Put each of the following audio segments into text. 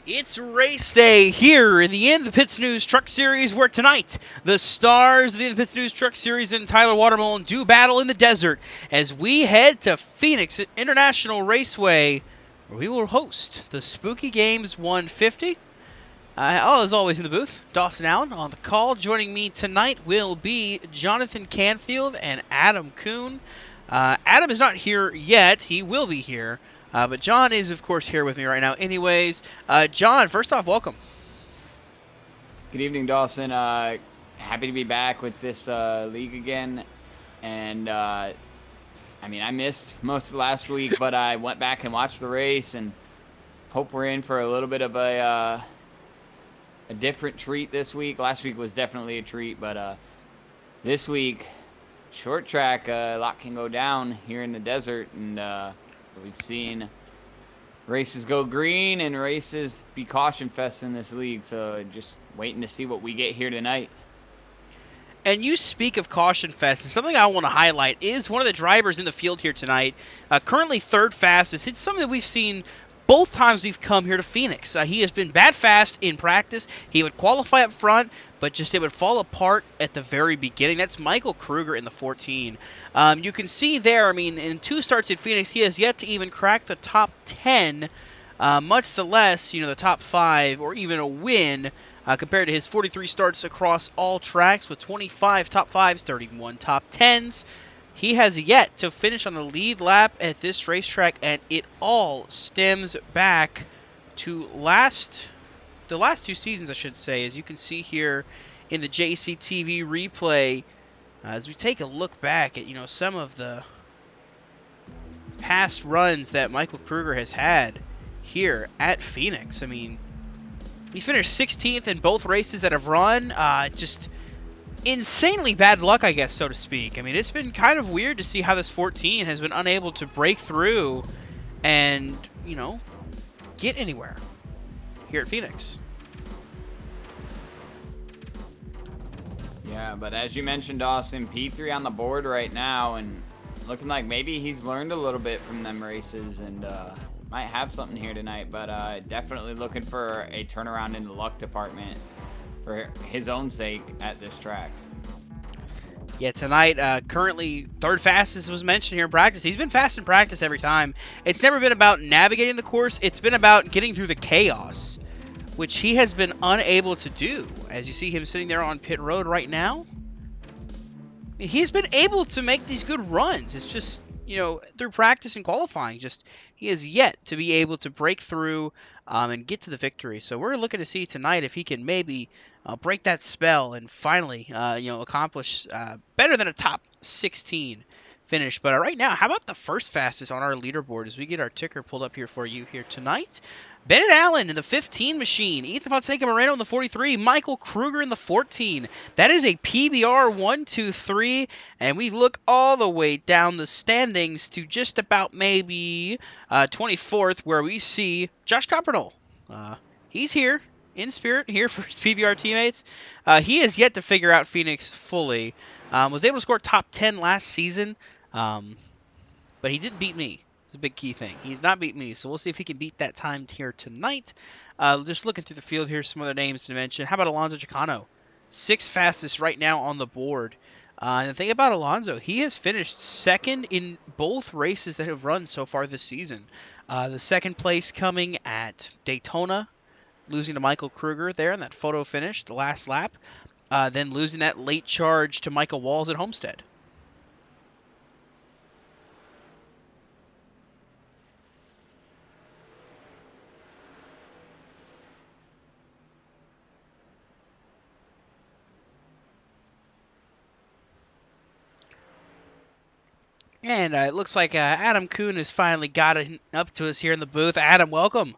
It's race day here in the In the Pits News Truck Series, where tonight the stars of the In the Pits News Truck Series and Tyler Watermelon do battle in the desert as we head to Phoenix International Raceway, where we will host the Spooky Games 150. As always in the booth, Dawson Allen on the call. Joining me tonight will be Jonathan Canfield and Adam Kuhn. Adam is not here yet. He will be here. But John is, of course, here with me right now anyways. John, first off, welcome. Good evening, Dawson. Happy to be back with this league again. And, I missed most of last week, but I went back and watched the race and hope we're in for a little bit of a different treat this week. Last week was definitely a treat, but this week, short track, a lot can go down here in the desert, and we've seen races go green and races be caution fest in this league, so just waiting to see what we get here tonight. And you speak of caution fest, and something I want to highlight is one of the drivers in the field here tonight, currently third fastest. It's something that we've seen both times we've come here to Phoenix. He has been bad fast in practice. He would qualify up front, but just it would fall apart at the very beginning. That's Michael Kruger in the 14. You can see there, in 2 starts in Phoenix, he has yet to even crack the top 10, much less, the top 5 or even a win compared to his 43 starts across all tracks with 25 top 5s, 31 top 10s. He has yet to finish on the lead lap at this racetrack, and it all stems back to the last 2 seasons, I should say. As you can see here in the JCTV replay, as we take a look back at some of the past runs that Michael Kruger has had here at Phoenix. He's finished 16th in both races that have run. Just insanely bad luck, I guess, so to speak. It's been kind of weird to see how this 14 has been unable to break through and, get anywhere here at Phoenix. Yeah, but as you mentioned, Dawson, P3 on the board right now, and looking like maybe he's learned a little bit from them races and might have something here tonight, but definitely looking for a turnaround in the luck department for his own sake at this track. Yeah, tonight, currently third fastest was mentioned here in practice. He's been fast in practice every time. It's never been about navigating the course. It's been about getting through the chaos, which he has been unable to do. As you see him sitting there on pit road right now, he's been able to make these good runs. It's just, through practice and qualifying, he has yet to be able to break through and get to the victory. So we're looking to see tonight if he can maybe break that spell and finally, accomplish better than a top 16 finish. But right now, how about the first fastest on our leaderboard as we get our ticker pulled up here for you here tonight? Bennett Allen in the 15 machine, Ethan Fonseca Moreno in the 43, Michael Kruger in the 14. That is a PBR 1, 2, 3, and we look all the way down the standings to just about maybe 24th, where we see Josh Coppernoll. He's here in spirit, here for his PBR teammates. He has yet to figure out Phoenix fully. Was able to score top 10 last season, but he didn't beat me. It's a big key thing. He did not beat me, so we'll see if he can beat that time here tonight. Just looking through the field here, some other names to mention. How about Alonso Chicano? 6th fastest right now on the board. And the thing about Alonso, he has finished 2nd in both races that have run so far this season. The 2nd place coming at Daytona, losing to Michael Kruger there in that photo finish, the last lap. Then losing that late charge to Michael Walls at Homestead. And it looks like Adam Kuhn has finally got it up to us here in the booth. Adam, welcome.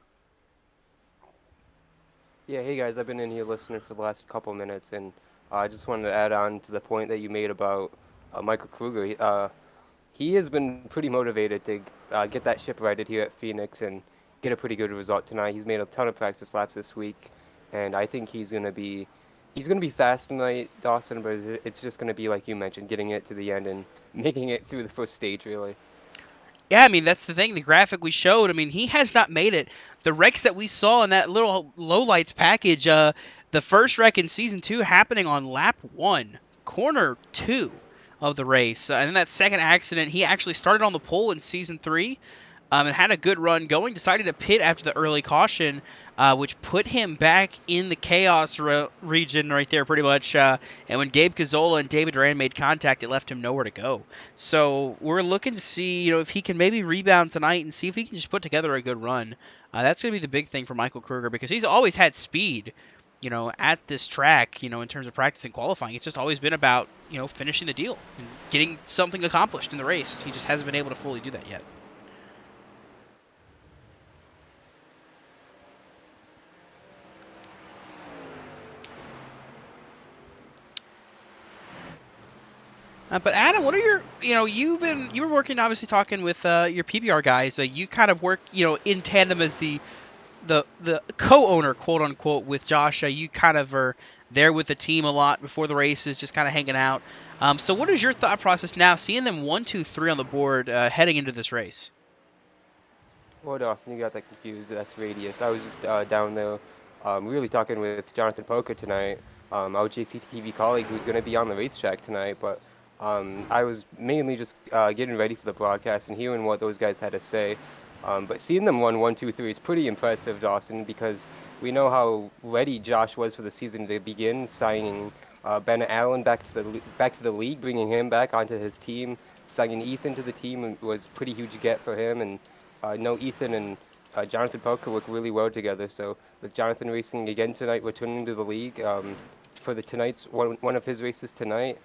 Yeah, hey guys, I've been in here listening for the last couple minutes, and I just wanted to add on to the point that you made about Michael Kruger. He has been pretty motivated to get that ship righted here at Phoenix and get a pretty good result tonight. He's made a ton of practice laps this week, and I think he's gonna be fast tonight, Dawson. But it's just gonna be like you mentioned, getting it to the end and making it through the first stage, really. Yeah, I mean, that's the thing. The graphic we showed, I mean, he has not made it. The wrecks that we saw in that little lowlights package, the first wreck in Season 2 happening on lap 1, corner 2 of the race. And then that second accident, he actually started on the pole in Season 3, and had a good run going. Decided to pit after the early caution, which put him back in the chaos region right there, pretty much. And when Gabe Cazzola and David Duran made contact, it left him nowhere to go. So we're looking to see, if he can maybe rebound tonight and see if he can just put together a good run. That's going to be the big thing for Michael Kruger, because he's always had speed, at this track, in terms of practice and qualifying. It's just always been about, finishing the deal and getting something accomplished in the race. He just hasn't been able to fully do that yet. But Adam, what are your, you were working, obviously talking with your PBR guys. You kind of work, in tandem as the co-owner, quote unquote, with Josh. You kind of are there with the team a lot before the races, just kind of hanging out. So what is your thought process now, seeing them 1, 2, 3 on the board heading into this race? Well, Dawson, you got that confused. That's Radius. I was just down there really talking with Jonathan Poker tonight, our JCTV colleague who's going to be on the racetrack tonight. But I was mainly just getting ready for the broadcast and hearing what those guys had to say. But seeing them run 1, 2, 3 is pretty impressive, Dawson, because we know how ready Josh was for the season to begin, signing Ben Allen back to the league, bringing him back onto his team, signing Ethan to the team was a pretty huge get for him. And know Ethan and Jonathan Poker work really well together. So with Jonathan racing again tonight, returning to the league for tonight's one of his races tonight,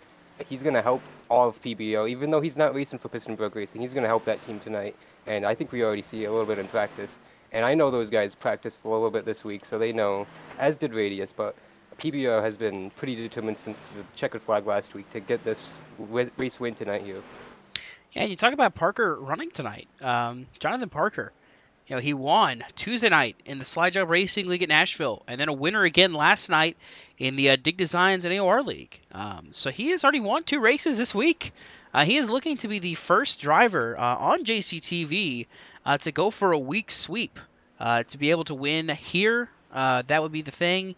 he's going to help all of PBO. Even though he's not racing for Pistonbrook Racing, he's going to help that team tonight. And I think we already see a little bit in practice. And I know those guys practiced a little bit this week, so they know, as did Radius. But PBO has been pretty determined since the checkered flag last week to get this race win tonight here. Yeah, and you talk about Parker running tonight. Jonathan Parker, he won Tuesday night in the Slide Job Racing League at Nashville, and then a winner again last night in the Dig Designs and AOR League. So he has already won 2 races this week. He is looking to be the first driver on JCTV to go for a week sweep, to be able to win here. That would be the thing.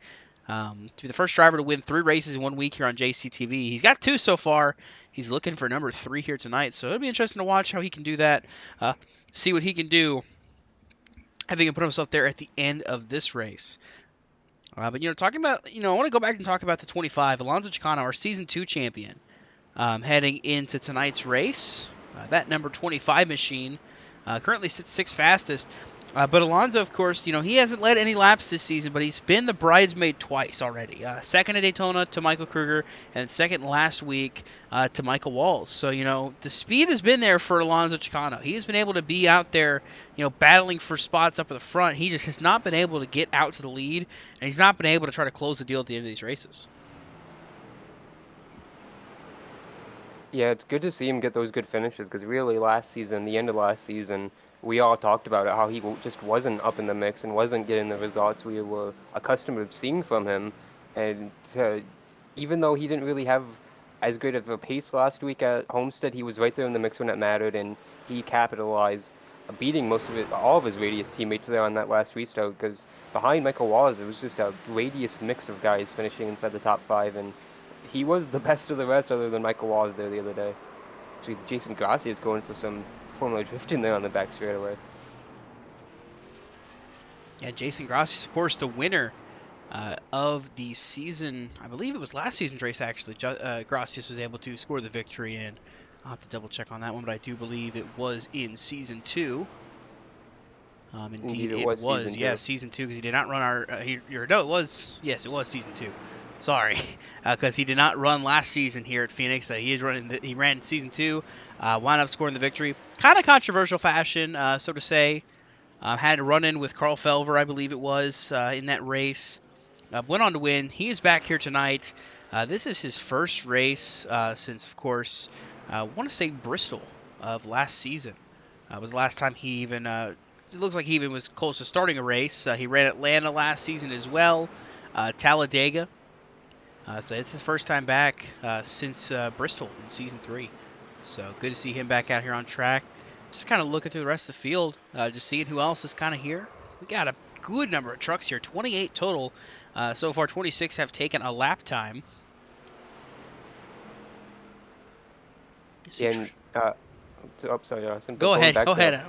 To be the first driver to win 3 races in 1 week here on JCTV. He's got 2 so far. He's looking for number 3 here tonight, so it'll be interesting to watch how he can do that, see what he can do, if he can put himself there at the end of this race. But, talking about, I want to go back and talk about the 25, Alonso Chicano, our Season 2 champion, heading into tonight's race. That number 25 machine currently sits 6th fastest. But Alonso, of course, he hasn't led any laps this season, but he's been the bridesmaid twice already. Second at Daytona to Michael Kruger, and second last week to Michael Walls. So, the speed has been there for Alonso Chicano. He has been able to be out there, battling for spots up at the front. He just has not been able to get out to the lead, and he's not been able to try to close the deal at the end of these races. Yeah, it's good to see him get those good finishes, because really the end of last season, we all talked about it, how he just wasn't up in the mix and wasn't getting the results we were accustomed to seeing from him. And even though he didn't really have as good of a pace last week at Homestead, he was right there in the mix when it mattered, and he capitalized, beating all of his Radius teammates there on that last restart, because behind Michael Wallace, it was just a Radius mix of guys finishing inside the top 5, and he was the best of the rest other than Michael Wallace there the other day. So Jason Grassi is going for some Formula drifting there on the back straightaway. Yeah, Jason Grassi, of course, the winner of the season. I believe it was last season's race, actually. Gracias was able to score the victory, and I'll have to double check on that one, but I do believe it was in Season 2. Indeed, it was. Season 2, because he did not run our... it was Season 2. Sorry, because he did not run last season here at Phoenix. He ran Season 2, wound up scoring the victory. Kind of controversial fashion, so to say. Had a run-in with Carl Felver, I believe it was, in that race. Went on to win. He is back here tonight. This is his first race since, of course, I want to say Bristol of last season. Was the last time he even... it looks like he even was close to starting a race. He ran Atlanta last season as well. Talladega. So it's his first time back since Bristol in Season 3. So good to see him back out here on track just kind of looking through the rest of the field, just seeing who else is kind of here. We got a good number of trucks here, 28 total. So far, 26 have taken a lap time. And sorry, Austin. Go ahead. Go ahead.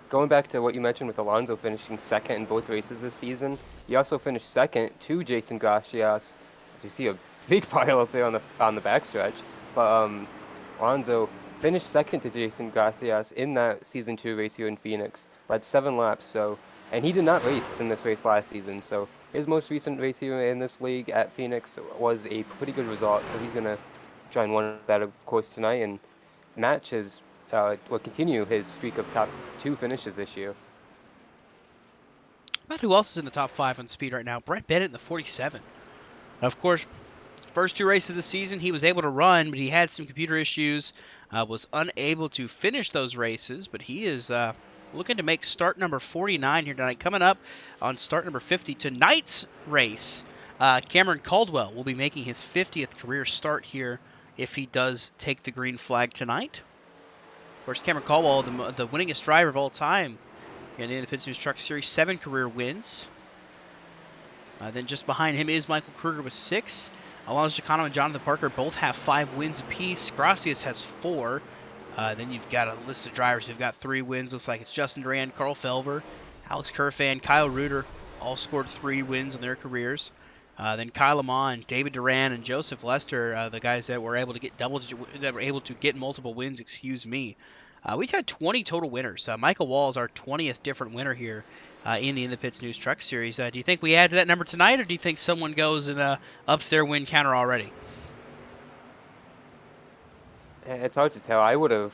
Going back to what you mentioned with Alonso finishing second in both races this season, he also finished second to Jason Gracias. As you see a big pile up there on the backstretch, but Alonso finished second to Jason Gracias in that season 2 race here in Phoenix. Led 7 laps, and he did not race in this race last season, so his most recent race here in this league at Phoenix was a pretty good result. So he's gonna try and win that, of course, tonight and match his. Will continue his streak of top 2 finishes this year. About who else is in the top 5 on speed right now? Brett Bennett in the 47. Of course, first 2 races of the season, he was able to run, but he had some computer issues, was unable to finish those races, but he is looking to make start number 49 here tonight. Coming up on start number 50, tonight's race, Cameron Caldwell will be making his 50th career start here if he does take the green flag tonight. Of course, Cameron Caldwell, the winningest driver of all time in the Pits News Truck Series, 7 career wins. Then just behind him is Michael Kruger with 6. Alonso Chicano and Jonathan Parker both have 5 wins apiece. Gracias has 4. Then you've got a list of drivers who've got 3 wins. Looks like it's Justin Durand, Carl Felver, Alex Kerfan, Kyle Reuter, all scored 3 wins in their careers. Then Kyle Lamont, David Duran, and Joseph Lester, the guys that were able to get multiple wins. Excuse me. We've had 20 total winners. Michael Wall is our 20th different winner here in the Pits News Truck Series. Do you think we add to that number tonight, or do you think someone goes and ups their win counter already? It's hard to tell. I would have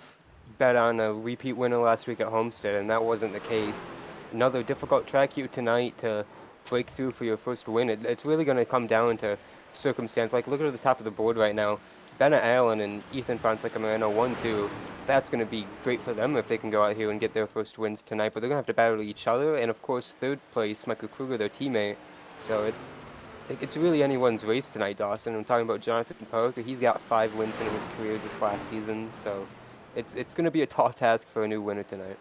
bet on a repeat winner last week at Homestead, and that wasn't the case. Another difficult track here tonight to break through for your first win. It's really going to come down to circumstance. Like, look at the top of the board right now. Bennett Allen and Ethan Fonseca Moreno 1-2. That's going to be great for them if they can go out here and get their first wins tonight. But they're going to have to battle each other. And, of course, third place, Michael Kruger, their teammate. So it's really anyone's race tonight, Dawson. I'm talking about Jonathan Parker. He's got 5 wins in his career just last season. So it's going to be a tall task for a new winner tonight.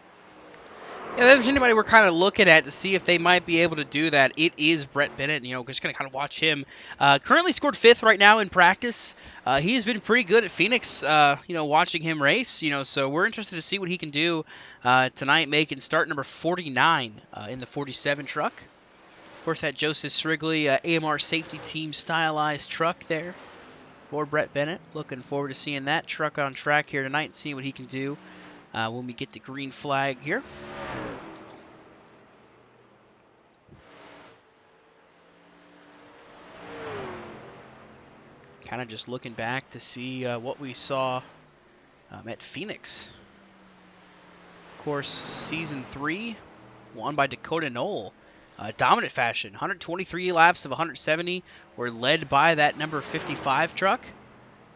Yeah, if there's anybody we're kind of looking at to see if they might be able to do that, it is Brett Bennett. You know, just going to kind of watch him. Currently scored 5th right now in practice. He's been pretty good at Phoenix, watching him race. So we're interested to see what he can do tonight, making start number 49 in the 47 truck. Of course, that Joseph Srigley AMR safety team stylized truck there for Brett Bennett. Looking forward to seeing that truck on track here tonight and seeing what he can do when we get the green flag here. Kind of just looking back to see what we saw at Phoenix. Of course, Season 3 won by Dakota Knoll. Dominant fashion. 123 laps of 170 were led by that number 55 truck.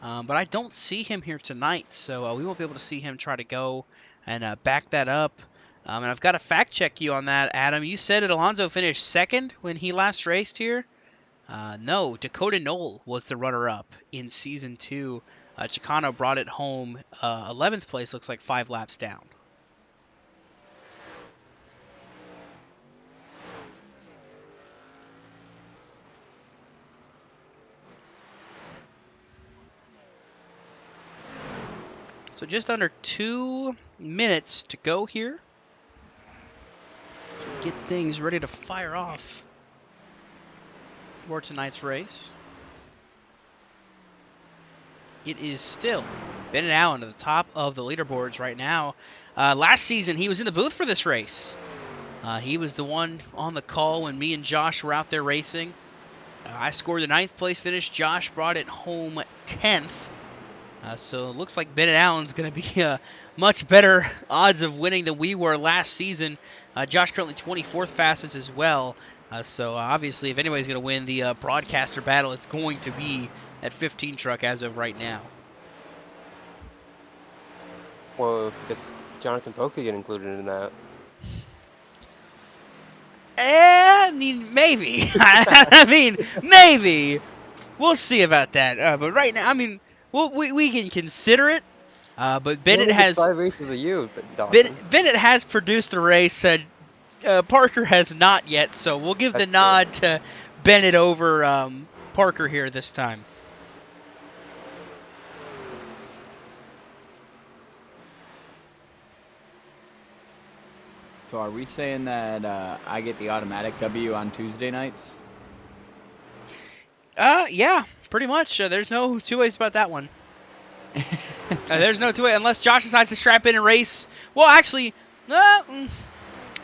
But I don't see him here tonight, so we won't be able to see him try to go and back that up. And I've got to fact check you on that, Adam. You said that Alonso finished 2nd when he last raced here. No, Dakota Knoll was the runner-up in Season 2. Chicano brought it home 11th place, looks like 5 laps down. So just under 2 minutes to go here. Get things ready to fire off for tonight's race. It is still Bennett Allen at the top of the leaderboards right now. Last season, he was in the booth for this race. He was the one on the call when me and Josh were out there racing. I scored the 9th place finish. Josh brought it home 10th. So it looks like Bennett Allen's going to be much better odds of winning than we were last season. Josh currently 24th fastest as well. So obviously, if anybody's going to win the broadcaster battle, it's going to be that 15 truck as of right now. Well, does Jonathan Parker get included in that? I mean, maybe. I mean, maybe. We'll see about that. But right now, I mean, we can consider it. But He Bennett only gets has 5 races a year, Dawson. Bennett has produced a race. Parker has not yet, so we'll give the That's true. nod to Bennett over Parker here this time. So are we saying that I get the automatic W on Tuesday nights? Yeah, pretty much. There's no two ways about that one. There's no two ways unless Josh decides to strap in and race. Well, actually, I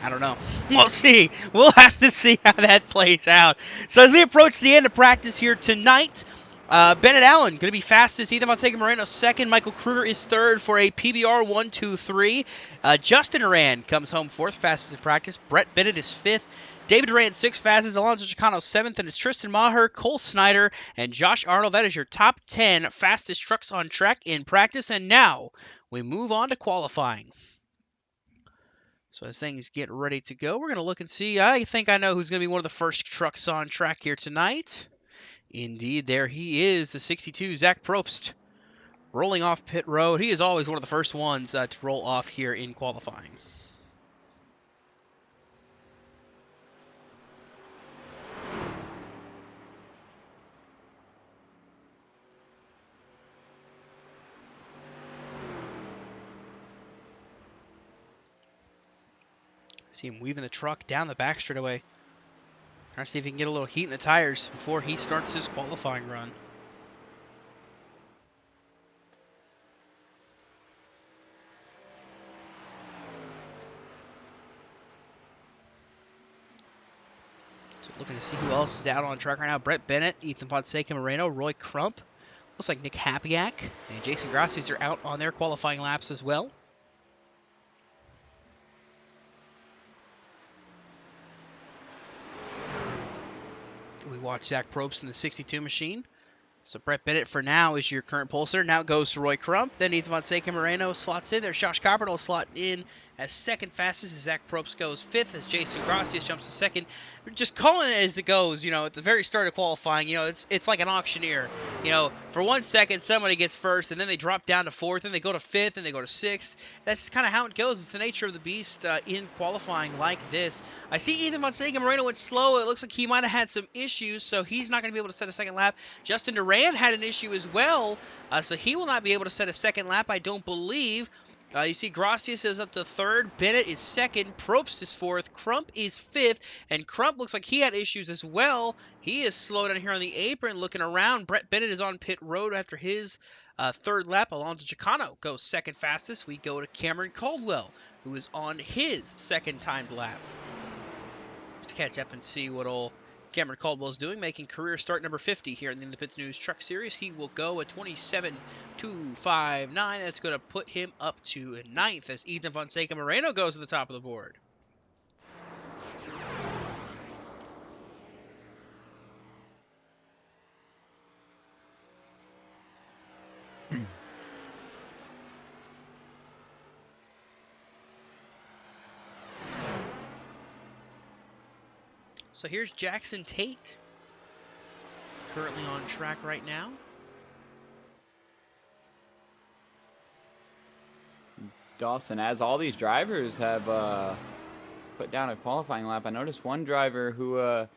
don't know. We'll see. We'll have to see how that plays out. So as we approach the end of practice here tonight, Bennett Allen going to be fastest. Ethan Fonseca Moreno second. Michael Kruger is third for a PBR 1-2-3. Justin Duran comes home fourth fastest in practice. Brett Bennett is fifth. David Duran sixth fastest. Alonso Chicano seventh. And it's Tristan Maher, Cole Snyder, and Josh Arnold. That is your top 10 fastest trucks on track in practice. And now we move on to qualifying. So as things get ready to go, we're going to look and see. I think I know who's going to be one of the first trucks on track here tonight. Indeed, there he is, the 62, Zach Probst, rolling off pit road. He is always one of the first ones to roll off here in qualifying. See him weaving the truck down the back straightaway. Trying to see if he can get a little heat in the tires before he starts his qualifying run. So looking to see who else is out on track right now. Brett Bennett, Ethan Fonseca Moreno, Roy Crump. Looks like Nick Hapiak and Jason Gracias are out on their qualifying laps as well. We watch Zach Probst in the 62 machine. So Brett Bennett for now is your current pole sitter. Now it goes to Roy Crump. Then Ethan Fonseca Moreno slots in. There's Josh Copperdoll slot in as second fastest as Zach Probst goes fifth as Jason Gracias jumps to second. We're just calling it as it goes, at the very start of qualifying, it's like an auctioneer. For 1 second somebody gets first and then they drop down to fourth and they go to fifth and they go to sixth. That's just kind of how it goes. It's the nature of the beast in qualifying like this. I see Ethan Fonseca Moreno went slow. It looks like he might have had some issues, so he's not going to be able to set a second lap. Justin Duran had an issue as well, so he will not be able to set a second lap, I don't believe. You see Gracias is up to third, Bennett is second, Probst is fourth, Crump is fifth, and Crump looks like he had issues as well. He is slow down here on the apron looking around. Brett Bennett is on pit road after his third lap. Alonso Chicano goes second fastest. We go to Cameron Caldwell, who is on his second timed lap. To catch up and see what old Cameron Caldwell is doing, making career start number 50 here in the Pits News Truck Series. He will go a 27.259. That's going to put him up to ninth as Ethan Fonseca Moreno goes to the top of the board. So here's Jackson Tate, currently on track right now. Dawson, as all these drivers have put down a qualifying lap, I noticed one driver who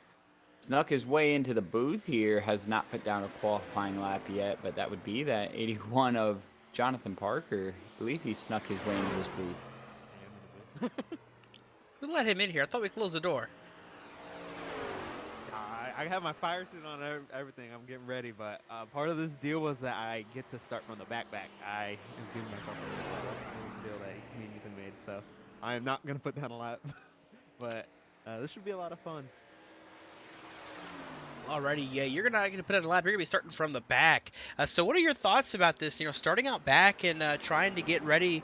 snuck his way into the booth here has not put down a qualifying lap yet, but that would be that 81 of Jonathan Parker. I believe he snuck his way into this booth. Who let him in here? I thought we closed the door. I have my fire suit on, everything. I'm getting ready, but part of this deal was that I get to start from the back. I am giving myself a deal that me and Ethan made, so I am not going to put down a lap. But this should be a lot of fun. Alrighty, yeah, you're not going to put in a lap. You're going to be starting from the back. So what are your thoughts about this? Starting out back and trying to get ready,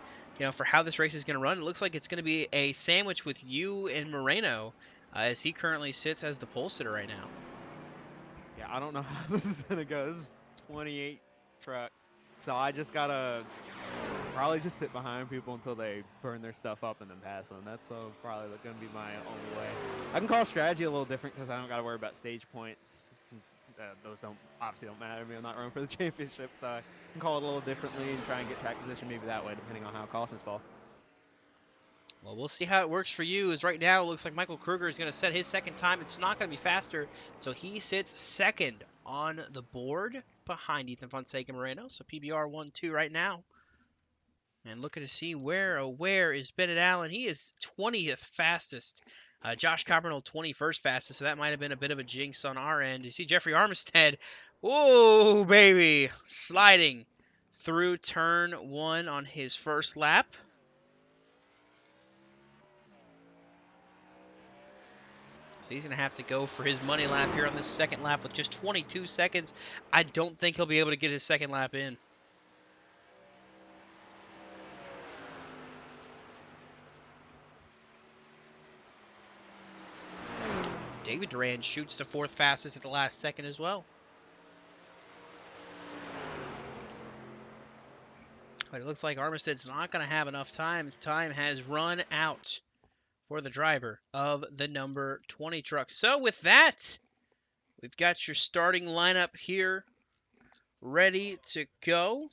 for how this race is going to run. It looks like it's going to be a sandwich with you and Moreno, as he currently sits as the pole sitter right now. Yeah, I don't know how this is going to go. This is 28 trucks, so I just got to probably just sit behind people until they burn their stuff up and then pass them. That's probably going to be my only way. I can call strategy a little different because I don't got to worry about stage points. those obviously don't matter to me. I'm not running for the championship, so I can call it a little differently and try and get track position maybe that way, depending on how cautions fall. Well, we'll see how it works for you. As right now, it looks like Michael Kruger is going to set his second time. It's not going to be faster, so he sits second on the board behind Ethan Fonseca Moreno. So PBR 1-2 right now. And looking to see where is Bennett Allen. He is 20th fastest. Josh Coppernoll 21st fastest, so that might have been a bit of a jinx on our end. You see Jeffrey Armistead, whoa, baby, sliding through turn 1 on his first lap. So he's going to have to go for his money lap here on this second lap with just 22 seconds. I don't think he'll be able to get his second lap in. David Duran shoots to 4th fastest at the last second as well. But it looks like Armistead's not going to have enough time. Time has run out for the driver of the number 20 truck. So with that, we've got your starting lineup here ready to go.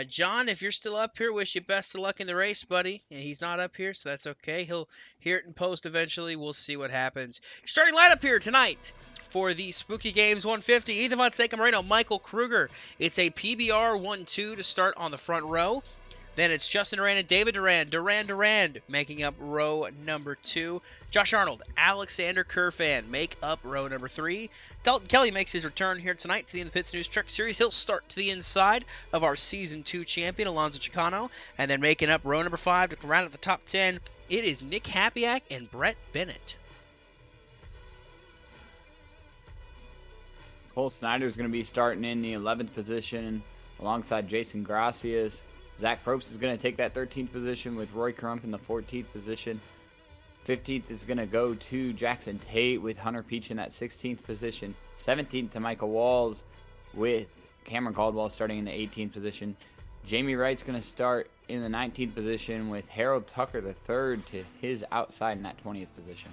John, if you're still up here, wish you best of luck in the race, buddy. And he's not up here, so that's okay. He'll hear it in post eventually. We'll see what happens. Starting lineup here tonight for the Spooky Games 150. Ethan Fonseca Moreno, Michael Kruger. It's a PBR 1-2 to start on the front row. Then it's Justin Duran and David Duran. Duran making up row number 2. Josh Arnold, Alexander Kerfan make up row number 3. Dalton Kelly makes his return here tonight to the In the Pits News Truck Series. He'll start to the inside of our Season 2 champion, Alonso Chicano. And then making up row number 5 to round out the top 10, it is Nick Hapiak and Brett Bennett. Cole Snyder is going to be starting in the 11th position alongside Jason Gracias. Zach Probst is going to take that 13th position with Roy Crump in the 14th position. 15th is going to go to Jackson Tate with Hunter Peach in that 16th position. 17th to Michael Walls with Cameron Caldwell starting in the 18th position. Jamie Wright's going to start in the 19th position with Harold Tucker III to his outside in that 20th position.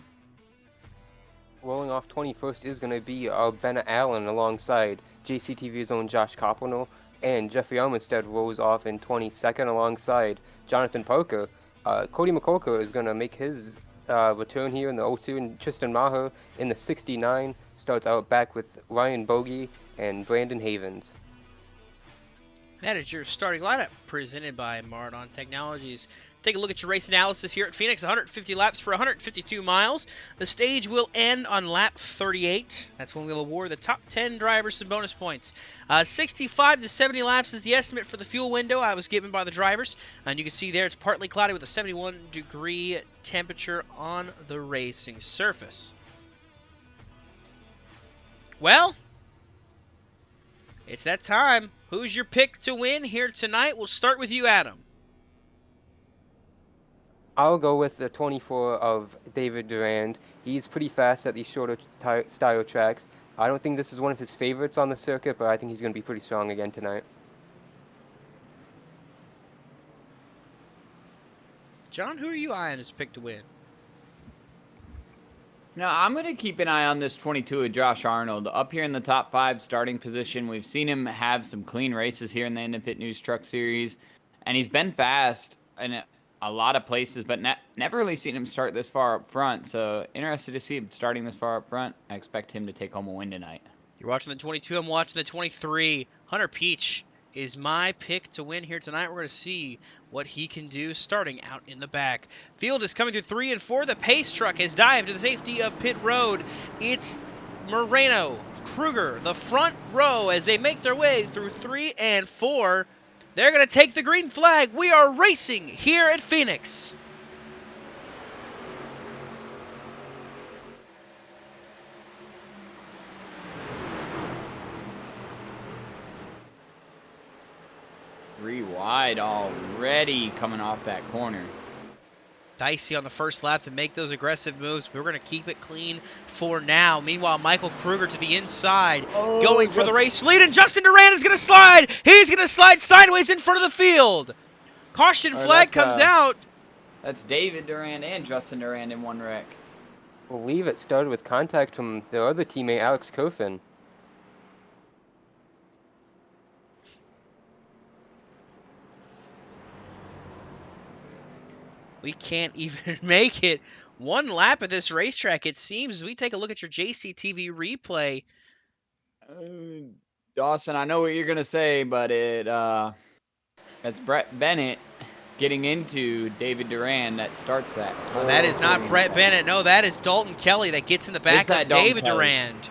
Rolling off 21st is going to be Bennett Allen alongside JCTV's own Josh Coppernoll. And Jeffrey Armistead rolls off in 22nd alongside Jonathan Parker. Cody McCorker is going to make his return here in the 02, and Tristan Maher in the 69 starts out back with Ryan Bogey and Brandon Havens. That is your starting lineup presented by Mardon Technologies. Take a look at your race analysis here at Phoenix. 150 laps for 152 miles. The stage will end on lap 38. That's when we'll award the top 10 drivers some bonus points. 65 to 70 laps is the estimate for the fuel window I was given by the drivers. And you can see there it's partly cloudy with a 71-degree temperature on the racing surface. Well, it's that time. Who's your pick to win here tonight? We'll start with you, Adam. I'll go with the 24 of David Durand. He's pretty fast at these shorter style tracks. I don't think this is one of his favorites on the circuit, but I think he's going to be pretty strong again tonight. John, who are you eyeing as pick to win? No, I'm going to keep an eye on this 22 of Josh Arnold. Up here in the top 5 starting position, we've seen him have some clean races here in the In the Pit News Truck Series. And he's been fast in a lot of places, but never really seen him start this far up front. So interested to see him starting this far up front. I expect him to take home a win tonight. You're watching the 22. I'm watching the 23. Hunter Peach is my pick to win here tonight. We're going to see what he can do starting out in the back. Field is coming through 3 and 4. The pace truck has dived to the safety of pit road. It's Moreno, Kruger, the front row as they make their way through 3 and 4. They're going to take the green flag. We are racing here at Phoenix. Three wide already coming off that corner. Dicey on the first lap to make those aggressive moves. We're going to keep it clean for now. Meanwhile, Michael Kruger to the inside, going for the race lead, and Justin Duran is going to slide. He's going to slide sideways in front of the field. Caution flag comes out. That's David Duran and Justin Duran in one wreck. believe it started with contact from their other teammate, Alex Kofin. We can't even make it one lap at this racetrack, it seems, as we take a look at your JCTV replay. Dawson, I know what you're gonna say, but that's Brett Bennett getting into David Duran that starts that. Oh, that is not Brett Bennett. No, that is Dalton Kelly that gets in the back of David Durand.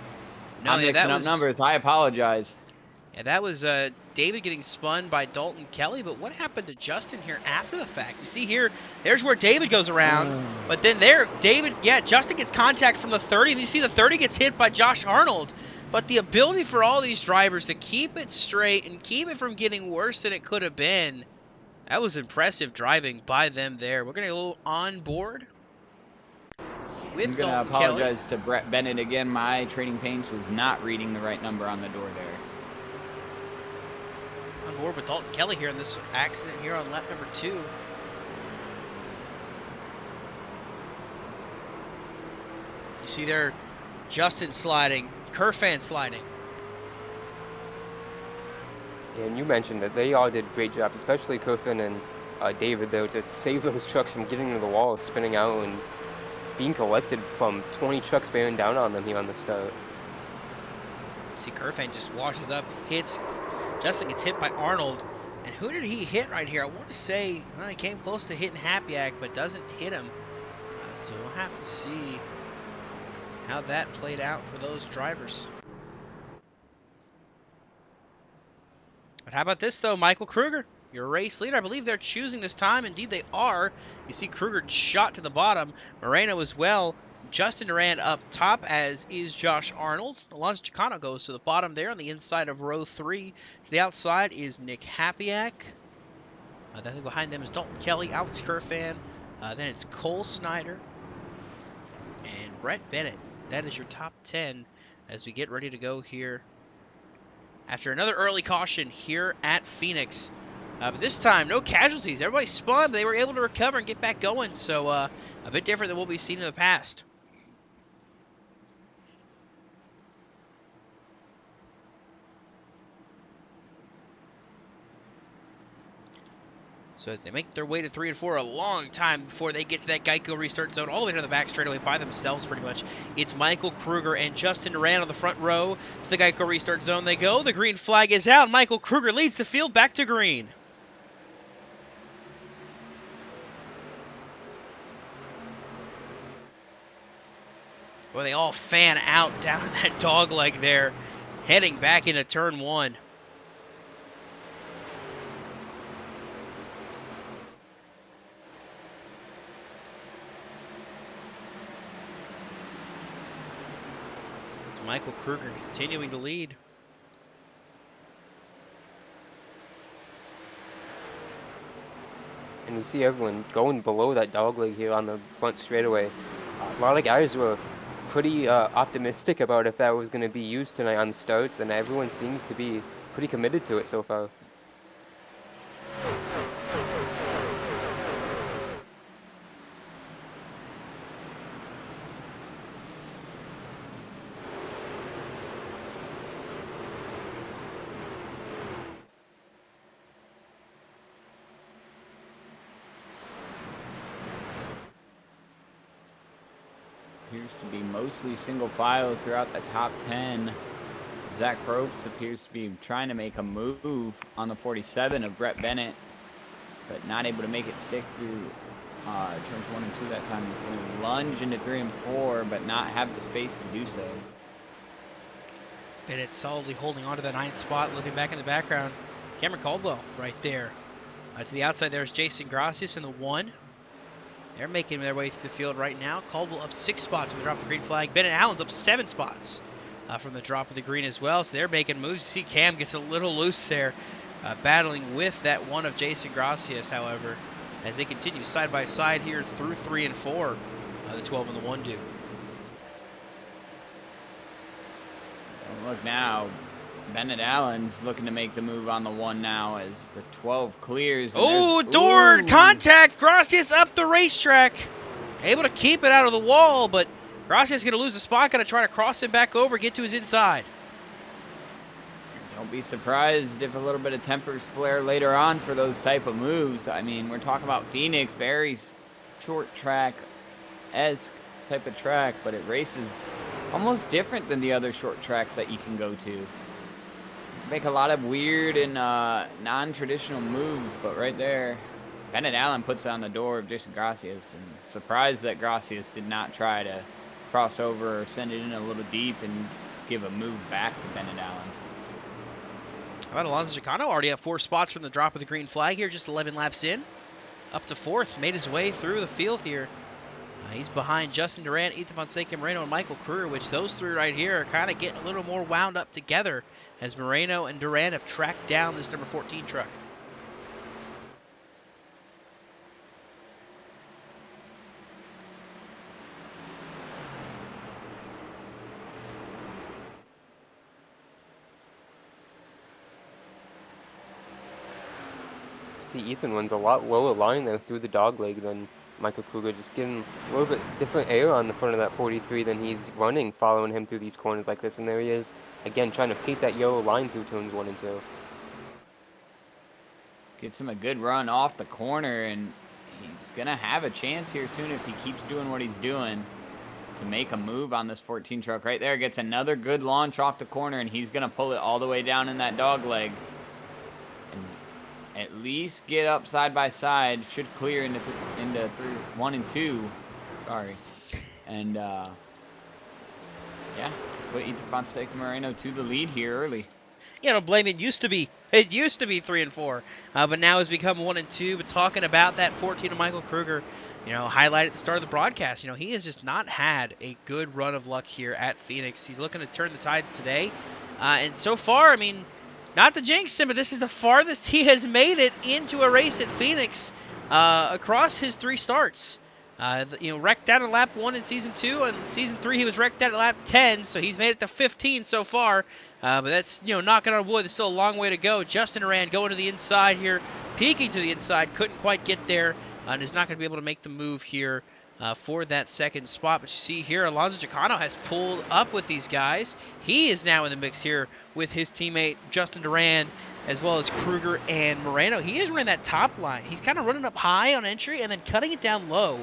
No, I'm yeah, mixing that up was numbers. I apologize. Yeah, that was David getting spun by Dalton Kelly. But what happened to Justin here after the fact? You see here, there's where David goes around. But then there, Justin gets contact from the 30. And you see the 30 gets hit by Josh Arnold. But the ability for all these drivers to keep it straight and keep it from getting worse than it could have been, that was impressive driving by them there. We're going to get a little on board with I'm going to Dalton Kelly. apologize to Brett Bennett again. My Trading Paints was not reading the right number on the door there. On board with Dalton Kelly here in this accident here on lap number 2. You see there, Justin sliding, Kerfan sliding. Yeah, and you mentioned that they all did great jobs, especially Kofin and David, though, to save those trucks from getting into the wall, spinning out, and being collected from 20 trucks bearing down on them here on the start. See, Kerfan just washes up, hits. Justin gets hit by Arnold. And who did he hit right here? I want to say he came close to hitting Happyak, but doesn't hit him. So we'll have to see how that played out for those drivers. But how about this, though? Michael Kruger, your race leader. I believe they're choosing this time. Indeed, they are. You see Kruger shot to the bottom. Moreno as well. Justin Durand up top, as is Josh Arnold. Alonso Chicano goes to the bottom there on the inside of row 3. To the outside is Nick Happyak. Then behind them is Dalton Kelly, Alex Kerfan. Then it's Cole Snyder and Brett Bennett. That is your top 10 as we get ready to go here after another early caution here at Phoenix. But this time, no casualties. Everybody spun, but they were able to recover and get back going. So a bit different than what we've seen in the past. So as they make their way to 3 and 4, a long time before they get to that Geico restart zone, all the way to the back straightaway by themselves pretty much. It's Michael Kruger and Justin Durand on the front row. To the Geico restart zone they go. The green flag is out. Michael Kruger leads the field back to green. Well, they all fan out down that dog leg there, heading back into turn 1. Michael Kruger continuing to lead. And you see everyone going below that dogleg here on the front straightaway. A lot of guys were pretty optimistic about if that was going to be used tonight on the starts, and everyone seems to be pretty committed to it so far. Appears to be mostly single file throughout the top 10. Zach Ropes appears to be trying to make a move on the 47 of Brett Bennett, but not able to make it stick through turns 1 and 2 that time. He's going to lunge into 3 and 4, but not have the space to do so. Bennett solidly holding on to the 9th spot, looking back in the background. Cameron Caldwell right there. To the outside, there's Jason Gracias in the 1. They're making their way through the field right now. Caldwell up 6 spots from the drop of the green flag. Bennett Allen's up 7 spots from the drop of the green as well. So they're making moves. You see Cam gets a little loose there, battling with that 1 of Jason Gracias, however, as they continue side by side here through 3 and 4. The 12 and the 1 do. Look now, Bennett Allen's looking to make the move on the 1 now as the 12 clears. Oh, Dord, contact, Gracias up the racetrack. Able to keep it out of the wall, but Gracia's going to lose the spot. Going to try to cross him back over, get to his inside. Don't be surprised if a little bit of tempers flare later on for those type of moves. I mean, we're talking about Phoenix, very short track-esque type of track, but it races almost different than the other short tracks that you can go to. You can make a lot of weird and non-traditional moves, but right there, Bennett Allen puts it on the door of Jason Gracias, and surprised that Gracias did not try to cross over or send it in a little deep and give a move back to Bennett Allen. How about Alonso Chicano? Already up 4 spots from the drop of the green flag here, just 11 laps in. Up to 4th, made his way through the field here. He's behind Justin Durant, Ethan Fonseca, Moreno, and Michael Kruger, which those 3 right here are kind of getting a little more wound up together as Moreno and Durant have tracked down this number 14 truck. See, Ethan runs a lot lower line there through the dog leg than Michael Kruger, just getting a little bit different air on the front of that 43 than he's running, following him through these corners like this. And there he is, again, trying to paint that yellow line through turns 1 and 2. Gets him a good run off the corner, and he's going to have a chance here soon if he keeps doing what he's doing to make a move on this 14 truck. Right there, gets another good launch off the corner, and he's going to pull it all the way down in that dog leg. And at least get up side by side. Should clear into 1 and 2. Sorry. And, yeah, put Ethan Fonseca Moreno to the lead here early. Yeah, don't blame it. It used to be 3 and 4, but now has become 1 and 2. But talking about that 14 of Michael Kruger, highlighted at the start of the broadcast, he has just not had a good run of luck here at Phoenix. He's looking to turn the tides today. And so far, I mean, not to jinx him, but this is the farthest he has made it into a race at Phoenix across his 3 starts. Wrecked out at lap 1 in Season 2. And Season 3, he was wrecked out at lap 10, so he's made it to 15 so far. But that's, knocking on wood. There's still a long way to go. Justin Durant going to the inside here, peeking to the inside. Couldn't quite get there, and is not going to be able to make the move here for that second spot. But you see here, Alonso Chicano has pulled up with these guys. He is now in the mix here with his teammate Justin Durant, as well as Kruger and Moreno. He is running that top line. He's kind of running up high on entry and then cutting it down low.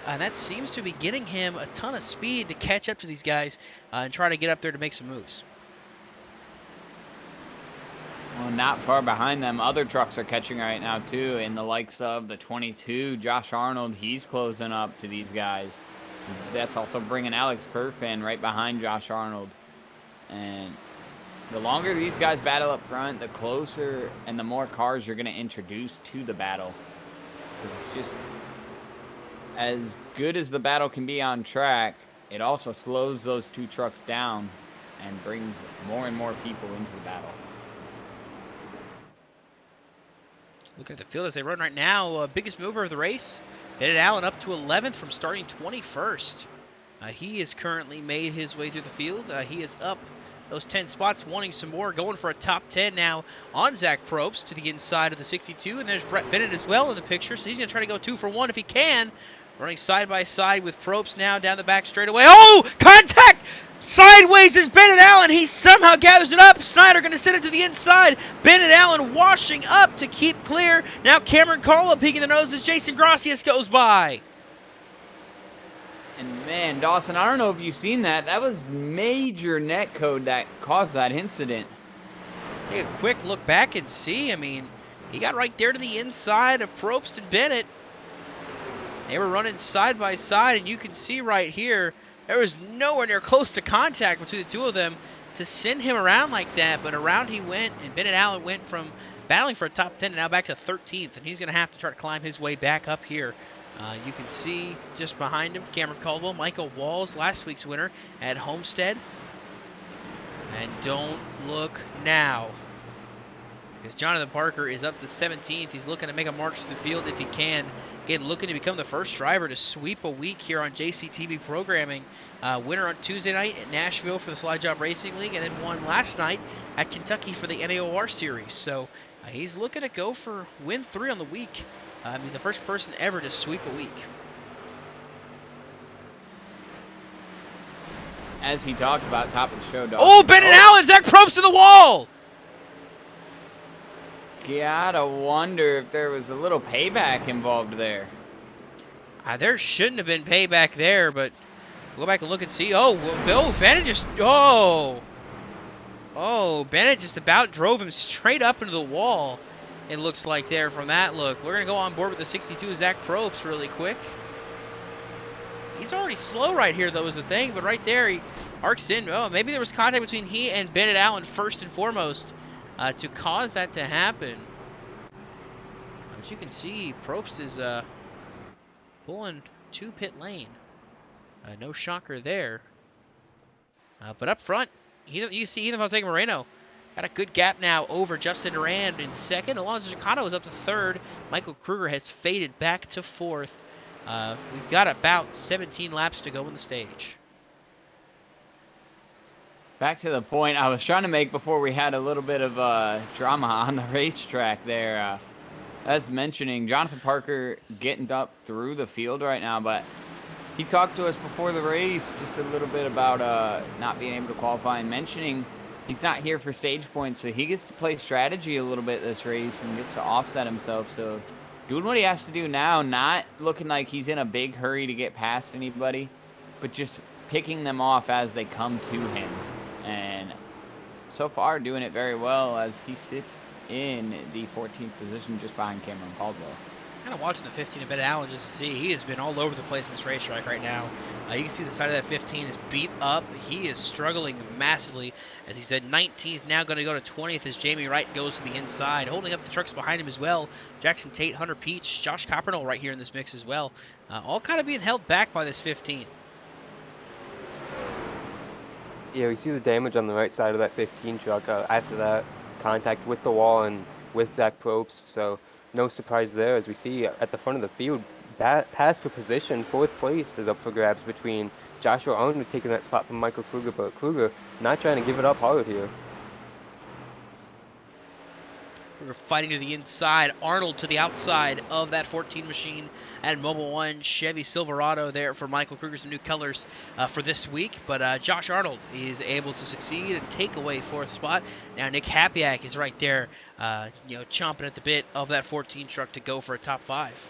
And that seems to be getting him a ton of speed to catch up to these guys and try to get up there to make some moves. Well, not far behind them, other trucks are catching right now, too, in the likes of the 22. Josh Arnold, he's closing up to these guys. That's also bringing Alex Kerfan right behind Josh Arnold. And the longer these guys battle up front, the closer and the more cars you're going to introduce to the battle. It's just as good as the battle can be on track, it also slows those 2 trucks down and brings more and more people into the battle. Looking at the field as they run right now, biggest mover of the race, Bennett Allen up to 11th from starting 21st. He has currently made his way through the field. He is up those 10 spots, wanting some more, going for a top 10 now on Zach Probst to the inside of the 62. And there's Brett Bennett as well in the picture, so he's going to try to go 2 for 1 if he can. Running side by side with Probst now down the back straightaway. Oh, contact! Sideways is Bennett Allen. He somehow gathers it up. Snyder going to send it to the inside. Bennett Allen washing up to keep clear. Now Cameron Carlo peeking the nose as Jason Gracias goes by. And man, Dawson, I don't know if you've seen that. That was major net code that caused that incident. Take a quick look back and see. I mean, he got right there to the inside of Probst and Bennett. They were running side by side, and you can see right here, there was nowhere near close to contact between the 2 of them to send him around like that. But around he went, and Bennett Allen went from battling for a top 10 and now back to 13th. And he's going to have to try to climb his way back up here. You can see just behind him, Cameron Caldwell, Michael Walls, last week's winner at Homestead. And don't look now, because Jonathan Parker is up to 17th. He's looking to make a march through the field if he can. Again, looking to become the first driver to sweep a week here on JCTV programming. Winner on Tuesday night at Nashville for the Slide Job Racing League, and then won last night at Kentucky for the NAOR Series. So he's looking to go for win 3 on the week. He's the first person ever to sweep a week. as he talked about, top of the show, Dawson. Oh, Bennett Allen, Zach Probst to the wall. Gotta wonder if there was a little payback involved there. There shouldn't have been payback there, but go back and look and see. Oh, Bennett just, oh, Bennett just about drove him straight up into the wall. It looks like there from that look. We're going to go on board with the 62 Zach Probst really quick. He's already slow right here, though, is the thing. But right there, he arcs in. Oh, maybe there was contact between he and Bennett Allen first and foremost to cause that to happen. As you can see, Probst is pulling to pit lane. No shocker there. But up front, you can see Ethan Fonseca Moreno got a good gap now over Justin Durand in second. Alonso Chicano is up to third. Michael Kruger has faded back to fourth. We've got about 17 laps to go in the stage. Back to the point I was trying to make before we had a little bit of drama on the racetrack there. As mentioning, Jonathan Parker getting up through the field right now, but he talked to us before the race just a little bit about not being able to qualify and mentioning he's not here for stage points, so he gets to play strategy a little bit this race and gets to offset himself. So doing what he has to do now, not looking like he's in a big hurry to get past anybody, but just picking them off as they come to him. And so far doing it very well as he sits in the 14th position just behind Cameron Caldwell. Kind of watching the 15 of Bennett Allen just to see. He has been all over the place in this racetrack right now. You can see the side of that 15 is beat up. He is struggling massively. As he said, 19th, now going to go to 20th as Jamie Wright goes to the inside. Holding up the trucks behind him as well. Jackson Tate, Hunter Peach, Josh Coppernell right here in this mix as well. All kind of being held back by this 15. Yeah, we see the damage on the right side of that 15 truck after that contact with the wall and with Zach Probst. So no surprise there, as we see at the front of the field, pass for position, fourth place is up for grabs between Joshua Arnold taking that spot from Michael Kruger, but Kruger not trying to give it up hard here. Kruger fighting to the inside, Arnold to the outside of that 14 machine, and Mobil 1 Chevy Silverado there for Michael Kruger, some new colors for this week, but Josh Arnold is able to succeed and take away fourth spot. Now Nick Hapiak is right there, chomping at the bit of that 14 truck to go for a top 5.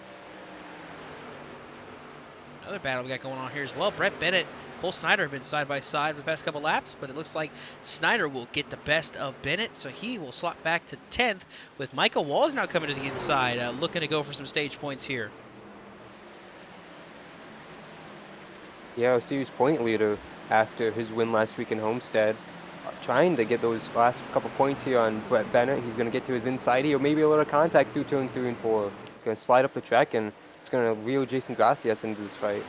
Another battle we got going on here as well. Brett Bennett, Cole Snyder have been side by side for the past couple laps, but it looks like Snyder will get the best of Bennett, so he will slot back to 10th with Michael Walls now coming to the inside, looking to go for some stage points here. Yeah, a series point leader after his win last week in Homestead. Trying to get those last couple points here on Brett Bennett. He's going to get to his inside here, maybe a little contact through turn 3 and 4. Going to slide up the track, and it's going to reel Jason Gracias into this fight.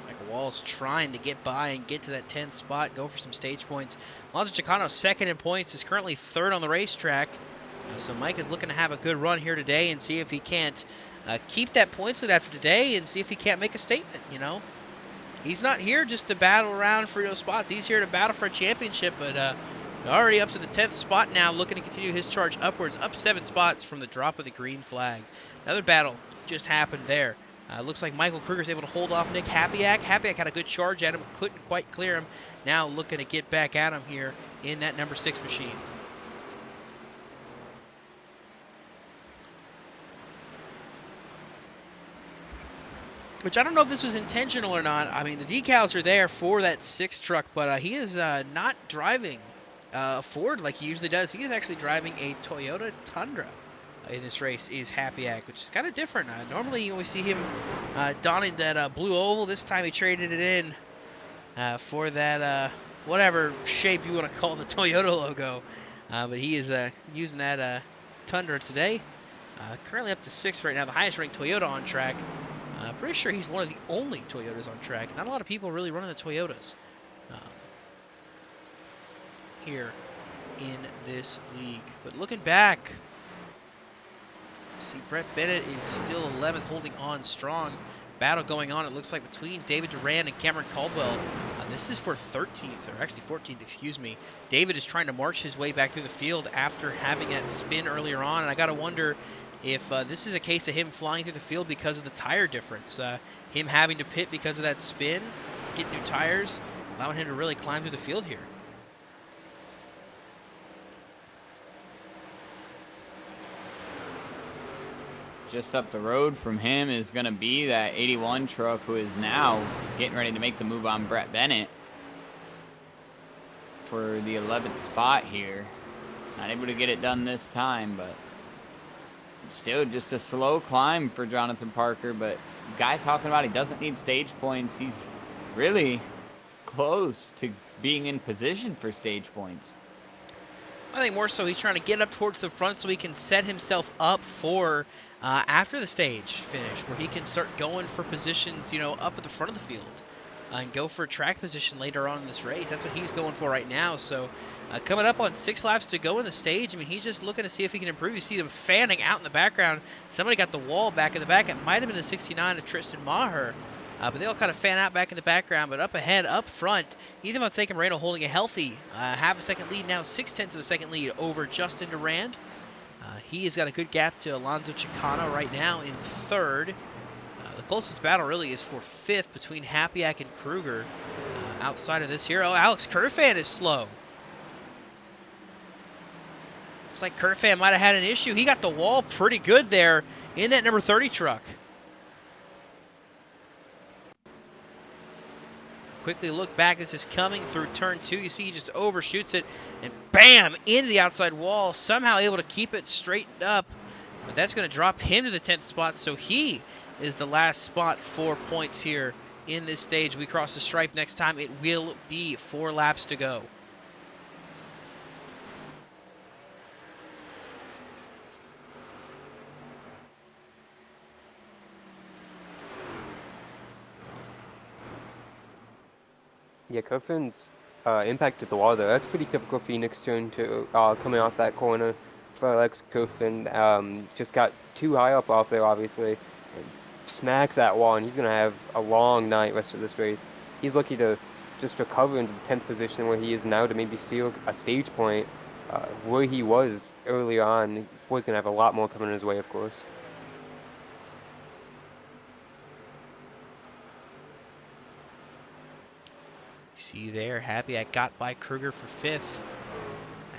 Michael Walls trying to get by and get to that 10th spot, go for some stage points. Alonso Chicano, second in points, is currently third on the racetrack. So Mike is looking to have a good run here today and see if he can't keep that points lead after today and see if he can't make a statement, He's not here just to battle around for those spots. He's here to battle for a championship, but already up to the 10th spot now, looking to continue his charge upwards, up 7 spots from the drop of the green flag. Another battle just happened there. Looks like Michael Kruger's able to hold off Nick Hapiak. Hapiak had a good charge at him, couldn't quite clear him. Now looking to get back at him here in that number 6 machine. Which I don't know if this was intentional or not. I mean, the decals are there for that 6 truck, but he is not driving Ford like he usually does. He is actually driving a Toyota Tundra in this race, is Hapiak, which is kind of different. Normally, we see him donning that blue oval. This time he traded it in for that whatever shape you want to call the Toyota logo. But he is using that Tundra today. Currently up to 6th right now, the highest ranked Toyota on track. I'm pretty sure he's one of the only Toyotas on track. Not a lot of people really running the Toyotas here in this league. But looking back, see Brett Bennett is still 11th, holding on strong. Battle going on, it looks like, between David Duran and Cameron Caldwell. This is for 13th, or actually 14th, excuse me. David is trying to march his way back through the field after having that spin earlier on, and I got to wonder if this is a case of him flying through the field because of the tire difference. Him having to pit because of that spin, get new tires. allowing him to really climb through the field here. Just up the road from him is going to be that 81 truck, who is now getting ready to make the move on Brett Bennett for the 11th spot here. Not able to get it done this time, but still just a slow climb for Jonathan Parker. But guy talking about he doesn't need stage points. He's really close to being in position for stage points. I think more so he's trying to get up towards the front so he can set himself up for after the stage finish, where he can start going for positions, up at the front of the field and go for a track position later on in this race. That's what he's going for right now. So coming up on 6 laps to go in the stage, I mean, he's just looking to see if he can improve. You see them fanning out in the background. Somebody got the wall back in the back. It might have been the 69 of Tristan Maher. But they all kind of fan out back in the background. But up ahead, up front, Ethan Von Saken-Moreno holding a healthy half a second lead now, 0.6 of a second lead over Justin Durand. He has got a good gap to Alonso Chicano right now in third. The closest battle really is for 5th between Hapiak and Kruger. Outside of this here, Alex Kerfan is slow. Looks like Kerfan might have had an issue. He got the wall pretty good there in that number 30 truck. Quickly look back. This is coming through turn 2. You see he just overshoots it and bam, into the outside wall. Somehow able to keep it straightened up. But that's going to drop him to the 10th spot. So he is the last spot for points here in this stage. We cross the stripe next time. It will be 4 laps to go. Yeah, Kerfan's impacted the wall there. That's pretty typical Phoenix turn to coming off that corner for Alex Kerfan. Just got too high up off there, obviously. And smacks that wall, and he's going to have a long night rest of this race. He's lucky to just recover into the 10th position where he is now to maybe steal a stage point. Where he was earlier on, he was going to have a lot more coming his way, of course. See there, Hapiak got by Kruger for 5th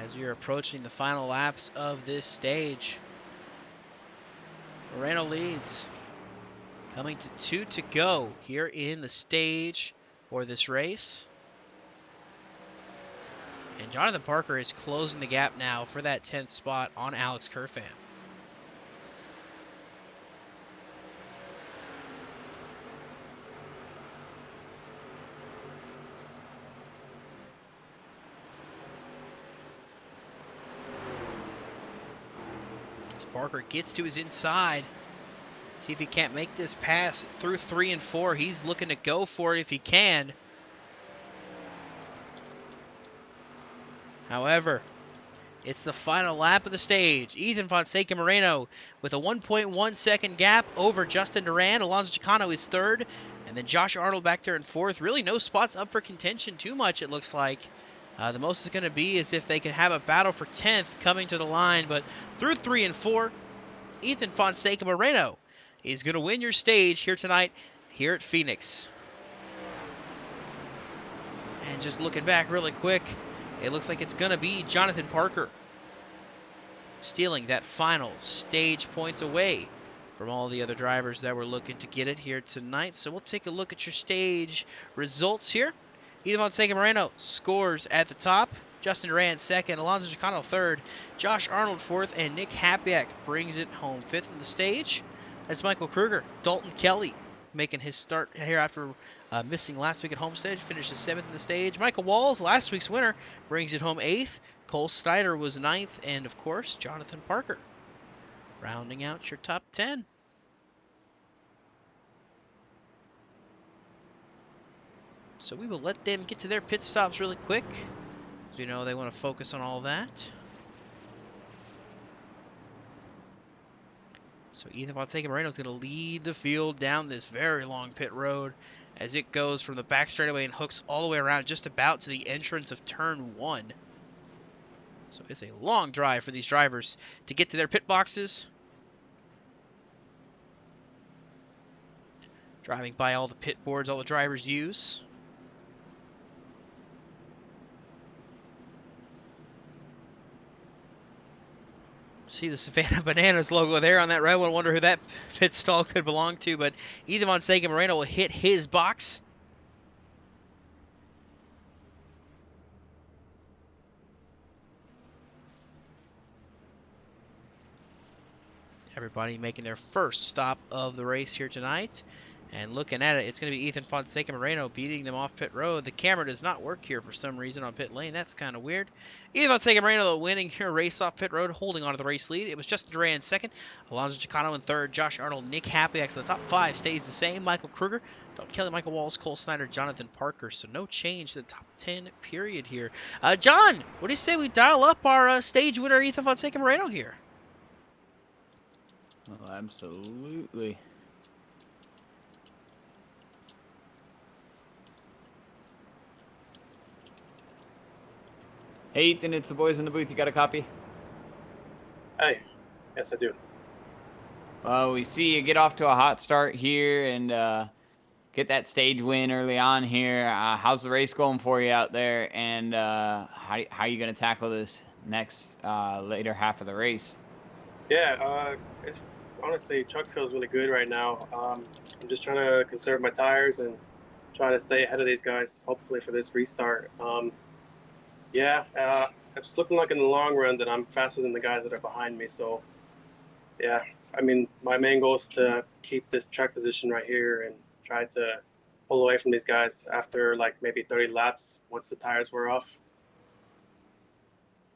as we are approaching the final laps of this stage. Moreno leads, coming to 2 to go here in the stage for this race. And Jonathan Parker is closing the gap now for that 10th spot on Alex Kerfan. Parker gets to his inside. See if he can't make this pass through 3 and 4. He's looking to go for it if he can. However, it's the final lap of the stage. Ethan Von Saken-Moreno with a 1.1 second gap over Justin Durand. Alonso Chicano is 3rd. And then Josh Arnold back there in 4th. Really no spots up for contention too much, it looks like. The most is going to be is if they can have a battle for 10th coming to the line. But through 3 and 4, Ethan Von Saken-Moreno is going to win your stage here tonight here at Phoenix. And just looking back really quick, it looks like it's going to be Jonathan Parker stealing that final stage points away from all the other drivers that were looking to get it here tonight. So we'll take a look at your stage results here. Ethan Von Saken-Moreno scores at the top. Justin Durand 2nd. Alonso Chicano 3rd. Josh Arnold 4th. And Nick Hapiak brings it home 5th in the stage. That's Michael Kruger. Dalton Kelly making his start here after missing last week at home stage. Finishes 7th in the stage. Michael Walls, last week's winner, brings it home 8th. Cole Snyder was 9th. And, of course, Jonathan Parker rounding out your top 10. So we will let them get to their pit stops really quick. So you know they want to focus on all that. So Ethan Von Saken-Moreno is going to lead the field down this very long pit road as it goes from the back straightaway and hooks all the way around just about to the entrance of turn 1. So it's a long drive for these drivers to get to their pit boxes. Driving by all the pit boards all the drivers use. See the Savannah Bananas logo there on that red one. Wonder who that pit stall could belong to, but Ethan Fonseca Moreno will hit his box. Everybody making their first stop of the race here tonight. And looking at it, it's going to be Ethan Fonseca Moreno beating them off pit road. The camera does not work here for some reason on pit lane. That's kind of weird. Ethan Fonseca Moreno, though, winning here race off pit road, holding on to the race lead. It was Justin Duran in second, Alonso Chicano in third, Josh Arnold, Nick Hapiak. The top five stays the same. Michael Kruger, Dalton Kelly, Michael Walls, Cole Snyder, Jonathan Parker. So no change to the top 10 period here. John, what do you say we dial up our stage winner, Ethan Fonseca Moreno here? Well, absolutely. Hey, Ethan, it's the boys in the booth. You got a copy? Hey, yes, I do. Well, we see you get off to a hot start here and get that stage win early on here. How's the race going for you out there? And how are you going to tackle this next later half of the race? Yeah, it's honestly, truck feels really good right now. I'm just trying to conserve my tires and try to stay ahead of these guys, hopefully for this restart. It's looking like in the long run that I'm faster than the guys that are behind me. So, yeah, I mean, my main goal is to keep this track position right here and try to pull away from these guys after like maybe 30 laps once the tires wear off.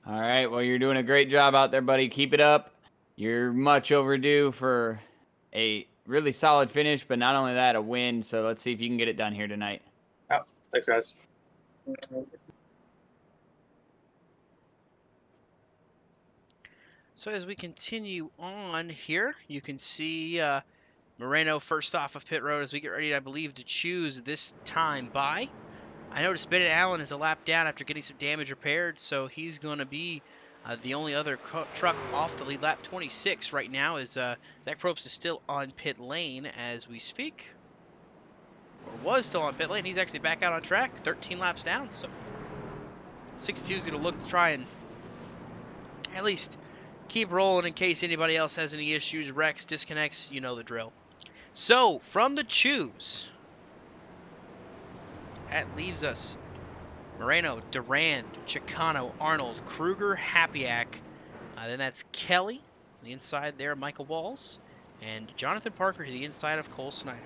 All right, well, you're doing a great job out there, buddy. Keep it up. You're much overdue for a really solid finish, but not only that, a win. So let's see if you can get it done here tonight. Oh, thanks, guys. So as we continue on here, you can see Moreno first off of pit road as we get ready, I believe, to choose this time by. I noticed Bennett Allen is a lap down after getting some damage repaired, so he's going to be the only other truck off the lead. Lap 26 right now is Zach Probst is still on pit lane as we speak. Or was still on pit lane. He's actually back out on track, 13 laps down, so 62 is going to look to try and at least keep rolling in case anybody else has any issues, wrecks, disconnects, you know the drill. So, from the choose, that leaves us Moreno, Durand, Chicano, Arnold, Kruger, Hapiak. Then that's Kelly, on the inside there, Michael Walls, and Jonathan Parker to the inside of Cole Snyder.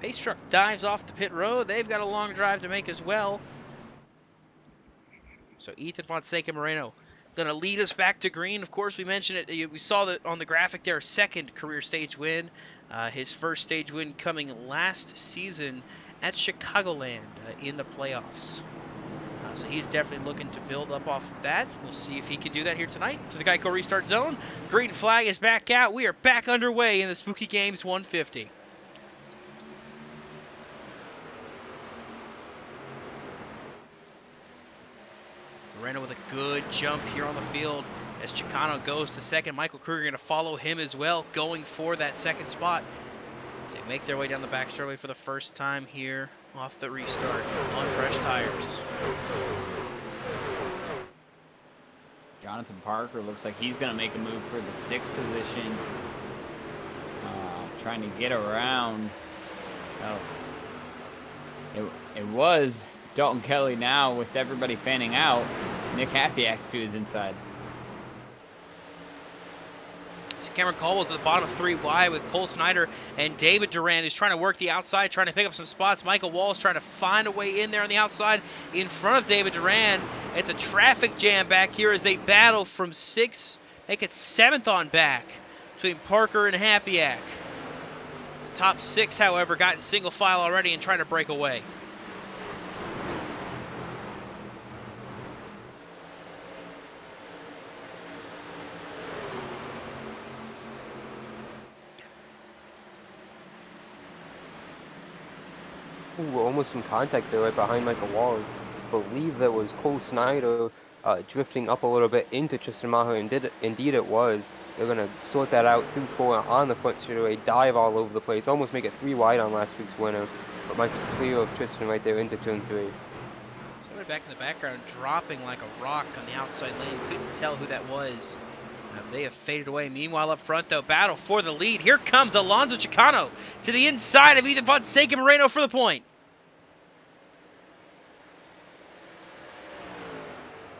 Pace truck dives off the pit road. They've got a long drive to make as well. So Ethan Fonseca Moreno going to lead us back to green. Of course, we mentioned it. We saw that on the graphic there, second career stage win. His first stage win coming last season at Chicagoland in the playoffs. So he's definitely looking to build up off of that. We'll see if he can do that here tonight. To the Geico Restart Zone. Green flag is back out. We are back underway in the Spooky Games 150. Moreno with a good jump here on the field as Chicano goes to second. Michael Kruger going to follow him as well, going for that second spot. They make their way down the back straightaway for the first time here off the restart on fresh tires. Jonathan Parker looks like he's going to make a move for the sixth position. Trying to get around. It was Dalton Kelly now with everybody fanning out. Nick Hapiak's to his inside. So Cameron Caldwell's at the bottom of 3 wide with Cole Snyder and David Duran is trying to work the outside, trying to pick up some spots. Michael Walls trying to find a way in there on the outside in front of David Duran. It's a traffic jam back here as they battle from 6th, make it 7th on back between Parker and Hapiak. The top 6, however, got in single file already and trying to break away. Ooh, almost some contact there right behind Michael Walls. I believe that was Cole Snyder drifting up a little bit into Tristan Maher, and indeed it was. They're going to sort that out through 4 on the front straightaway, dive all over the place, almost make it 3 wide on last week's winner. But Michael's clear of Tristan right there into turn 3. Somebody back in the background dropping like a rock on the outside lane. Couldn't tell who that was. They have faded away. Meanwhile, up front, though, battle for the lead. Here comes Alonso Chicano to the inside of Ethan Fonseca Moreno for the point.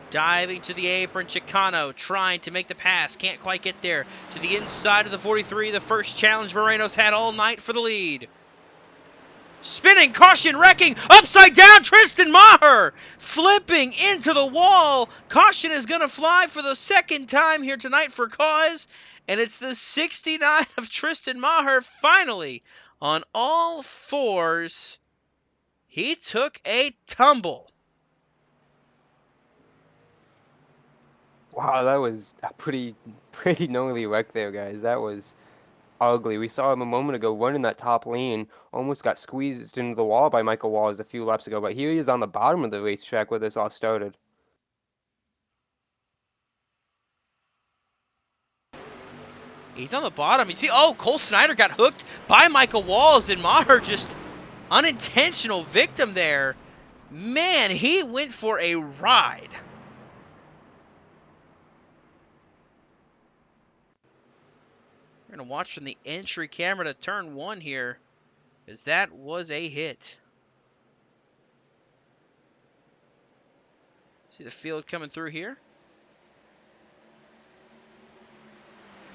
Diving to the apron, Chicano trying to make the pass. Can't quite get there. To the inside of the 43, the first challenge Moreno's had all night for the lead. Spinning, caution, wrecking, upside down, Tristan Maher flipping into the wall. Caution is going to fly for the second time here tonight for cause. And it's the 69 of Tristan Maher finally on all fours. He took a tumble. Wow, that was a pretty gnarly wreck there, guys. That was ugly. We saw him a moment ago running that top lane, almost got squeezed into the wall by Michael Walls a few laps ago, but here he is on the bottom of the racetrack where this all started. He's on the bottom. You see, oh, Cole Snyder got hooked by Michael Walls, and Maher just unintentional victim there. Man, he went for a ride. We're going to watch from the entry camera to turn 1 here, because that was a hit. See the field coming through here.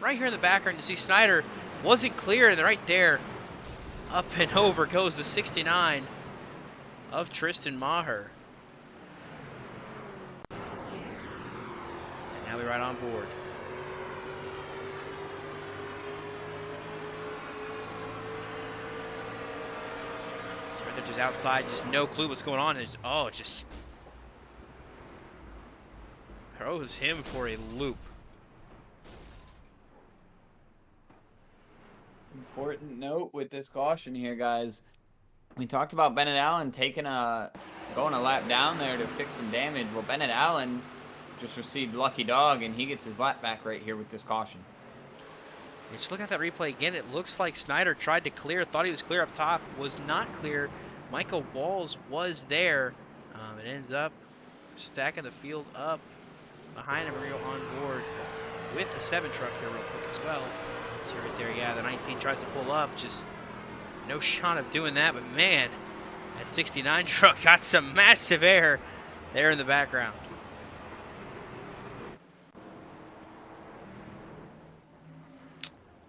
Right here in the background, you see Snyder wasn't clear, and right there, up and over goes the 69 of Tristan Maher. And now we're right on board. Just outside, just no clue what's going on. It's, oh, just throws him for a loop. Important note with this caution here, guys. We talked about Bennett Allen going a lap down there to fix some damage. Well, Bennett Allen just received lucky dog, and he gets his lap back right here with this caution. Just look at that replay again. It looks like Snyder tried to clear, thought he was clear up top, was not clear. Michael Walls was there. It ends up stacking the field up behind him, real on board with the 7 truck here real quick as well. So right there, yeah, the 19 tries to pull up. Just no shot of doing that, but man, that 69 truck got some massive air there in the background.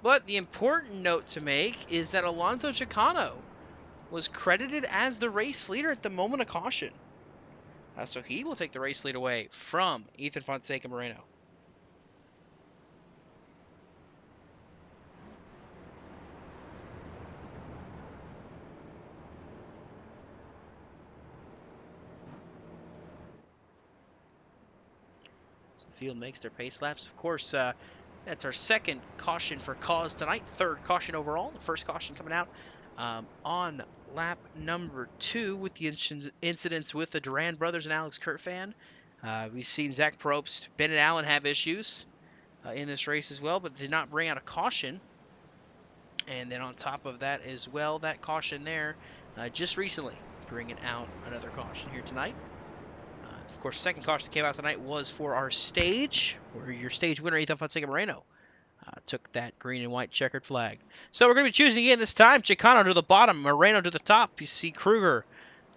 But the important note to make is that Alonso Chicano was credited as the race leader at the moment of caution. So he will take the race lead away from Ethan Fonseca Moreno. So the field makes their pace laps. Of course, that's our second caution for cause tonight. Third caution overall. The first caution coming out on lap number 2 with the incidents with the Duran brothers and Alex Kurtfan. We've seen Zach Probst, Bennett Allen have issues in this race as well, but did not bring out a caution. And then on top of that as well, that caution there just recently bringing out another caution here tonight. Of course, the second caution that came out tonight was for our stage, where your stage winner, Ethan Fonseca Moreno, took that green and white checkered flag. So we're going to be choosing again this time. Chicano to the bottom, Moreno to the top. You see Kruger.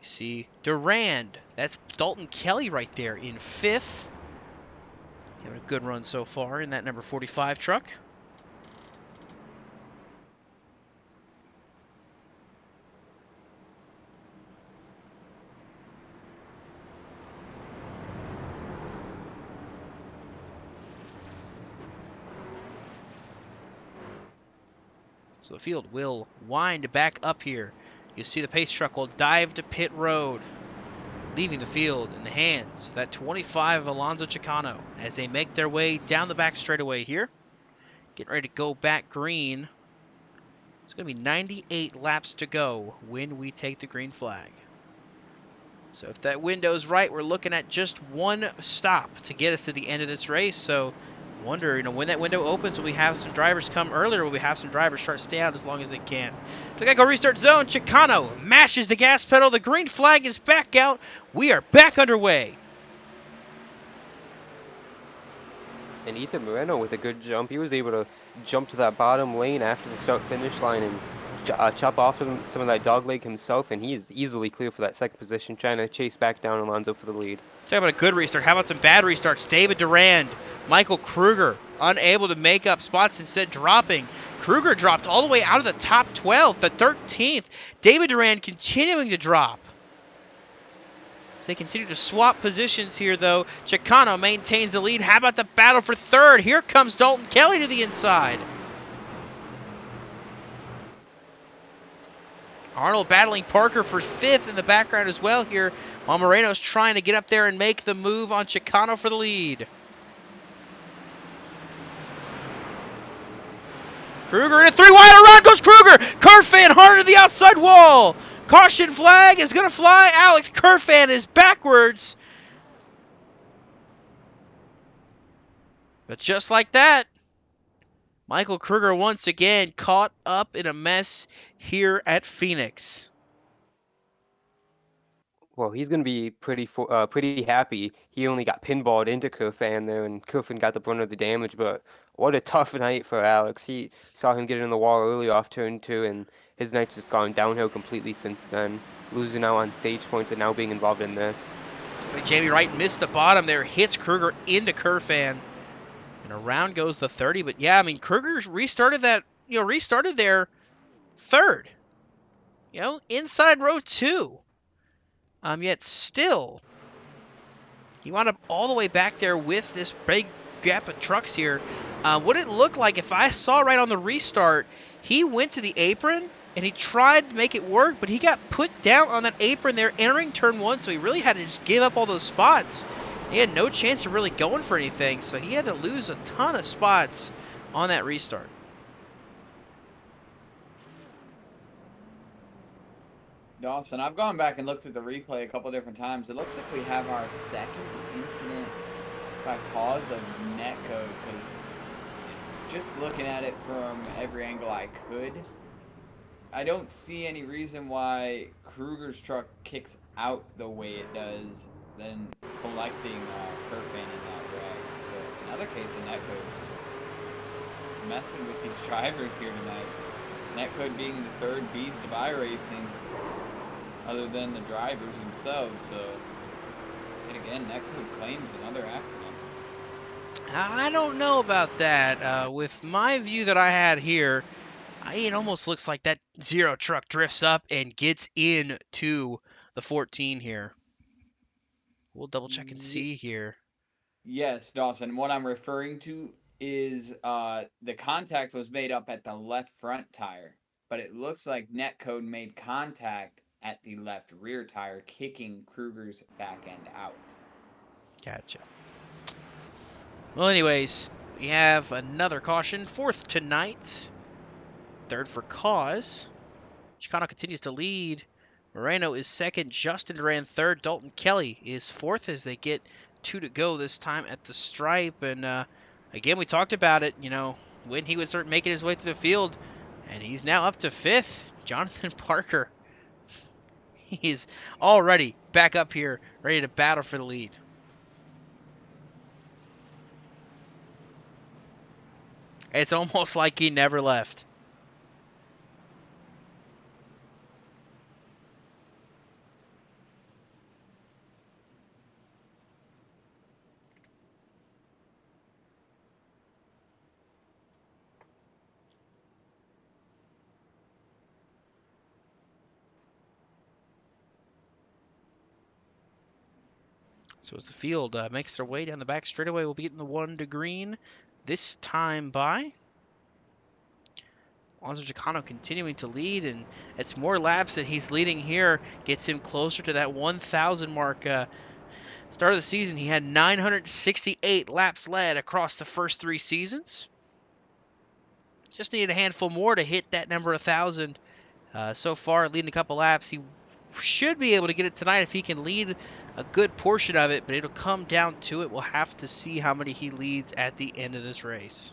You see Durand. That's Dalton Kelly right there in 5th. Having a good run so far in that number 45 truck. So the field will wind back up here. You see the pace truck will dive to pit road, leaving the field in the hands of that 25 of Alonso Chicano as they make their way down the back straightaway here. Getting ready to go back green. It's going to be 98 laps to go when we take the green flag. So if that window's right, we're looking at just one stop to get us to the end of this race. So Wonder, when that window opens, will we have some drivers come earlier, or will we have some drivers try to stay out as long as they can? The Geico restart zone. Chicano mashes the gas pedal. The green flag is back out. We are back underway. And Ethan Moreno with a good jump. He was able to jump to that bottom lane after the start-finish line and chop off some of that dogleg himself, and he is easily clear for that second position, trying to chase back down Alonso for the lead. Talk about a good restart. How about some bad restarts? David Durand, Michael Kruger, unable to make up spots, instead dropping. Kruger dropped all the way out of the top 12, the 13th. David Durand continuing to drop. As they continue to swap positions here, though. Chicano maintains the lead. How about the battle for third? Here comes Dalton Kelly to the inside. Arnold battling Parker for 5th in the background as well here, while Moreno's trying to get up there and make the move on Chicano for the lead. Kruger in a 3 wide, around goes Kruger! Kerfan hard to the outside wall! Caution flag is going to fly. Alex Kerfan is backwards. But just like that, Michael Kruger once again caught up in a mess here at Phoenix. Well, he's going to be pretty happy. He only got pinballed into Kerfan there, and Kerfan got the brunt of the damage, but what a tough night for Alex. He saw him get in the wall early off turn 2, and his night's just gone downhill completely since then, losing out on stage points and now being involved in this. But Jamie Wright missed the bottom there, hits Kruger into Kerfan. And around goes the 30, but yeah, I mean, Kruger restarted there third. Inside row 2. Yet still, he wound up all the way back there with this big gap of trucks here. What it looked like, if I saw right on the restart, he went to the apron and he tried to make it work, but he got put down on that apron there entering turn 1, so he really had to just give up all those spots. He had no chance of really going for anything, so he had to lose a ton of spots on that restart. Dawson, I've gone back and looked at the replay a couple different times. It looks like we have our second incident by cause of netcode, because just looking at it from every angle I could, I don't see any reason why Kruger's truck kicks out the way it does than collecting Kerfan in that wreck. So another case of netcode just messing with these drivers here tonight. Netcode being the third beast of iRacing, other than the drivers themselves. So, and again, netcode claims another accident. I don't know about that. With my view that I had here, it almost looks like that zero truck drifts up and gets into the 14 here. We'll double check and see here. Yes, Dawson. What I'm referring to is the contact was made up at the left front tire, but it looks like netcode made contact at the left rear tire, kicking Kruger's back end out. Gotcha. Well, anyways, we have another caution. 4th tonight. 3rd for cause. Chicano continues to lead. Moreno is 2nd. Justin Durand 3rd. Dalton Kelly is 4th as they get 2 to go this time at the stripe. And again, we talked about it, when he would start making his way through the field. And he's now up to 5th. Jonathan Parker. He's already back up here, ready to battle for the lead. It's almost like he never left. So as the field makes their way down the back straightaway, we'll be getting the 1 to green this time by. Alonso Chicano continuing to lead, and it's more laps that he's leading here. Gets him closer to that 1,000 mark. Start of the season, he had 968 laps led across the first 3 seasons. Just needed a handful more to hit that number 1,000. So far, leading a couple laps. He should be able to get it tonight if he can lead a good portion of it, but it'll come down to it. We'll have to see how many he leads at the end of this race.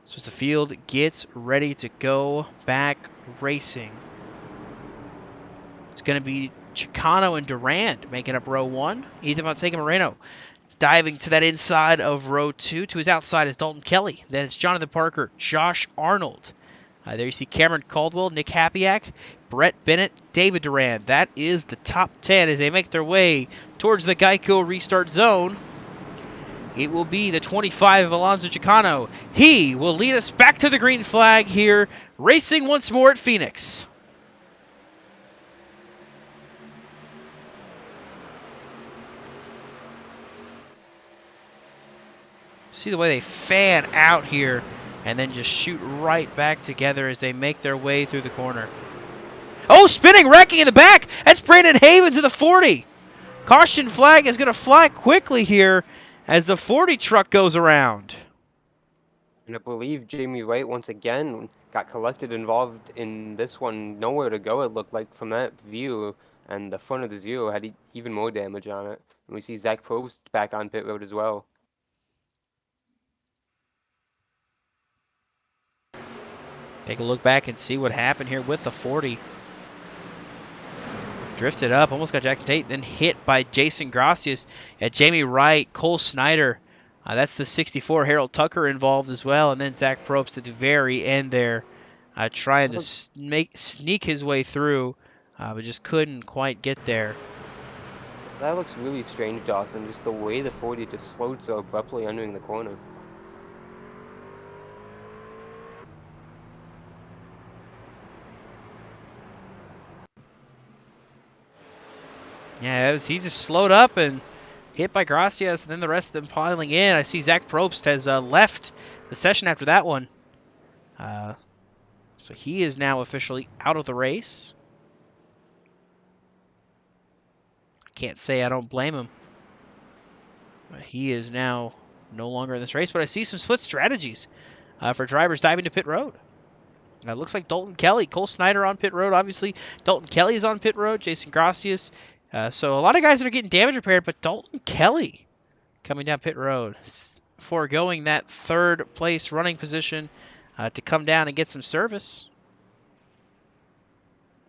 So as the field gets ready to go back racing, it's going to be Chicano and Durand making up row 1. Ethan Fonseca Moreno diving to that inside of row 2. To his outside is Dalton Kelly. Then it's Jonathan Parker, Josh Arnold. There you see Cameron Caldwell, Nick Hapiak, Brett Bennett, David Durand. That is the top 10 as they make their way towards the Geico restart zone. It will be the 25 of Alonso Chicano. He will lead us back to the green flag here, racing once more at Phoenix. See the way they fan out here and then just shoot right back together as they make their way through the corner. Oh, spinning, wrecking in the back. That's Brandon Haven to the 40. Caution flag is going to fly quickly here as the 40 truck goes around. And I believe Jamie Wright once again got collected involved in this one. Nowhere to go, it looked like, from that view. And the front of the Zero had even more damage on it. And we see Zach Probst back on pit road as well. Take a look back and see what happened here with the 40. Drifted up, almost got Jackson Tate, then hit by Jason Gracias. Jamie Wright, Cole Snyder. That's the 64. Harold Tucker involved as well. And then Zach Probst at the very end there, trying to sneak his way through, but just couldn't quite get there. That looks really strange, Dawson, just the way the 40 just slowed so abruptly entering the corner. Yeah, he just slowed up and hit by Gracias, and then the rest of them piling in. I see Zach Probst has left the session after that one. So he is now officially out of the race. Can't say I don't blame him. But he is now no longer in this race. But I see some split strategies for drivers diving to pit road. It looks like Dalton Kelly, Cole Snyder on pit road, obviously. Dalton Kelly is on pit road, Jason Gracias. So a lot of guys that are getting damage repaired, but Dalton Kelly coming down pit road, foregoing that third place running position to come down and get some service.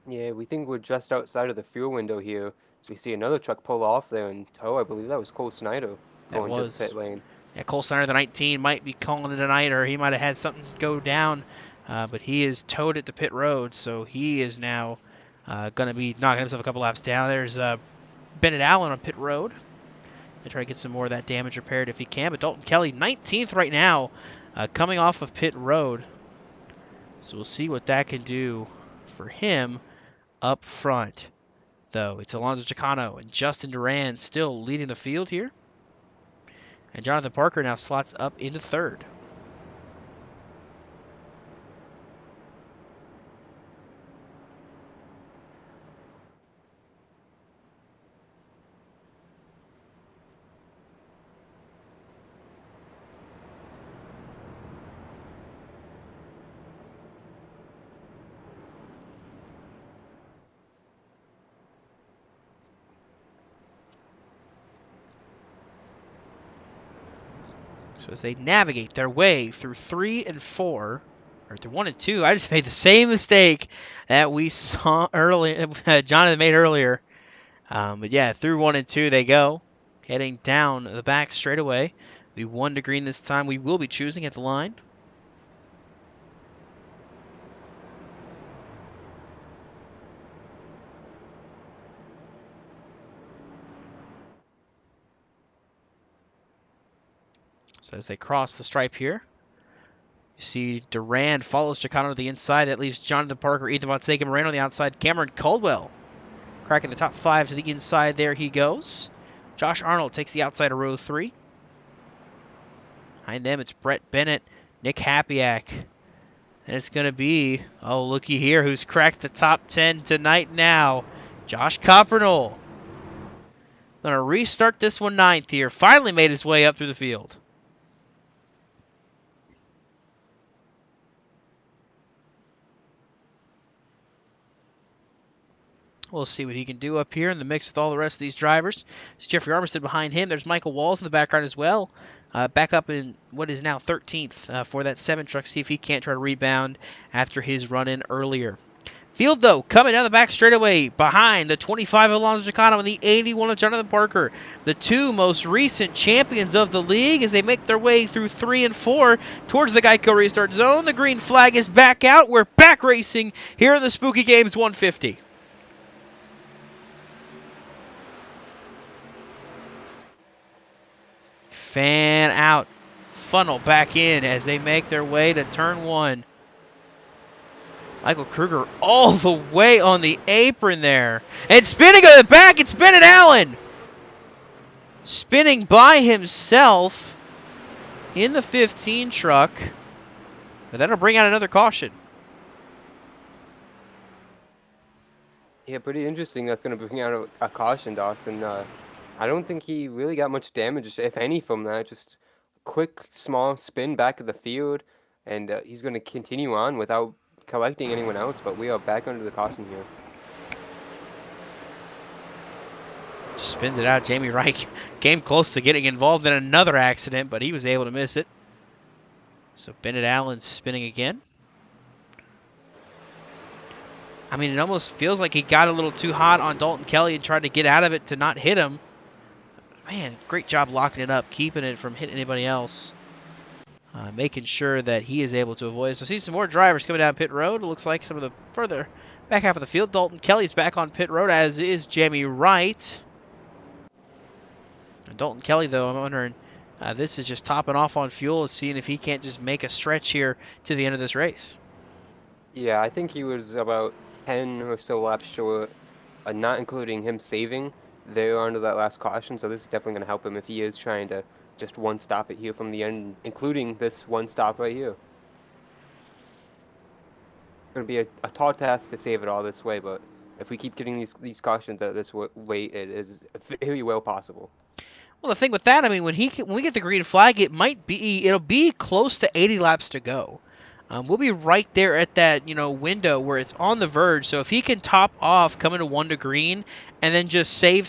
Yeah, we think we're just outside of the fuel window here. So we see another truck pull off there and tow. I believe that was Cole Snyder going to the pit lane. Yeah, Cole Snyder, the 19, might be calling it a night, or he might have had something go down. But he is towed it to pit road, so he is now going to be knocking himself a couple laps down. There's Bennett Allen on pit road. They try to get some more of that damage repaired if he can. But Dalton Kelly, 19th right now, coming off of pit road. So we'll see what that can do for him up front. Though it's Alonso Chicano and Justin Durand still leading the field here. And Jonathan Parker now slots up into third. So as they navigate their way through 3 and 4, or through 1 and 2, I just made the same mistake that we saw earlier, Jonathan made earlier. But yeah, through 1 and 2 they go, heading down the back straightaway. We 1 to green this time. We will be choosing at the line. So as they cross the stripe here, you see Durand follows Chicano to the inside. That leaves Jonathan Parker, Ethan Fonseca Moreno on the outside. Cameron Caldwell cracking the top 5 to the inside. There he goes. Josh Arnold takes the outside of row 3. Behind them, it's Brett Bennett, Nick Hapiak. And it's going to be, oh, looky here, who's cracked the top 10 tonight now. Josh Coppernol going to restart this one 9th here. Finally made his way up through the field. We'll see what he can do up here in the mix with all the rest of these drivers. It's Jeffrey Armistead behind him. There's Michael Walls in the background as well. Back up in what is now 13th for that 7 truck. See if he can't try to rebound after his run-in earlier. Field, though, coming down the back straightaway behind the 25 of Alonso Chicano and the 81 of Jonathan Parker. The 2 most recent champions of the league as they make their way through 3 and 4 towards the Geico restart zone. The green flag is back out. We're back racing here in the Spooky Games 150. Fan out. Funnel back in as they make their way to turn 1. Michael Kruger all the way on the apron there. And spinning on the back, it's Bennett Allen. Spinning by himself in the 15 truck. But that'll bring out another caution. Yeah, pretty interesting. That's going to bring out a caution, Dawson. I don't think he really got much damage, if any, from that. Just a quick, small spin back of the field, and he's going to continue on without collecting anyone else, but we are back under the caution here. Just spins it out. Jamie Wright came close to getting involved in another accident, but he was able to miss it. So Bennett Allen spinning again. I mean, it almost feels like he got a little too hot on Dalton Kelly and tried to get out of it to not hit him. Man, great job locking it up, keeping it from hitting anybody else. Making sure that he is able to avoid it. So see some more drivers coming down pit road. It looks like some of the further back half of the field. Dalton Kelly's back on pit road, as is Jamie Wright. And Dalton Kelly, though, I'm wondering, this is just topping off on fuel, seeing if he can't just make a stretch here to the end of this race. Yeah, I think he was about 10 or so laps short, not including him saving there under that last caution, so this is definitely going to help him if he is trying to just one stop it here from the end, including this one stop right here. It's going to be a tall task to save it all this way, but if we keep getting these cautions at this rate, it is very well possible. Well, the thing with that, I mean, when we get the green flag, it'll be close to 80 laps to go. We'll be right there at that, window where it's on the verge. So if he can top off coming to 1 to green and then just save,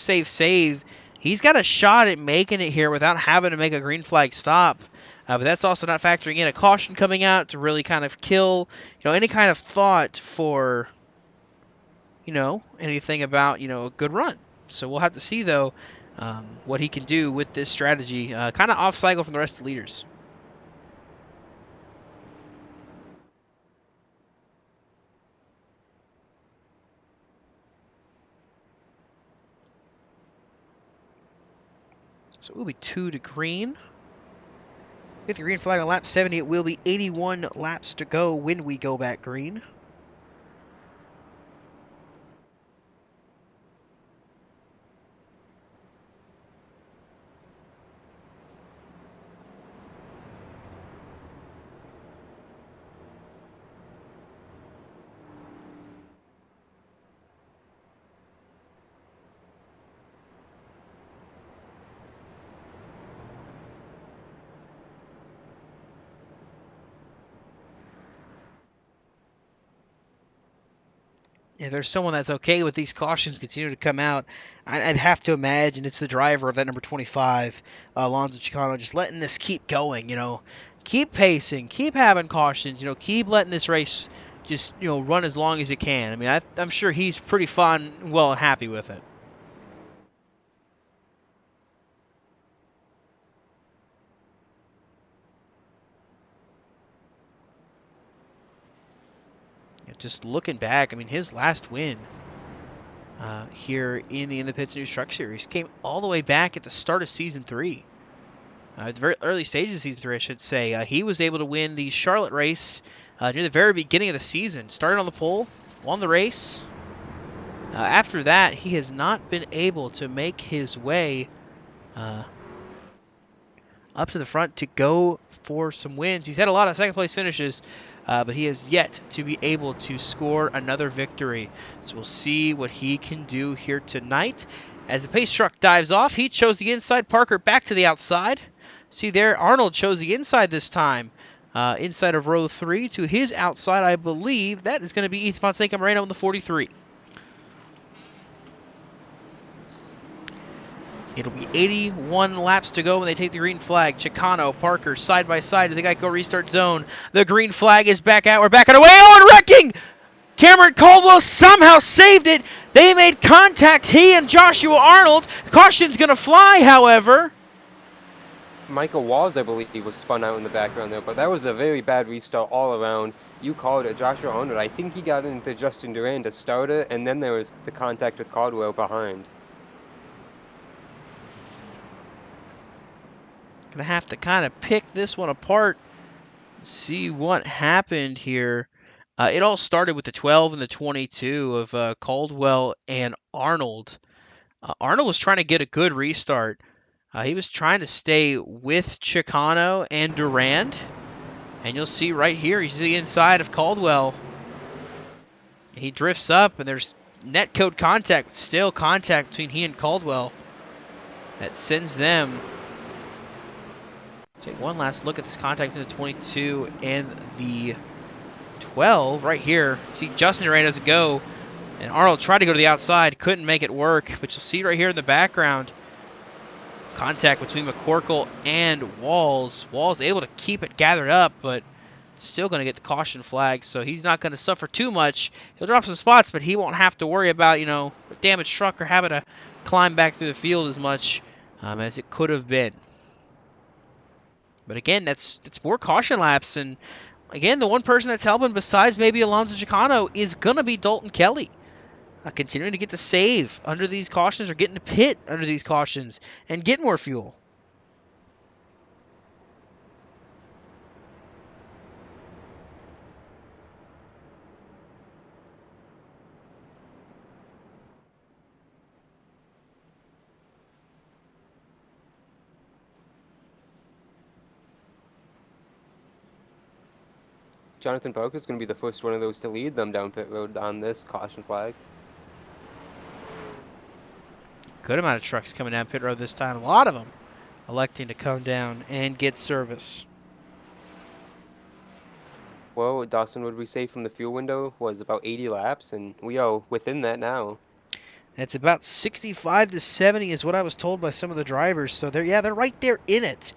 he's got a shot at making it here without having to make a green flag stop. But that's also not factoring in a caution coming out to really kind of kill, any kind of thought for, anything about, a good run. So we'll have to see, though, what he can do with this strategy, kind of off cycle from the rest of the leaders. So it will be 2 to green. Get the green flag on lap 70. It will be 81 laps to go when we go back green. If there's someone that's okay with these cautions continuing to come out, I'd have to imagine it's the driver of that number 25, Alonso Chicano, just letting this keep going, Keep pacing, keep having cautions, keep letting this race just, run as long as it can. I mean, I'm sure he's pretty fun, well, and happy with it. Just looking back, I mean, his last win here in the Pits News Truck Series came all the way back at the start of Season 3. At the very early stages of Season 3, I should say. He was able to win the Charlotte race near the very beginning of the season. Started on the pole, won the race. After that, he has not been able to make his way up to the front to go for some wins. He's had a lot of second place finishes, but he has yet to be able to score another victory. So we'll see what he can do here tonight. As the pace truck dives off, he chose the inside. Parker back to the outside. See there, Arnold chose the inside this time. Inside of row 3 to his outside, I believe that is going to be Ethan Fonseca Moreno in the 43. It'll be 81 laps to go when they take the green flag. Chicano, Parker, side by side to the Geico restart zone. The green flag is back out. We're back on the way. Oh, and wrecking! Cameron Caldwell somehow saved it. They made contact, he and Joshua Arnold. Caution's going to fly, however. Michael Walls, I believe, was spun out in the background there, but that was a very bad restart all around. You called it, Joshua Arnold. I think he got into Justin Duran to start it, and then there was the contact with Caldwell behind. Gonna have to kind of pick this one apart, see what happened here. It all started with the 12 and the 22 of Caldwell and Arnold. Arnold was trying to get a good restart. He was trying to stay with Chicano and Durand. And you'll see right here, he's the inside of Caldwell. He drifts up, and there's net code contact, still contact between he and Caldwell. That sends them. Take one last look at this contact between the 22 and the 12 right here. See Justin Durand doesn't go, and Arnold tried to go to the outside, couldn't make it work. But you'll see right here in the background, contact between McCorkle and Walls. Walls able to keep it gathered up, but still going to get the caution flag, so he's not going to suffer too much. He'll drop some spots, but he won't have to worry about, a damaged truck or having to climb back through the field as much as it could have been. But again, that's more caution laps, and again, the one person that's helping besides maybe Alonso Chicano is going to be Dalton Kelly. Continuing to get to save under these cautions or getting to pit under these cautions and get more fuel. Jonathan Parker is going to be the first one of those to lead them down pit road on this caution flag. Good amount of trucks coming down pit road this time. A lot of them electing to come down and get service. Well, Dawson, would we say from the fuel window was about 80 laps, and we are within that now. It's about 65 to 70 is what I was told by some of the drivers. So they're right there in it.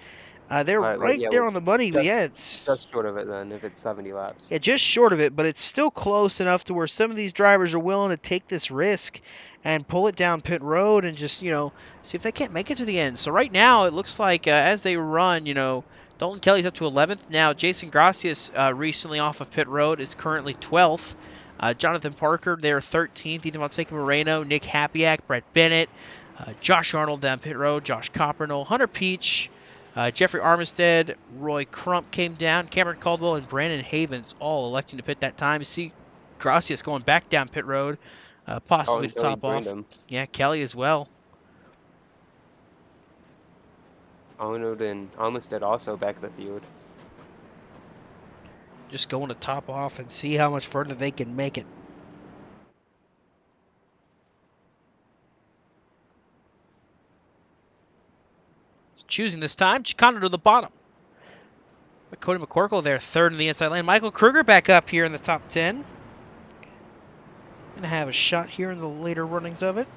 They're right there on the money. It's just short of it then, if it's 70 laps. Yeah, just short of it, but it's still close enough to where some of these drivers are willing to take this risk and pull it down pit road and just, see if they can't make it to the end. So right now, it looks like as they run, Dalton Kelly's up to 11th. Now, Jason Gracias recently off of pit road is currently 12th. Jonathan Parker, they're 13th. Ethan Fonseca Moreno, Nick Hapiak, Brett Bennett, Josh Arnold down pit road, Josh Coppernoll, Hunter Peach, Jeffrey Armistead, Roy Crump came down, Cameron Caldwell, and Brandon Havens all electing to pit that time. You see Gracias going back down pit road, possibly to top off. Yeah, Kelly as well. Arnold and Armistead also back of the field. Just going to top off and see how much further they can make it. Choosing this time, Chicano to the bottom. Cody McCorkle there, third in the inside lane. Michael Kruger back up here in the top 10. Gonna have a shot here in the later runnings of it.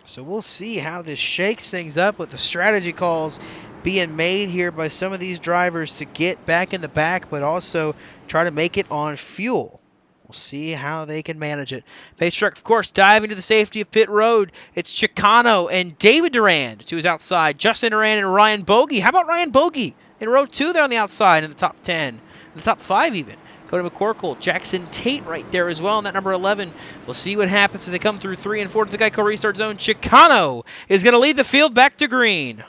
So we'll see how this shakes things up with the strategy calls being made here by some of these drivers to get back in the back, but also try to make it on fuel. We'll see how they can manage it. Pace truck, of course, diving to the safety of pit road. It's Chicano and David Durand to his outside. Justin Durand and Ryan Bogey. How about Ryan Bogey in row 2 there on the outside in the top 10, in the top 5 even. Cody McCorkle, Jackson Tate right there as well in that number 11. We'll see what happens as they come through 3 and 4 to the Geico restart zone. Chicano is going to lead the field back to green.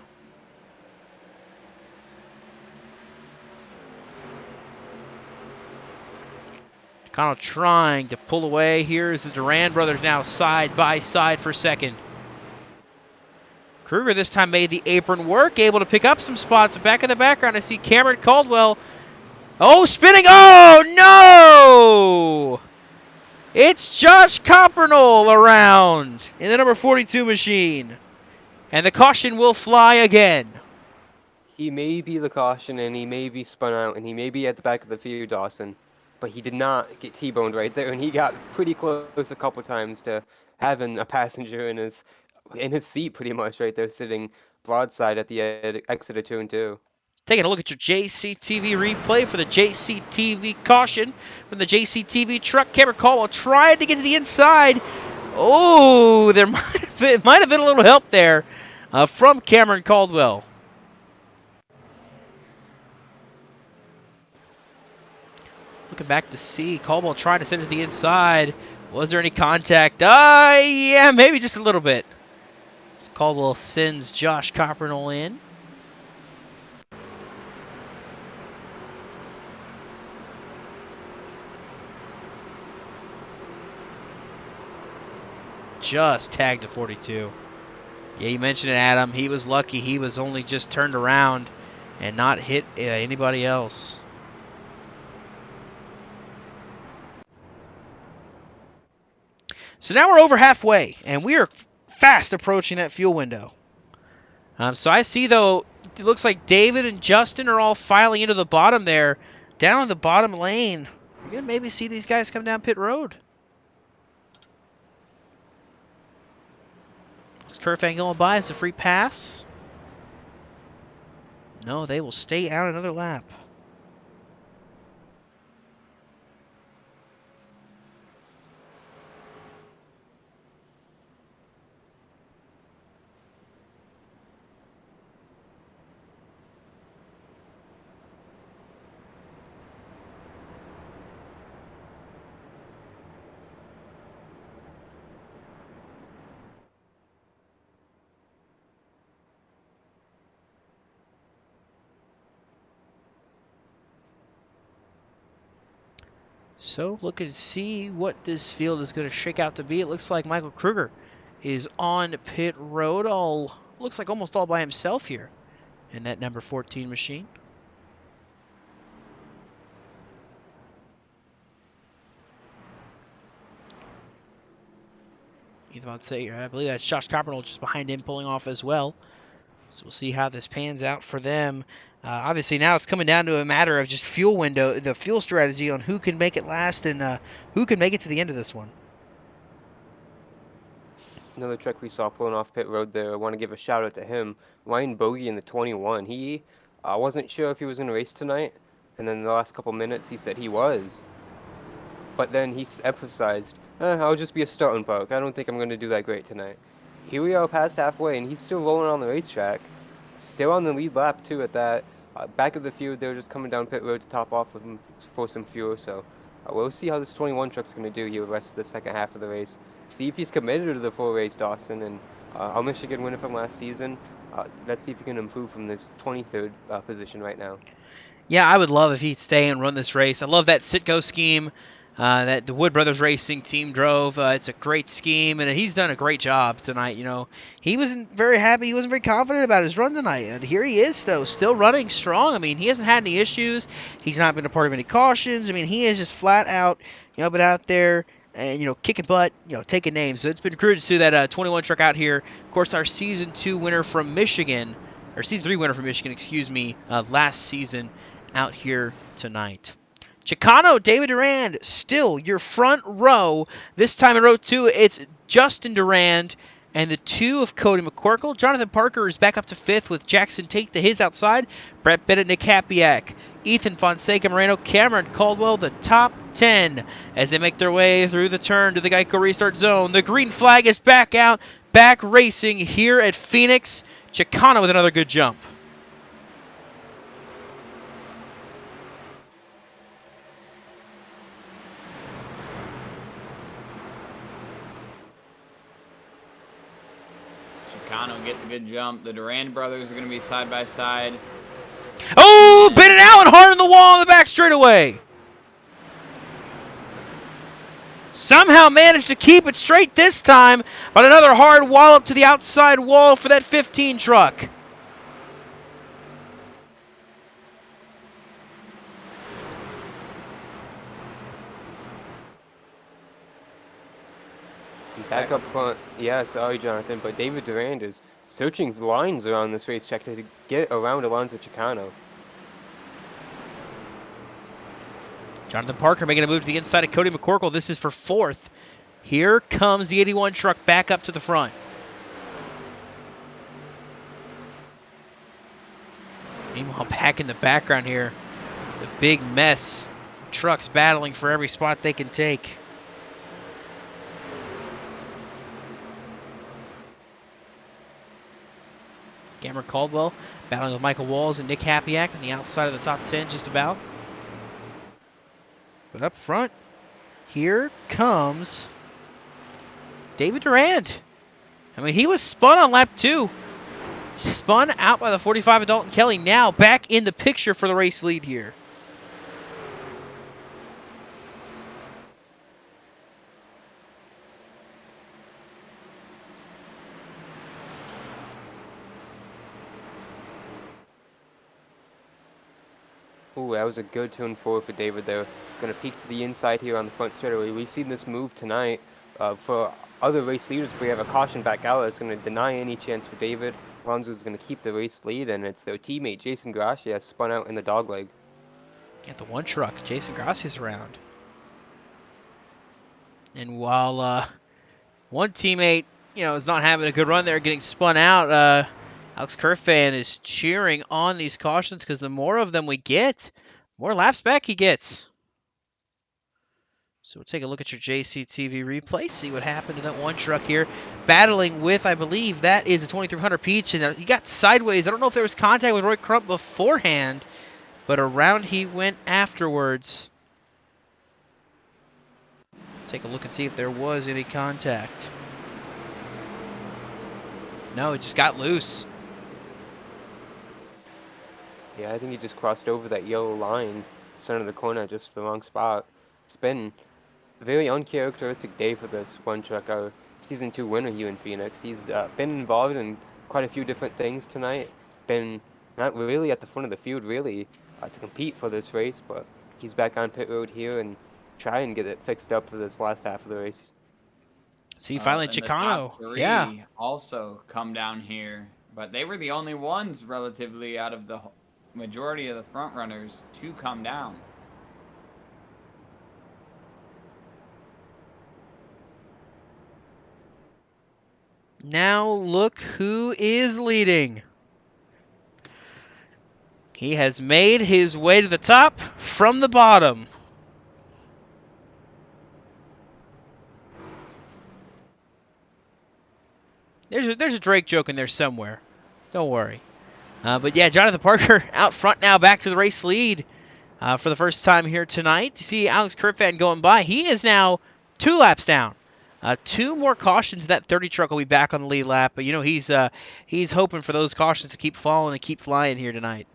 Chicano trying to pull away. Here's the Durand brothers now side by side for second. Kruger this time made the apron work, able to pick up some spots. But back in the background, I see Cameron Caldwell. Oh, spinning. Oh, no! It's Josh Coppernol around in the number 42 machine. And the caution will fly again. He may be the caution, and he may be spun out, and he may be at the back of the field, Dawson. But he did not get T-boned right there, and he got pretty close a couple times to having a passenger in his seat pretty much right there, sitting broadside at the exit of 2 and 2. Taking a look at your JCTV replay for the JCTV caution from the JCTV truck. Cameron Caldwell tried to get to the inside. Oh, there might have been a little help there from Cameron Caldwell. Looking back to see Caldwell trying to send it to the inside. Was there any contact? Yeah, maybe just a little bit. So Caldwell sends Josh Coppernol in. Just tagged to 42. Yeah, you mentioned it, Adam. He was lucky. He was only just turned around and not hit anybody else. So now we're over halfway, and we are fast approaching that fuel window. So I see, though, it looks like David and Justin are all filing into the bottom there. Down in the bottom lane. You're going to maybe see these guys come down pit road. Is Kerfang going by as a free pass? No, they will stay out another lap. So looking to see what this field is going to shake out to be. It looks like Michael Kruger is on pit road. Looks like almost all by himself here in that number 14 machine. I believe that's Josh Coppernol just behind him pulling off as well. So we'll see how this pans out for them. Obviously, now it's coming down to a matter of just fuel window, the fuel strategy on who can make it last and who can make it to the end of this one. Another truck we saw pulling off pit road there. I want to give a shout out to him. Ryan Bogey in the 21. He wasn't sure if he was going to race tonight, and then in the last couple minutes he said he was. But then he emphasized, I'll just be a starting park. I don't think I'm going to do that great tonight. Here we are past halfway, and he's still rolling on the racetrack. Still on the lead lap, too, at that. Back of the field, they're just coming down pit road to top off with him for some fuel. So we'll see how this 21 truck's going to do here the rest of the second half of the race. See if he's committed to the full race, Dawson. And our Michigan winner from last season, let's see if he can improve from this 23rd position right now. Yeah, I would love if he'd stay and run this race. I love that sit-go scheme that the Wood Brothers Racing team drove. It's a great scheme, and he's done a great job tonight. You know, he wasn't very happy. He wasn't very confident about his run tonight, and here he is, though, still running strong. I mean, he hasn't had any issues. He's not been a part of any cautions. I mean, he is just flat out, been out there and, kicking butt, taking names. So it's been crucial to see that 21 truck out here. Of course, our Season 2 winner from Michigan, or Season 3 winner from Michigan, excuse me, last season out here tonight. Chicano, David Durand, still your front row. This time in row 2, it's Justin Durand and the 2 of Cody McCorkle. Jonathan Parker is back up to 5th with Jackson Tate to his outside. Brett Bennett, Nick Hapiak, Ethan Fonseca Moreno, Cameron Caldwell, the top 10 as they make their way through the turn to the Geico restart zone. The green flag is back out, back racing here at Phoenix. Chicano with another good jump. Chicano get the good jump. The Durand brothers are going to be side by side. Oh, Bennett Allen hard on the wall on the back straightaway. Somehow managed to keep it straight this time, but another hard wallop to the outside wall for that 15 truck. Back up front, yeah, sorry, Jonathan, but David Durand is searching lines around this racetrack to get around Alonso Chicano. Jonathan Parker making a move to the inside of Cody McCorkle. This is for 4th. Here comes the 81 truck back up to the front. Meanwhile, back in the background here, it's a big mess. Trucks battling for every spot they can take. Cameron Caldwell battling with Michael Walls and Nick Hapiak on the outside of the top 10 just about. But up front, here comes David Durand. I mean, he was spun on lap 2. Spun out by the 45 of Dalton Kelly. Now back in the picture for the race lead here. Ooh, that was a good turn forward for David there. Going to peek to the inside here on the front straightaway. We've seen this move tonight. For other race leaders, we have a caution back out that's going to deny any chance for David. Alonso is going to keep the race lead, and it's their teammate, Jason Gracia, spun out in the dogleg. At the one truck, Jason Gracia's around. And while one teammate, is not having a good run there, getting spun out, Alex Kerfan is cheering on these cautions because the more of them we get, more laps back he gets. So we'll take a look at your JCTV replay, see what happened to that one truck here. Battling with, I believe, that is a 2300 Peach, and he got sideways. I don't know if there was contact with Roy Crump beforehand, but around he went afterwards. Take a look and see if there was any contact. No, it just got loose. Yeah, I think he just crossed over that yellow line, center of the corner, just the wrong spot. It's been a very uncharacteristic day for this one truck. Our Season 2 winner here in Phoenix. He's been involved in quite a few different things tonight. Been not really at the front of the field, really, to compete for this race, but he's back on pit road here and try and get it fixed up for this last half of the race. See, finally, And the Chicano. top 3 Yeah. also come down here, but they were the only ones relatively out of the majority of the front runners to come down. Now look who is leading. He has made his way to the top from the bottom. There's a Drake joke in there somewhere. Don't worry. But yeah, Jonathan Parker out front now, back to the race lead for the first time here tonight. You see Alex Kerfan going by. He is now 2 laps down. 2 more cautions. That 30 truck will be back on the lead lap. But he's hoping for those cautions to keep falling and keep flying here tonight.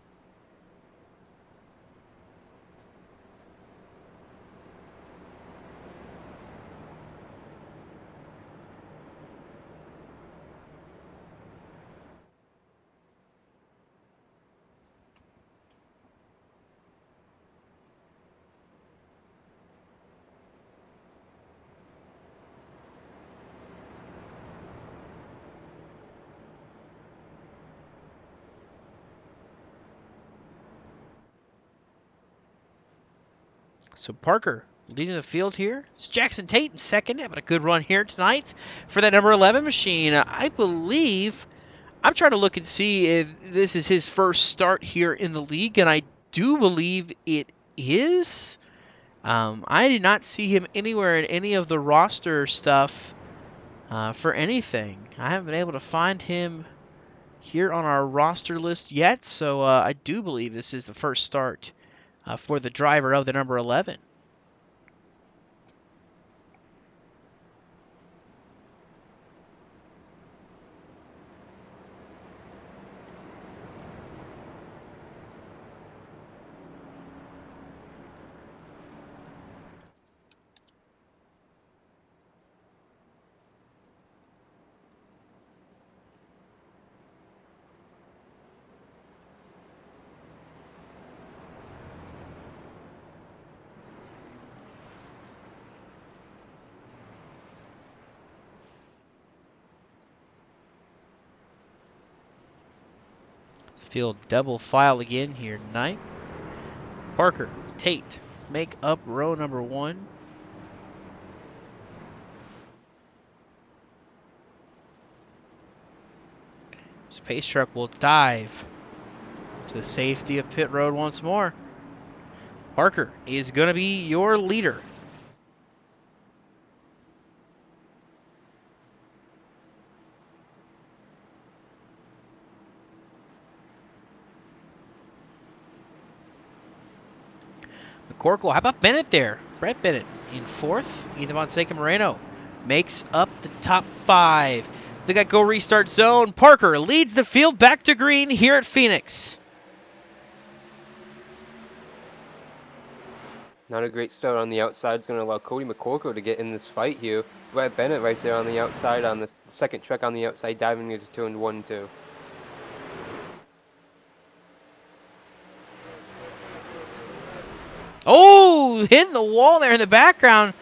So Parker leading the field here. It's Jackson Tate in second, having a good run here tonight for that number 11 machine. I believe, I'm trying to look and see if this is his first start here in the league, and I do believe it is. I did not see him anywhere in any of the roster stuff for anything. I haven't been able to find him here on our roster list yet, so I do believe this is the first start for the driver of the number 11. Field double file again here tonight. Parker, Tate make up row number 1. This pace truck will dive to the safety of pit road once more. Parker is going to be your leader. McCorkle, how about Bennett there? Brett Bennett in 4th. Ethan Fonseca Moreno makes up the top 5. They got go restart zone. Parker leads the field back to green here at Phoenix. Not a great start on the outside. It's going to allow Cody McCorkle to get in this fight here. Brett Bennett right there on the outside on the second truck on the outside, diving into turn 1 and 2. Oh, hitting the wall there in the background.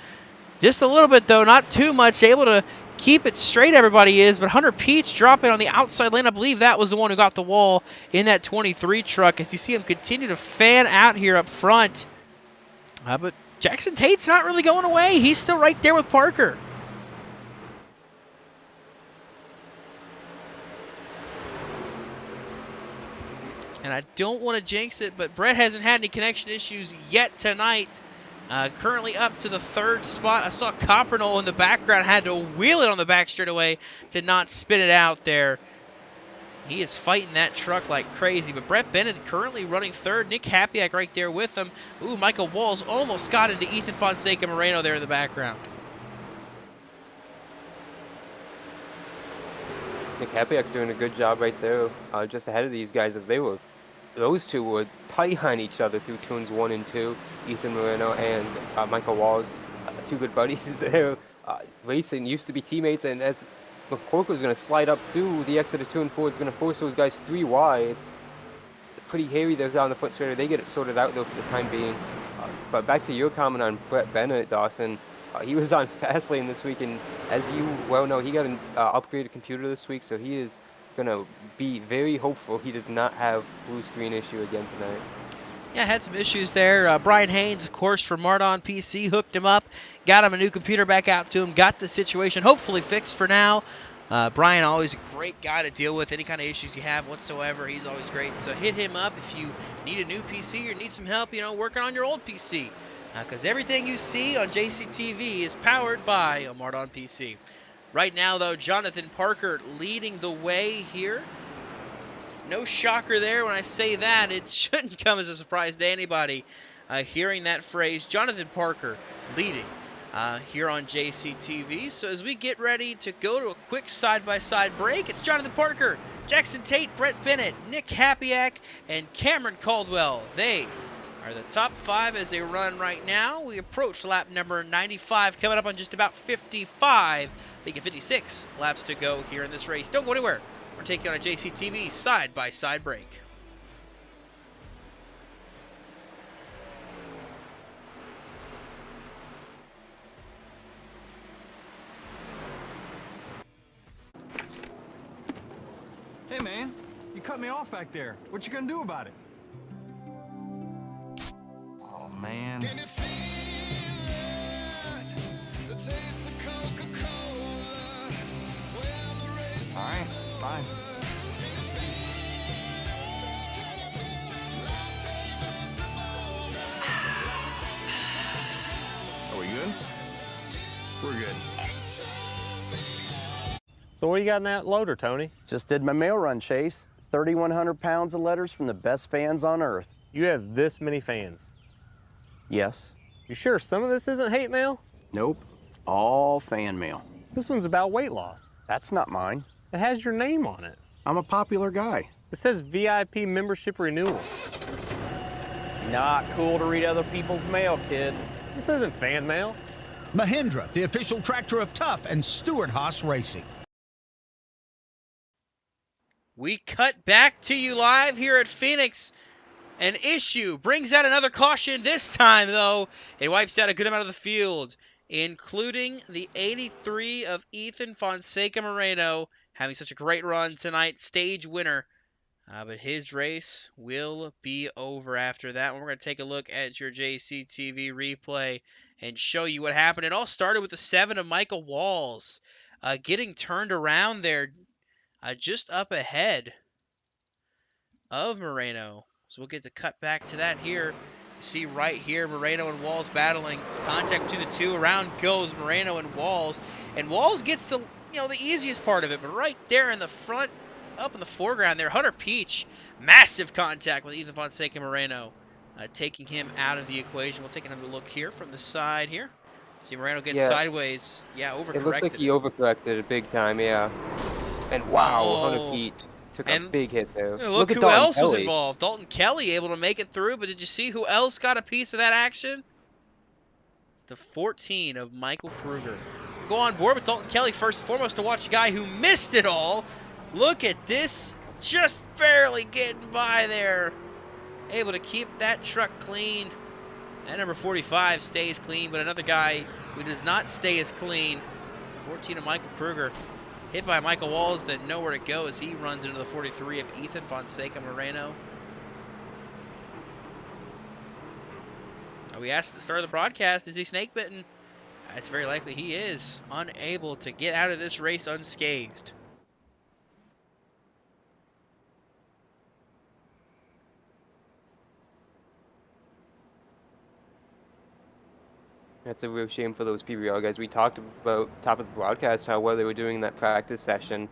Just a little bit, though, not too much. Able to keep it straight, everybody is. But Hunter Peach dropping on the outside lane. I believe that was the one who got the wall in that 23 truck. As you see him continue to fan out here up front. But Jackson Tate's not really going away. He's still right there with Parker. And I don't want to jinx it, but Brett hasn't had any connection issues yet tonight. Currently up to the 3rd spot. I saw Coppernoll in the background. Had to wheel it on the back straightaway to not spin it out there. He is fighting that truck like crazy. But Brett Bennett currently running 3rd. Nick Hapiak right there with him. Ooh, Michael Walls almost got into Ethan Fonseca Moreno there in the background. Nick Hapiak doing a good job right there, just ahead of these guys as those two were tight on each other through turns 1 and 2. Ethan Moreno and Michael Walls, 2 good buddies there. Racing used to be teammates, and as McCorkle is going to slide up through the exit of turn 4, it's going to force those guys 3 wide. Pretty hairy there down the front straight. They get it sorted out though for the time being. But back to your comment on Brett Bennett, Dawson. He was on Fastlane this week, and as you well know, he got an upgraded computer this week, so he is going to be very hopeful he does not have blue screen issue again tonight. Yeah, had some issues there. Brian Haynes, of course, from Mardon PC, hooked him up, got him a new computer back out to him, got the situation hopefully fixed for now. Brian, always a great guy to deal with any kind of issues you have whatsoever. He's always great. So hit him up if you need a new PC or need some help, working on your old PC. Because everything you see on JCTV is powered by a Mardon PC. Right now, though, Jonathan Parker leading the way here. No shocker there when I say that. It shouldn't come as a surprise to anybody hearing that phrase. Jonathan Parker leading here on JCTV. So as we get ready to go to a quick side-by-side break, it's Jonathan Parker, Jackson Tate, Brett Bennett, Nick Hapiak, and Cameron Caldwell. They are the top 5 as they run right now. We approach lap number 95, coming up on just about 55. Making 56 laps to go here in this race. Don't go anywhere. We're taking on a JCTV side-by-side break. Hey man, you cut me off back there. What you gonna do about it? Oh man. Can you feel it? The taste of Coca-Cola. Well, the race all right, fine. Are we good? We're good. So what do you got in that loader, Tony? Just did my mail run, Chase. 3,100 pounds of letters from the best fans on earth. You have this many fans. Yes. You sure some of this isn't hate mail? Nope. All fan mail. This one's about weight loss. That's not mine. It has your name on it. I'm a popular guy. It says VIP membership renewal. Not cool to read other people's mail, kid. This isn't fan mail. Mahindra, the official tractor of Tough and Stewart Haas Racing. We cut back to you live here at Phoenix. An issue brings out another caution. This time, though, it wipes out a good amount of the field, including the 83 of Ethan Fonseca Moreno, having such a great run tonight. Stage winner But his race will be over after that one. We're going to take a look at your JCTV replay and show you what happened. It all started with the 7 of Michael Walls getting turned around there just up ahead of Moreno. So we'll get to cut back to that here. You see right here, Moreno and Walls battling. Contact between the two. Around goes Moreno and Walls. And Walls gets to, the easiest part of it. But right there in the front, up in the foreground there, Hunter Peach. Massive contact with Ethan Fonseca Moreno. Taking him out of the equation. We'll take another look here from the side here. See Moreno gets sideways. Yeah, overcorrected. It looks like he overcorrected it big time, yeah. And wow, Hunter Peach took a big hit there. Look who else was involved. Dalton Kelly able to make it through, but did you see who else got a piece of that action? It's the 14 of Michael Kruger. Go on board with Dalton Kelly first and foremost to watch a guy who missed it all. Look at this. Just barely getting by there. Able to keep that truck clean. That number 45 stays clean, but another guy who does not stay as clean. 14 of Michael Kruger. Hit by Michael Walls, then nowhere to go as he runs into the 43 of Ethan Fonseca Moreno. We asked at the start of the broadcast, is he snake bitten? It's very likely he is. Unable to get out of this race unscathed. That's a real shame for those PBR guys. We talked about top of the broadcast how well they were doing in that practice session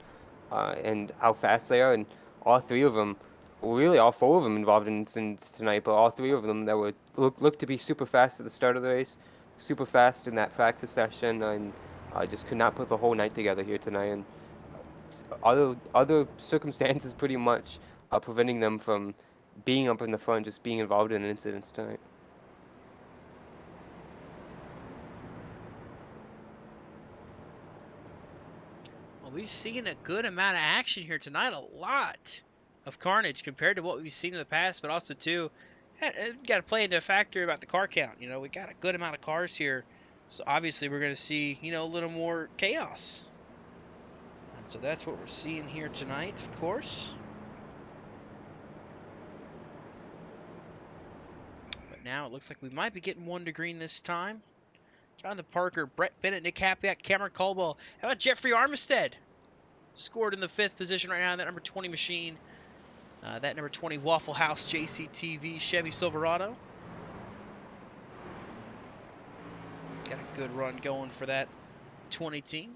and how fast they are. And all three of them, really all four of them involved in incidents tonight, but all three of them that were looked to be super fast at the start of the race, super fast in that practice session, and just could not put the whole night together here tonight. And other circumstances pretty much are preventing them from being up in the front, just being involved in incidents tonight. We've seen a good amount of action here tonight, a lot of carnage compared to what we've seen in the past, but also, too, got to play into a factor about the car count. We got a good amount of cars here, so obviously we're going to see, a little more chaos. And so that's what we're seeing here tonight, of course. But now it looks like we might be getting one to green this time. Jonathan Parker, Brett Bennett, Nick Hapiak, Cameron Caldwell. How about Jeffrey Armistead? Scored in the 5th position right now in that number 20 machine. That number 20 Waffle House JCTV Chevy Silverado. Got a good run going for that 20 team.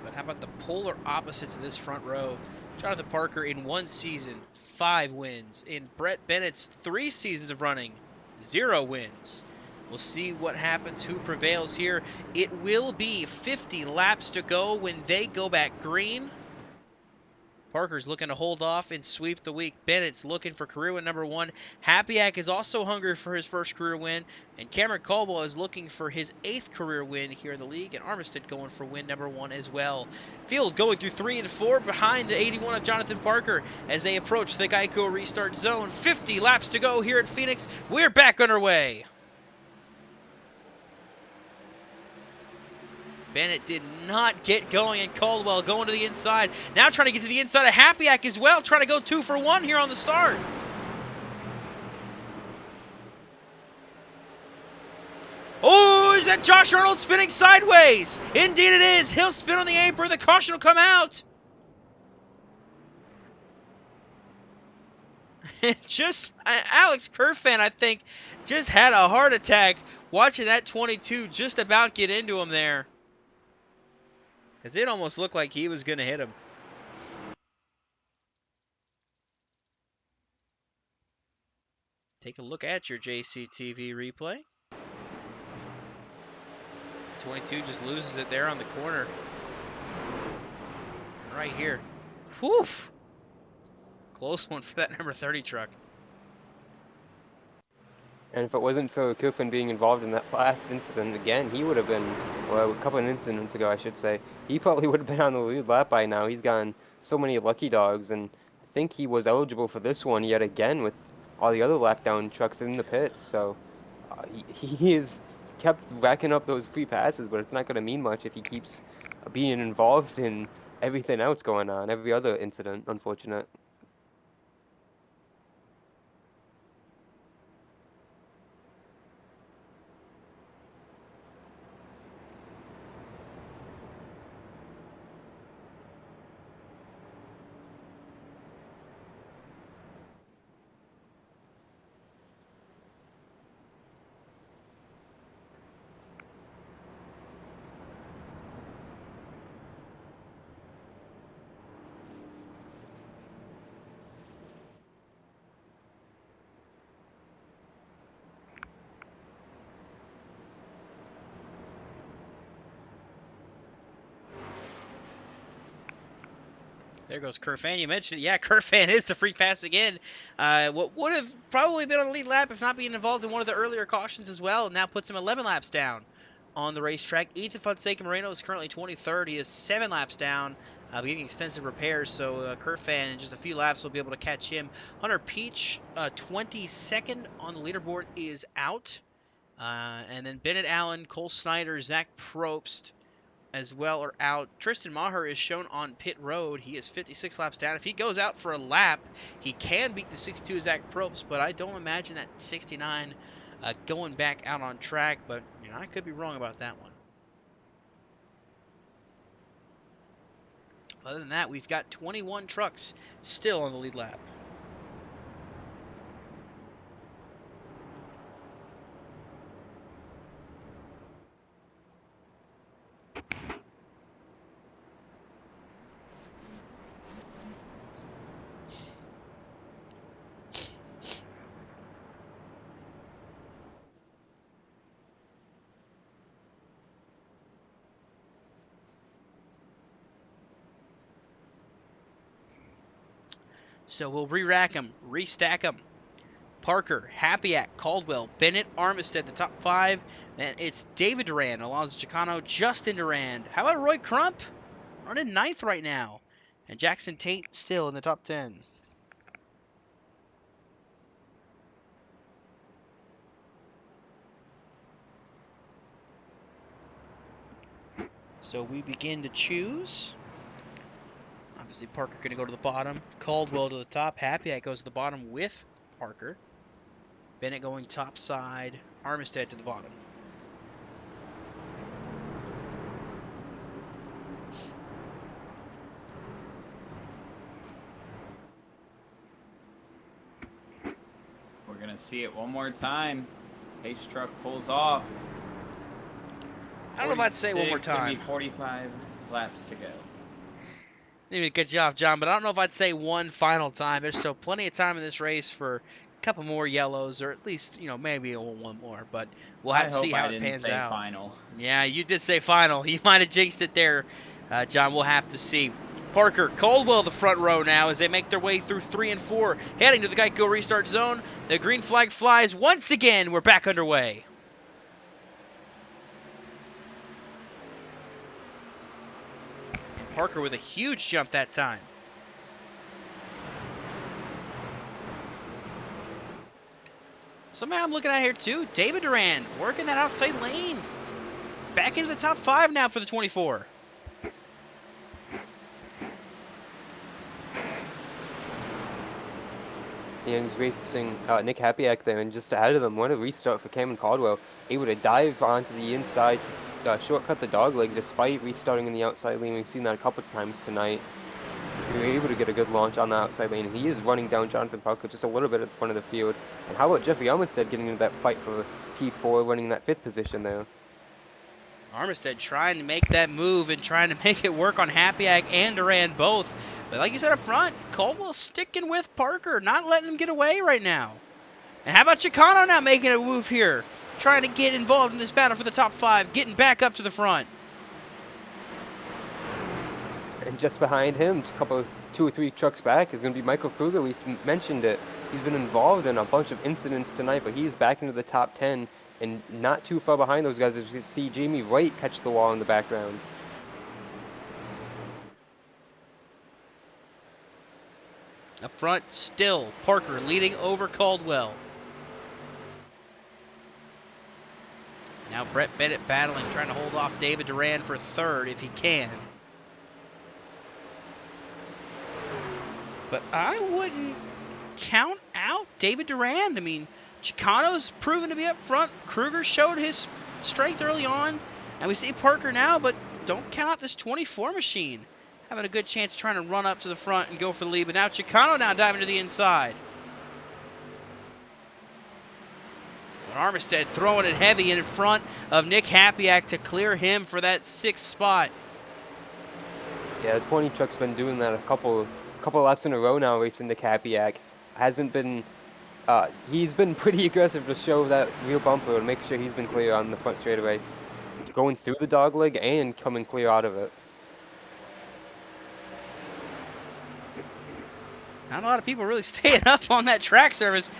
But how about the polar opposites of this front row? Jonathan Parker in 1 season, 5 wins. In Brett Bennett's 3 seasons of running, 0 wins. We'll see what happens, who prevails here. It will be 50 laps to go when they go back green. Parker's looking to hold off and sweep the week. Bennett's looking for career win number 1. Hapiak is also hungry for his first career win. And Cameron Caldwell is looking for his 8th career win here in the league. And Armistead going for win number 1 as well. Field going through 3 and 4 behind the 81 of Jonathan Parker as they approach the Geico restart zone. 50 laps to go here at Phoenix. We're back underway. Bennett did not get going, and Caldwell going to the inside. Now trying to get to the inside of Hapiak as well, trying to go 2 for 1 here on the start. Oh, is that Josh Arnold spinning sideways? Indeed it is. He'll spin on the apron. The caution will come out. Alex Kerfan, I think, just had a heart attack watching that 22 just about get into him there. Because it almost looked like he was going to hit him. Take a look at your JCTV replay. 22 just loses it there on the corner. Right here. Whew! Close one for that number 30 truck. And if it wasn't for Kiffin being involved in that last incident again, he would have been, well, a couple of incidents ago, I should say, he probably would have been on the lead lap by now. He's gotten so many lucky dogs, and I think he was eligible for this one yet again with all the other lap down trucks in the pits. So he is kept racking up those free passes, but it's not going to mean much if he keeps being involved in everything else going on, every other incident, unfortunate. There goes Kerfan. You mentioned it. Yeah, Kerfan is the free pass again. What would have probably been on the lead lap if not being involved in one of the earlier cautions as well. Now puts him 11 laps down on the racetrack. Ethan Fonseca Moreno is currently 23rd. He is 7 laps down, beginning extensive repairs. So Kerfan in just a few laps will be able to catch him. Hunter Peach, 22nd on the leaderboard, is out. And then Bennett Allen, Cole Snyder, Zach Probst as well are out. Tristan Maher is shown on pit road. He is 56 laps down. If he goes out for a lap, he can beat the 62 Zach Probst, but I don't imagine that 69 going back out on track, but you know, I could be wrong about that one. Other than that, we've got 21 trucks still on the lead lap. So we'll re-rack them, restack them. Parker, Happyack, Caldwell, Bennett, Armistead, the top 5. Then it's David Durand, Alonso Chicano, Justin Durand. How about Roy Crump? Running 9th right now. And Jackson Tate still in the top 10. So we begin to choose. Obviously, Parker going to go to the bottom. Caldwell to the top. Happyack goes to the bottom with Parker. Bennett going top side. Armistead to the bottom. We're going to see it one more time. Pace truck pulls off. I don't know if I'd say one more 46, gonna time. be 45 laps to go. Didn't even cut you off, John, but I don't know if I'd say one final time. There's still plenty of time in this race for a couple more yellows, or at least, you know, maybe one more. But we'll have to see how it pans out. Final. Yeah, you did say final. You might have jinxed it there, John. We'll have to see. Parker, Caldwell, the front row now as they make their way through 3 and 4, heading to the Geico restart zone. The green flag flies once again. We're back underway. Parker with a huge jump that time. Somehow I'm looking at here too. David Durand working that outside lane. Back into the top 5 now for the 24. Yeah, he's racing Nick Happyack there, and just ahead of them, what a restart for Cameron Caldwell. Able to dive onto the inside to shortcut the dogleg despite restarting in the outside lane. We've seen that a couple of times tonight. If you're able to get a good launch on the outside lane, and he is running down Jonathan Parker just a little bit at the front of the field. And how about Jeffrey Armistead getting into that fight for P4, running that 5th position there? Armistead trying to make that move and trying to make it work on Happyack and Durand both. But like you said up front, Caldwell sticking with Parker, not letting him get away right now. And how about Chicano now making a move here? Trying to get involved in this battle for the top 5, getting back up to the front. And just behind him, a couple, 2 or 3 trucks back, is going to be Michael Kruger. We mentioned it. He's been involved in a bunch of incidents tonight, but he's back into the top 10 and not too far behind those guys as you see Jamie Wright catch the wall in the background. Up front, still Parker leading over Caldwell. Now Now Brett Bennett battling, trying to hold off David Duran for third if he can. But I wouldn't count out David Duran. I mean, Chicano's proven to be up front. Kruger showed his strength early on. And we see Parker now, but don't count out this 24 machine. Having a good chance trying to run up to the front and go for the lead. But now Chicano now diving to the inside. And Armistead throwing it heavy in front of Nick Hapiak to clear him for that 6th spot. Yeah, the 20 truck's been doing that a couple laps in a row now, racing Nick Hapiak. Hasn't been, he's been pretty aggressive to show that rear bumper and make sure he's been clear on the front straightaway. Going through the dogleg and coming clear out of it. Not a lot of people really staying up on that track surface.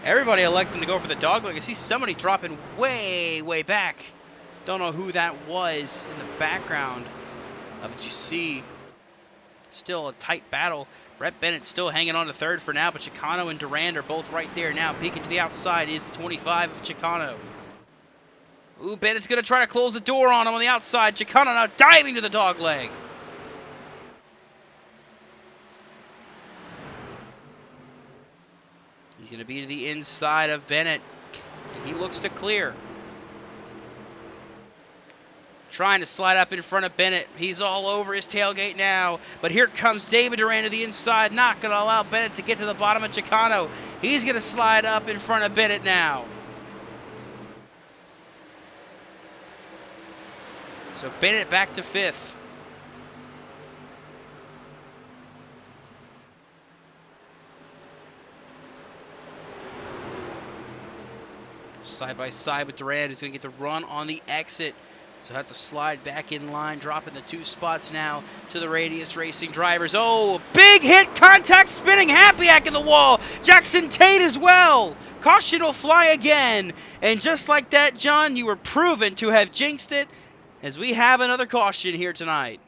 Everybody electing to go for the dogleg. I see somebody dropping way, way back. Don't know who that was in the background. But you see, still a tight battle. Brett Bennett still hanging on to third for now, but Chicano and Durand are both right there now. Peeking to the outside is the 25 of Chicano. Ooh, Bennett's going to try to close the door on him on the outside. Chicano now diving to the dogleg. He's going to be to the inside of Bennett. And he looks to clear. Trying to slide up in front of Bennett. He's all over his tailgate now. But here comes David Duran to the inside. Not going to allow Bennett to get to the bottom of Chicano. He's going to slide up in front of Bennett now. So Bennett back to 5th. Side by side with Durand, who's going to get the run on the exit. So have to slide back in line, dropping the 2 spots now to the Radius Racing drivers. Oh, big hit, contact, spinning, Hapiak in the wall. Jackson Tate as well. Caution will fly again. And just like that, John, you were proven to have jinxed it, as we have another caution here tonight.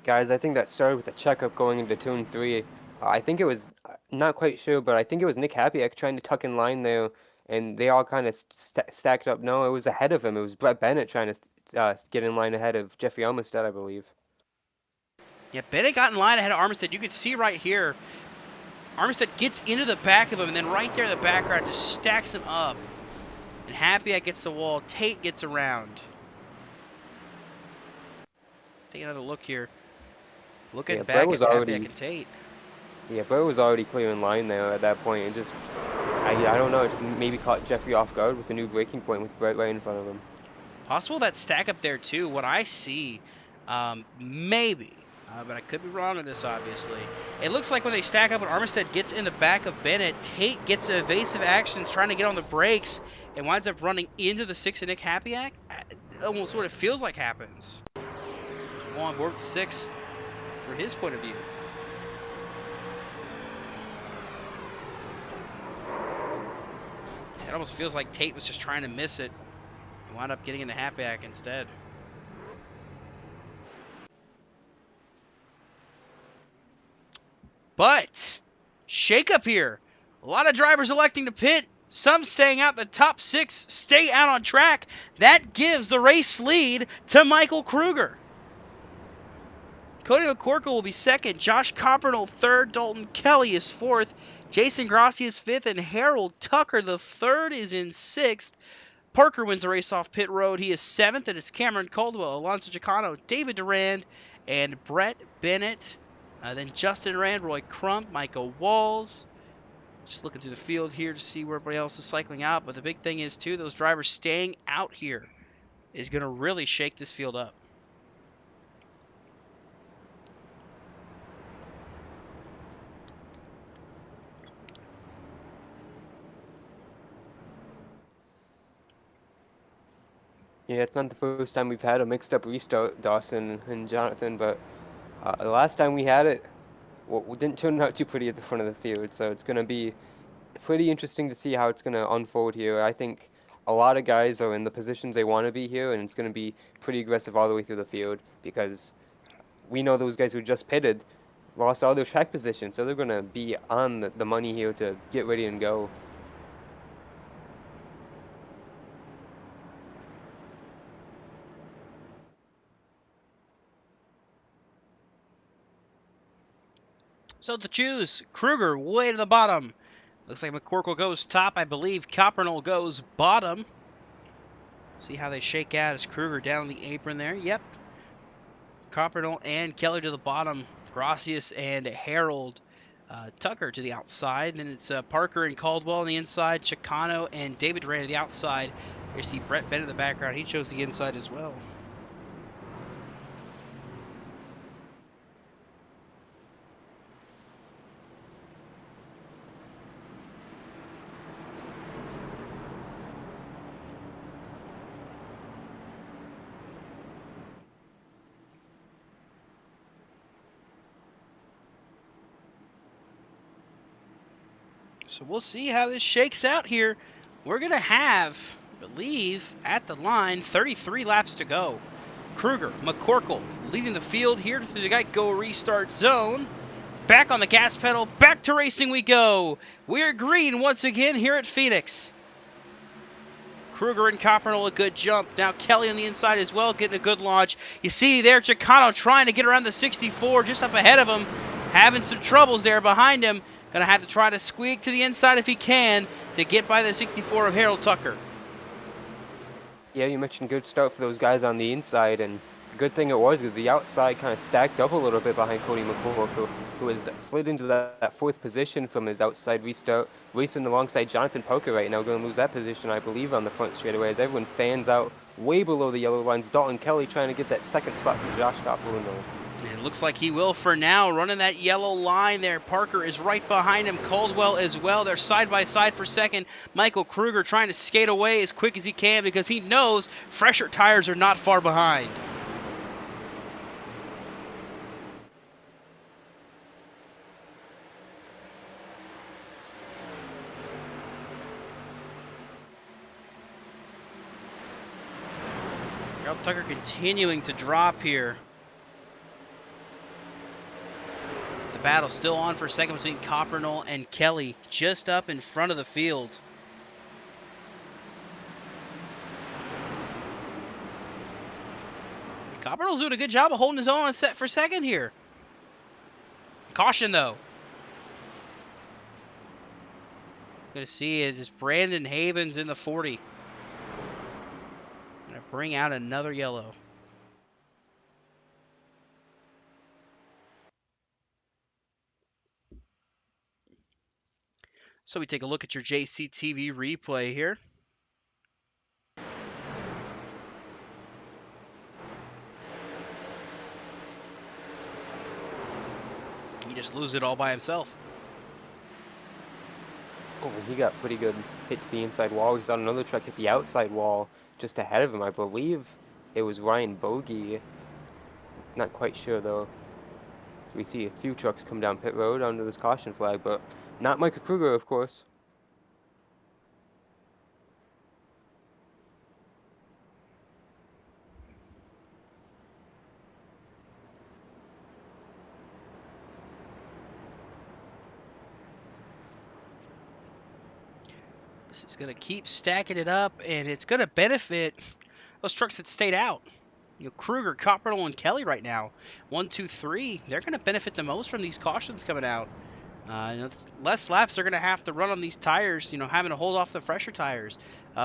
Guys, I think that started with a checkup going into turn 3. I think it was, not quite sure, but I think it was Nick Hapiak trying to tuck in line there, and they all kind of stacked up. No, it was ahead of him. It was Brett Bennett trying to get in line ahead of Jeffrey Armistead, I believe. Yeah, Bennett got in line ahead of Armistead. You can see right here, Armistead gets into the back of him, and then right there in the background just stacks him up. And Hapiak gets the wall. Tate gets around. Take another look here. Looking back at Hapiak and Tate. Yeah, Brett was already clear in line there at that point, and just, I don't know, just maybe caught Jeffrey off guard with a new braking point with Brett right in front of him. Possible that stack up there too. What I see, maybe, but I could be wrong on this, obviously. It looks like when they stack up and Armistead gets in the back of Bennett, Tate gets evasive actions trying to get on the brakes and winds up running into the 6 of Nick Hapiak. It almost sort of feels like happens. Go on board with the 6 for his point of view. It almost feels like Tate was just trying to miss it and wound up getting into Hapiak instead. But, shake up here. A lot of drivers electing to pit. Some staying out. The top 6 stay out on track. That gives the race lead to Michael Kruger. Cody McCorkle will be 2nd. Josh Coppernoll 3rd. Dalton Kelly is 4th. Jason Grossi is 5th, and Harold Tucker, the 3rd, is in 6th. Parker wins the race off pit road. He is 7th, and it's Cameron Caldwell, Alonso Chicano, David Durand, and Brett Bennett. Then Justin Rand, Roy Crump, Michael Walls. Just looking through the field here to see where everybody else is cycling out. But the big thing is, too, those drivers staying out here is going to really shake this field up. Yeah, it's not the first time we've had a mixed-up restart, Dawson and Jonathan, but the last time we had it, well, didn't turn out too pretty at the front of the field, so it's going to be pretty interesting to see how it's going to unfold here. I think a lot of guys are in the positions they want to be here, and it's going to be pretty aggressive all the way through the field, because we know those guys who just pitted lost all their track positions, so they're going to be on the money here to get ready and go. So to choose, Kruger way to the bottom. Looks like McCorkle goes top. I believe Coppernell goes bottom. See how they shake out as Kruger down on the apron there. Yep. Coppernell and Kelly to the bottom. Gracias and Harold. Tucker to the outside. Then it's Parker and Caldwell on the inside. Chicano and David Durant to the outside. You see Brett Bennett in the background. He chose the inside as well. So we'll see how this shakes out here. We're going to have, I believe, at the line, 33 laps to go. Kruger, McCorkle leading the field here to the Geico restart zone. Back on the gas pedal, back to racing we go. We're green once again here at Phoenix. Kruger and Coppernell a good jump. Now Kelly on the inside as well, getting a good launch. You see there, Chicano trying to get around the 64 just up ahead of him. Having some troubles there behind him. Going to have to try to squeak to the inside if he can to get by the 64 of Harold Tucker. Yeah, you mentioned good start for those guys on the inside, and the good thing it was because the outside kind of stacked up a little bit behind Cody McCorkle, who has slid into that fourth position from his outside restart, racing alongside Jonathan Parker right now, going to lose that position, I believe, on the front straightaway as everyone fans out way below the yellow lines. Dalton Kelly trying to get that second spot from Josh Coppernell. And it looks like he will for now, running that yellow line there. Parker is right behind him. Caldwell as well. They're side by side for second. Michael Kruger trying to skate away as quick as he can because he knows fresher tires are not far behind. Harold Tucker continuing to drop here. Battle still on for second between Coppernell and Kelly, just up in front of the field. Coppernell's doing a good job of holding his own on set for second here. Caution though. Gonna see it is Brandon Havens in the 40. Gonna bring out another yellow. So we take a look at your JCTV replay here. He just loses it all by himself. Oh, he got pretty good hit to the inside wall. He's on another truck hit the outside wall just ahead of him. I believe it was Ryan Bogey. Not quite sure though. We see a few trucks come down pit road under this caution flag, but not Michael Kruger, of course. This is going to keep stacking it up, and it's going to benefit those trucks that stayed out. You know, Kruger, Coppernell, and Kelly right now, 1, 2, 3. They're going to benefit the most from these cautions coming out. You know, less laps they're going to have to run on these tires, you know, having to hold off the fresher tires.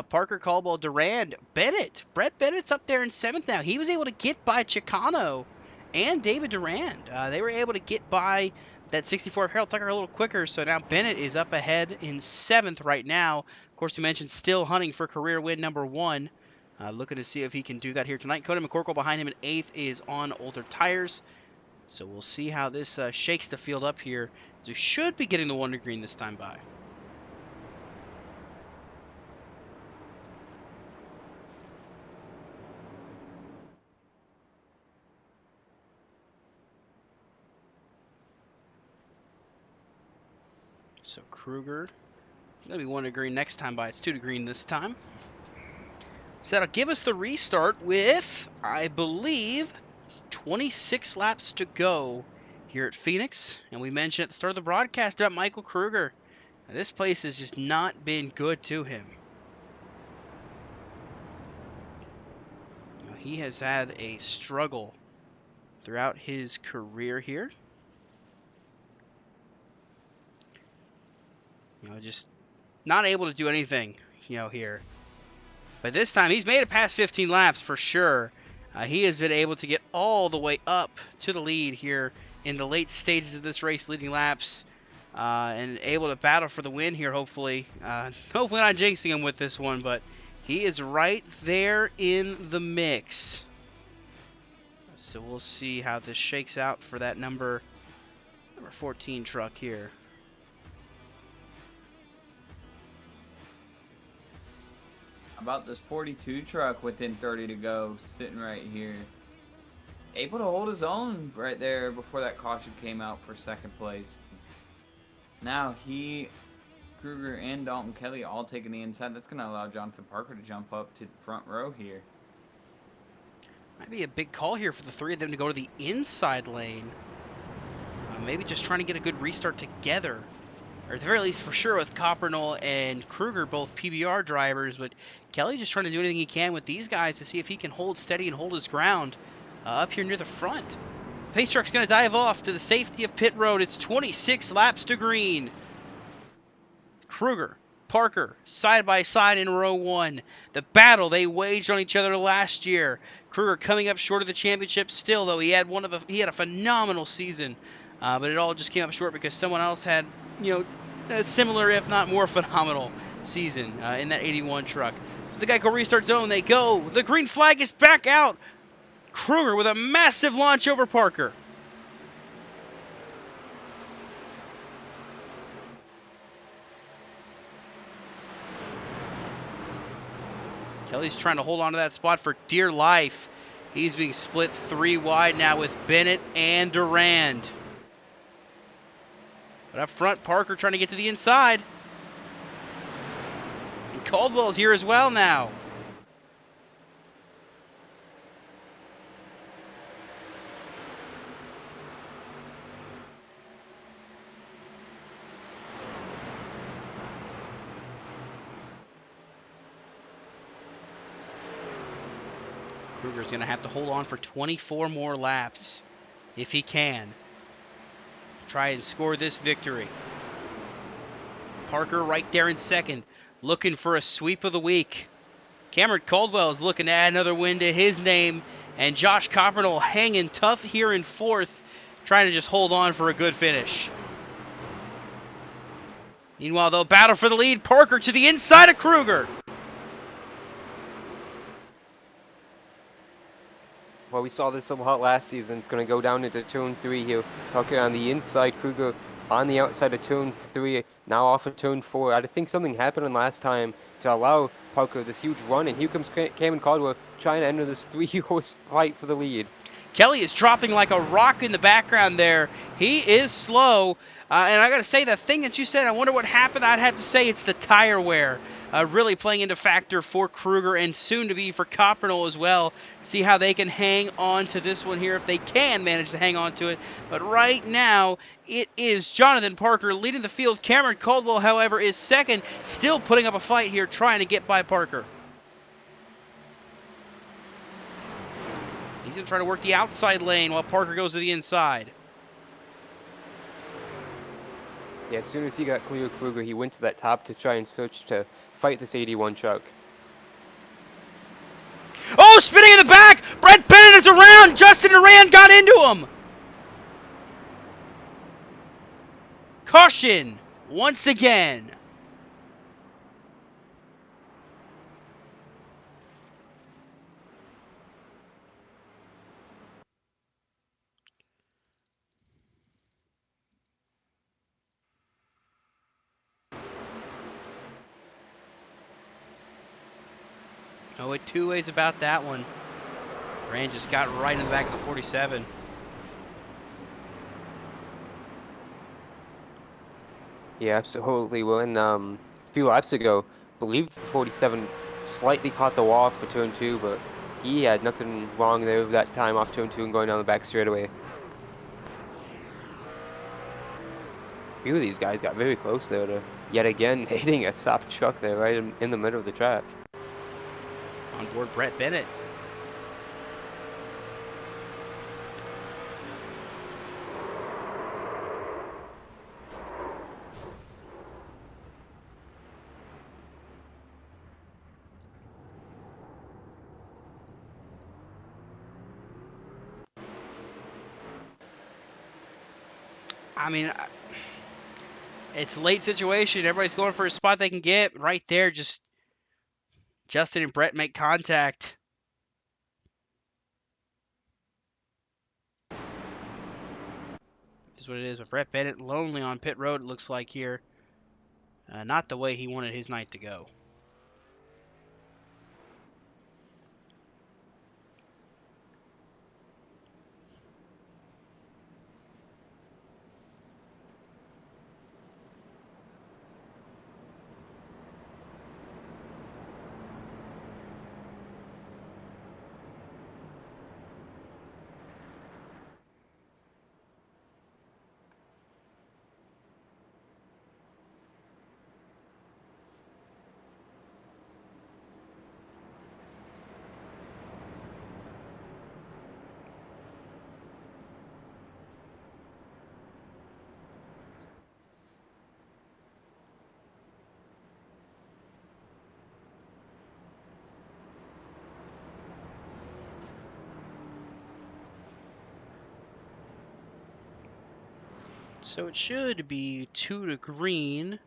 Parker, Caldwell, Durand, Bennett. Brett Bennett's up there in 7th now. He was able to get by Chicano and David Durand. They were able to get by that 64 of Harold Tucker a little quicker, so now Bennett is up ahead in 7th right now. Of course, we mentioned still hunting for career win number 1. Looking to see if he can do that here tonight. Cody McCorkle behind him in 8th is on older tires. So we'll see how this shakes the field up here. So we should be getting the Wonder Green this time by. So Kruger, going to be 1 to green next time by. It's 2 to green this time. So that'll give us the restart with, I believe, 26 laps to go here at Phoenix. And we mentioned at the start of the broadcast about Michael Kruger. Now, this place has just not been good to him. Now, he has had a struggle throughout his career here. just not able to do anything, here. But this time, he's made it past 15 laps for sure. He has been able to get all the way up to the lead here in the late stages of this race, leading laps, and able to battle for the win here, hopefully. Hopefully not jinxing him with this one, but he is right there in the mix. So we'll see how this shakes out for that number 14 truck here. About this 42 truck within 30 to go, sitting right here. Able to hold his own right there before that caution came out for second place. Now Kruger and Dalton Kelly all taking the inside. That's going to allow Jonathan Parker to jump up to the front row here. Might be a big call here for the three of them to go to the inside lane. Maybe just trying to get a good restart together. Or at the very least, for sure, with Coppernell and Kruger, both PBR drivers. But Kelly just trying to do anything he can with these guys to see if he can hold steady and hold his ground up here near the front. Pace truck's going to dive off to the safety of pit road. It's 26 laps to green. Kruger, Parker, side by side in row one. The battle they waged on each other last year. Kruger coming up short of the championship still, though. He had a phenomenal season, but it all just came up short because someone else had, a similar, if not more phenomenal season in that 81 truck. So the Geico restart zone, they go. The green flag is back out. Kruger with a massive launch over Parker. Kelly's trying to hold on to that spot for dear life. He's being split 3 wide now with Bennett and Durand. But up front, Parker trying to get to the inside. And Caldwell's here as well now. Kruger's going to have to hold on for 24 more laps if he can. Try and score this victory. Parker right there in second, looking for a sweep of the week. Cameron Caldwell is looking to add another win to his name. And Josh Coppernell hanging tough here in fourth, trying to just hold on for a good finish. Meanwhile, they'll battle for the lead. Parker to the inside of Kruger. Well, we saw this a lot last season. It's going to go down into turn 3 here. Parker on the inside, Kruger on the outside of turn 3, now off of turn 4. I think something happened last time to allow Parker this huge run, and here comes Cameron Caldwell trying to enter this 3-horse fight for the lead. Kelly is dropping like a rock in the background there. He is slow. And I got to say, the thing that you said, I wonder what happened, I'd have to say it's the tire wear. Really playing into factor for Kruger and soon to be for Coppernell as well. See how they can hang on to this one here if they can manage to hang on to it. But right now, it is Jonathan Parker leading the field. Cameron Caldwell, however, is second, still putting up a fight here, trying to get by Parker. He's going to try to work the outside lane while Parker goes to the inside. Yeah, as soon as he got clear of Kruger, he went to that top to try and search to fight this 81 truck. Oh, spinning in the back! Brett Bennett is around! Justin Durand got into him! Caution, once again. No, it two ways about that one. Rand just got right in the back of the 47. Yeah, absolutely. Well, in a few laps ago, I believe 47 slightly caught the wall for turn 2, but he had nothing wrong there that time off turn 2 and going down the back straightaway. A few of these guys got very close there to yet again hitting a stopped truck there right in the middle of the track. On board Brett Bennett. I mean, it's a late situation. Everybody's going for a spot they can get. Right there, just Justin and Brett make contact. Is what it is with Brett Bennett. Lonely on pit road, it looks like here. Not the way he wanted his night to go. So it should be 2 to green.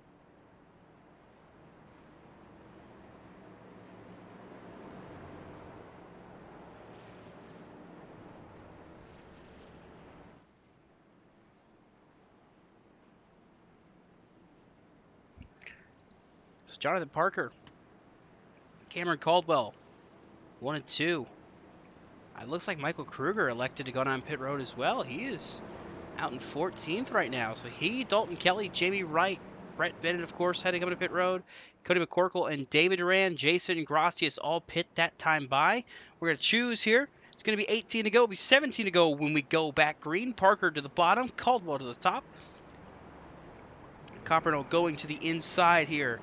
So Jonathan Parker, Cameron Caldwell, 1 and 2. It looks like Michael Kruger elected to go down pit road as well. He is out in 14th right now. So he, Dalton Kelly, Jamie Wright, Brett Bennett, of course, had to come to pit road. Cody McCorkle and David Duran, Jason Gracias all pit that time by. We're going to choose here. It's going to be 18 to go. It'll be 17 to go when we go back green. Parker to the bottom, Caldwell to the top. Coppernoe going to the inside here.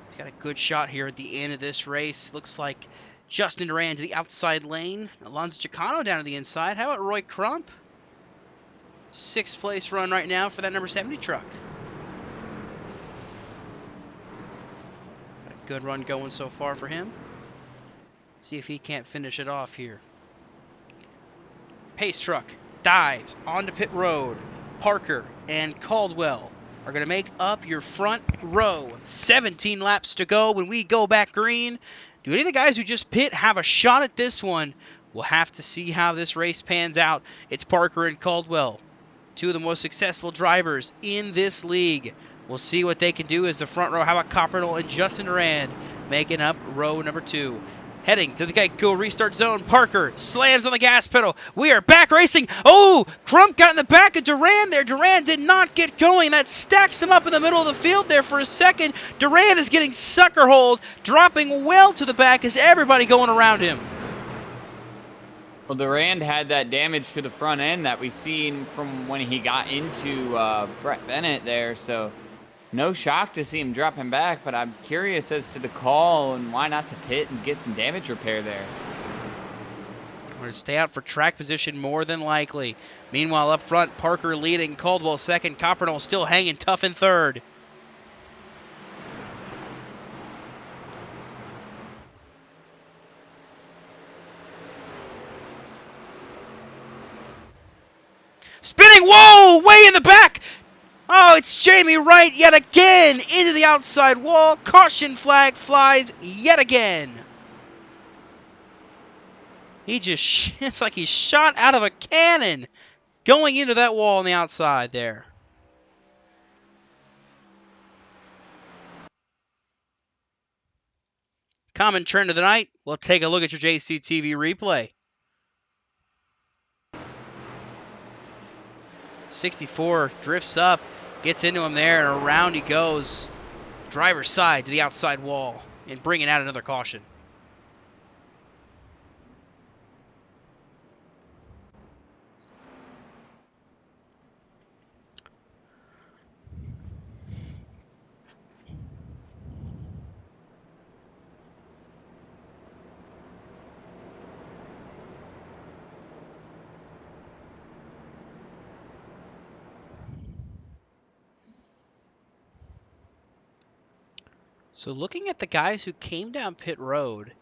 He's got a good shot here at the end of this race. Looks like Justin Duran to the outside lane. Alonso Chicano down to the inside. How about Roy Crump? 6th place run right now for that number 70 truck. Got a good run going so far for him. See if he can't finish it off here. Pace truck dives onto pit road. Parker and Caldwell are going to make up your front row. 17 laps to go when we go back green. Do any of the guys who just pit have a shot at this one? We'll have to see how this race pans out. It's Parker and Caldwell, 2 of the most successful drivers in this league. We'll see what they can do as the front row. How about Coppernoe and Justin Duran making up row number 2? Heading to the Geico restart zone. Parker slams on the gas pedal. We are back racing. Oh, Crump got in the back of Duran there. Duran did not get going. That stacks him up in the middle of the field there for a second. Duran is getting sucker holed, dropping well to the back as everybody going around him. Well, Durand had that damage to the front end that we've seen from when he got into Brett Bennett there, so no shock to see him dropping back, but I'm curious as to the call and why not to pit and get some damage repair there. We're going to stay out for track position more than likely. Meanwhile, up front, Parker leading, Caldwell second, Coppernoe still hanging tough in third. Spinning, whoa, way in the back. Oh, it's Jamie Wright yet again into the outside wall. Caution flag flies yet again. It's like he's shot out of a cannon going into that wall on the outside there. Common trend of the night. We'll take a look at your JCTV replay. 64 drifts up, gets into him there, and around he goes. Driver's side to the outside wall and bringing out another caution. So looking at the guys who came down pit road,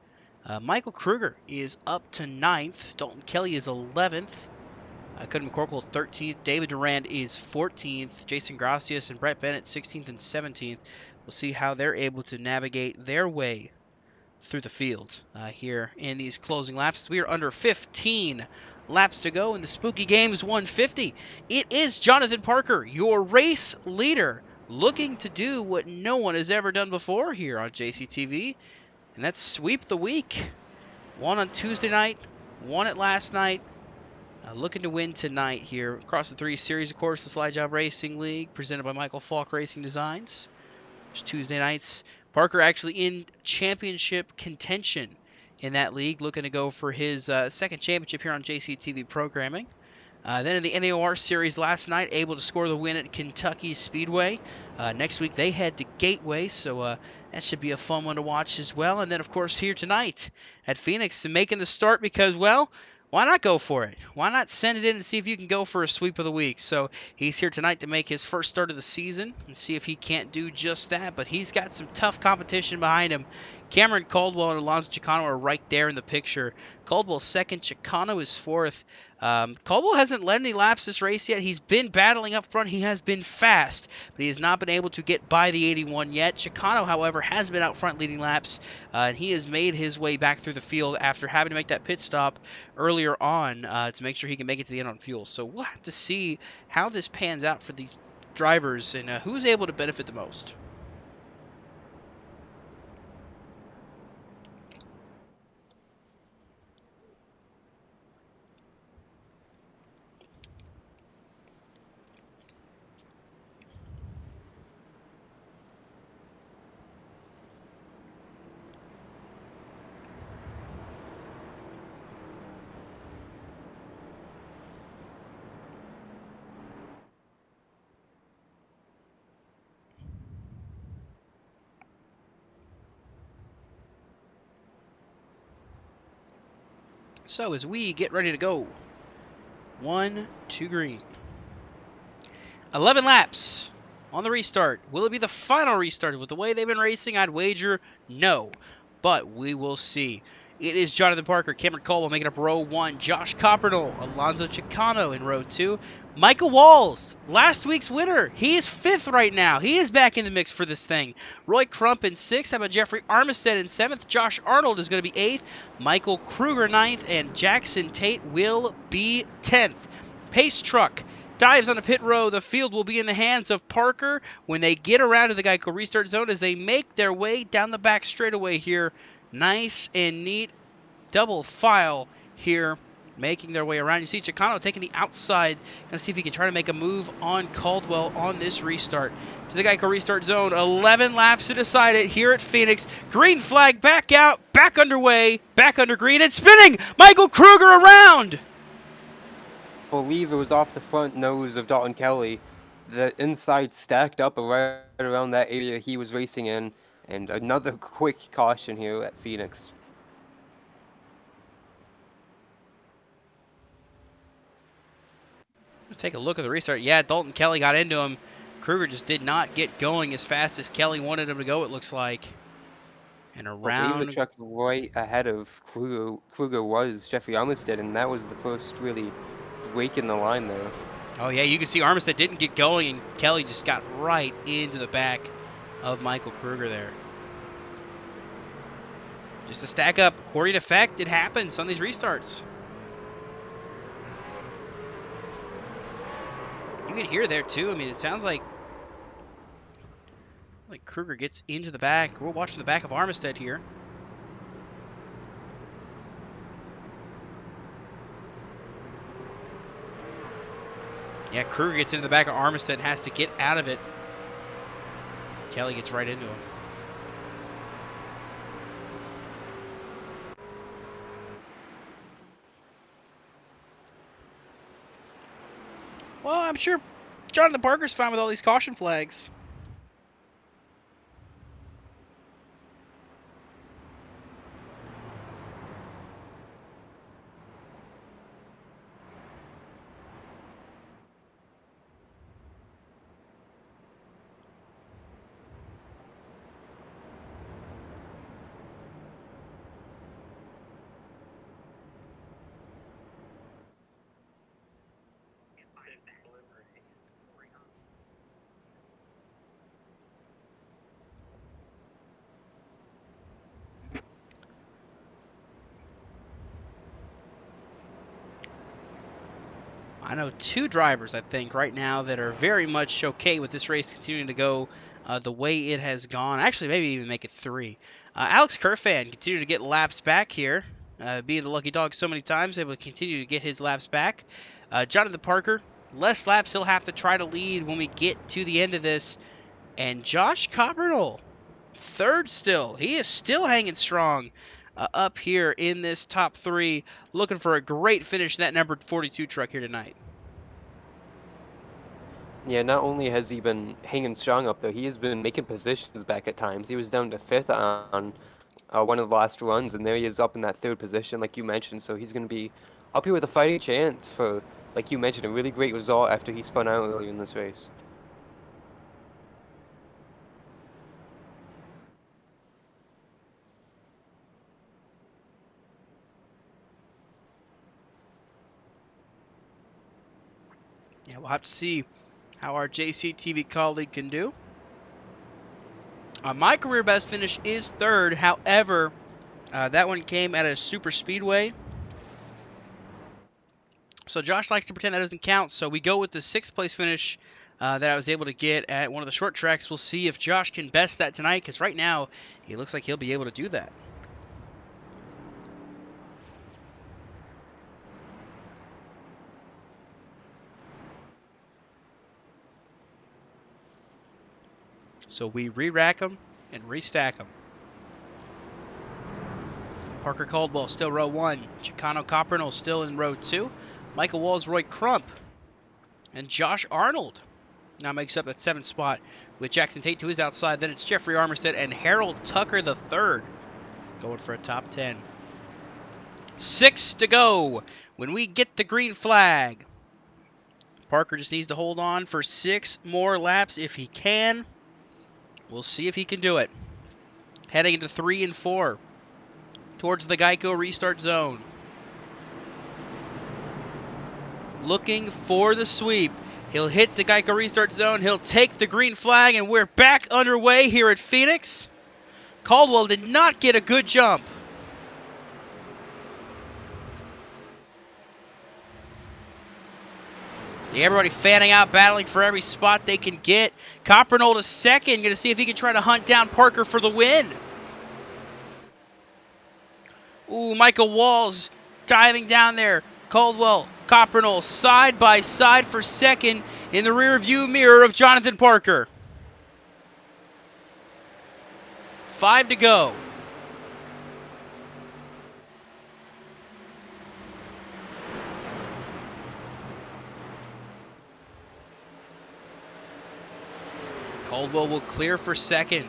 Michael Kruger is up to 9th. Dalton Kelly is 11th. Cody McCorkle 13th. David Durand is 14th. Jason Gracias and Brett Bennett 16th and 17th. We'll see how they're able to navigate their way through the field here in these closing laps. We are under 15 laps to go in the Spooky Games 150. It is Jonathan Parker, your race leader, looking to do what no one has ever done before here on JCTV, and that's sweep the week. One on Tuesday night, one at last night. Looking to win tonight here across the 3 series, of course, the Slide Job Racing League presented by Michael Falk Racing Designs. There's Tuesday nights. Parker actually in championship contention in that league, looking to go for his second championship here on JCTV programming. Then in the NAOR series last night, able to score the win at Kentucky Speedway. Next week they head to Gateway, so that should be a fun one to watch as well. And then, of course, here tonight at Phoenix, making the start because, well, why not go for it? Why not send it in and see if you can go for a sweep of the week? So he's here tonight to make his first start of the season and see if he can't do just that. But he's got some tough competition behind him. Cameron Caldwell and Alonso Chicano are right there in the picture. Caldwell's second, Chicano is fourth. Caldwell hasn't led any laps this race yet. He's been battling up front. He has been fast, but he has not been able to get by the 81 yet. Chicano, however, has been out front leading laps, and he has made his way back through the field after having to make that pit stop earlier on to make sure he can make it to the end on fuel. So we'll have to see how this pans out for these drivers and who's able to benefit the most. So as we get ready to go, 1, 2 green. 11 laps on the restart. Will it be the final restart? With the way they've been racing, I'd wager no. But we will see. It is Jonathan Parker, Cameron Caldwell making up row 1, Josh Coppernell, Alonso Chicano in row 2, Michael Walls, last week's winner. He is 5th right now. He is back in the mix for this thing. Roy Crump in 6th. How about Jeffrey Armistead in 7th? Josh Arnold is going to be 8th. Michael Kruger 9th. And Jackson Tate will be 10th. Pace Truck dives on a pit row. The field will be in the hands of Parker when they get around to the Geico restart zone as they make their way down the back straightaway here. Nice and neat double file here, making their way around. You see Chicano taking the outside. Gonna see if he can try to make a move on Caldwell on this restart. To the Geico restart zone. 11 laps to decide it here at Phoenix. Green flag back out, back underway, back under green, and spinning! Michael Kruger around! Believe it was off the front nose of Dalton Kelly. The inside stacked up right around that area he was racing in, and another quick caution here at Phoenix. Let's take a look at the restart. Yeah, Dalton Kelly got into him. Kruger just did not get going as fast as Kelly wanted him to go, it looks like. And around. The truck right ahead of Kruger was Jeffrey Armistead, and that was the first really break in the line there. Oh, yeah, you can see Armistead didn't get going, and Kelly just got right into the back of Michael Kruger there. Just to stack up, according to effect, it happens on these restarts. You can hear there, too. I mean, it sounds like Kruger gets into the back. We're watching the back of Armistead here. Yeah, Kruger gets into the back of Armistead and has to get out of it. Kelly gets right into him. Well, I'm sure Jonathan Parker's fine with all these caution flags. I know 2 drivers, I think, right now that are very much okay with this race continuing to go the way it has gone. Actually, maybe even make it 3. Alex Kerfan continue to get laps back here, being the lucky dog so many times, able to continue to get his laps back. Jonathan Parker, less laps he'll have to try to lead when we get to the end of this. And Josh Coppernell, 3rd still. He is still hanging strong up here in this top 3, looking for a great finish in that number 42 truck here tonight. Yeah, not only has he been hanging strong up there, he has been making positions back at times. He was down to 5th on one of the last runs, and there he is up in that 3rd position, like you mentioned. So he's going to be up here with a fighting chance for, like you mentioned, a really great result after he spun out earlier in this race. Yeah, we'll have to see how our JCTV colleague can do. My career best finish is 3rd. However, that one came at a super speedway. So Josh likes to pretend that doesn't count. So we go with the 6th place finish that I was able to get at one of the short tracks. We'll see if Josh can best that tonight, because right now he looks like he'll be able to do that. So we re-rack them and restack them. Parker Caldwell still row 1. Chicano Coppernell still in row 2. Michael Walls, Roy Crump, and Josh Arnold now makes up that 7th spot with Jackson Tate to his outside. Then it's Jeffrey Armistead and Harold Tucker the 3rd going for a top 10. 6 to go when we get the green flag. Parker just needs to hold on for 6 more laps if he can. We'll see if he can do it. Heading into 3 and 4 towards the Geico restart zone. Looking for the sweep. He'll hit the Geico restart zone. He'll take the green flag, and we're back underway here at Phoenix. Caldwell did not get a good jump. See everybody fanning out, battling for every spot they can get. Coppernell to 2nd. Going to see if he can try to hunt down Parker for the win. Ooh, Michael Walls diving down there. Caldwell, Coppernell, side by side for 2nd in the rear view mirror of Jonathan Parker. 5 to go. Caldwell will clear for 2nd.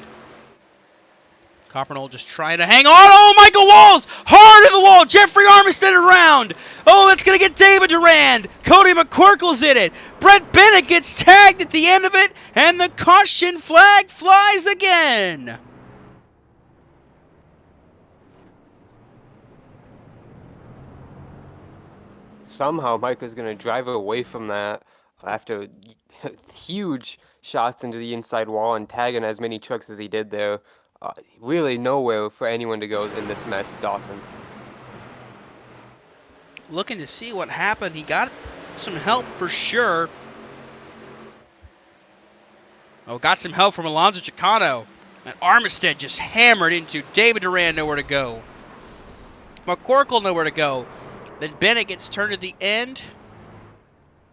Coppernell just trying to hang on. Oh, Michael Walls! Hard to the wall. Jeffrey Armistead around. Oh, that's going to get David Durand. Cody McCorkle's in it. Brett Bennett gets tagged at the end of it, and the caution flag flies again. Somehow Mike is going to drive away from that after huge shots into the inside wall and tagging as many trucks as he did there. Really nowhere for anyone to go in this mess, Dawson. Looking to see what happened. He got some help for sure. Oh, got some help from Alonzo Chicano. And Armistead just hammered into David Durand, nowhere to go. McCorkle, nowhere to go. Then Bennett gets turned at the end.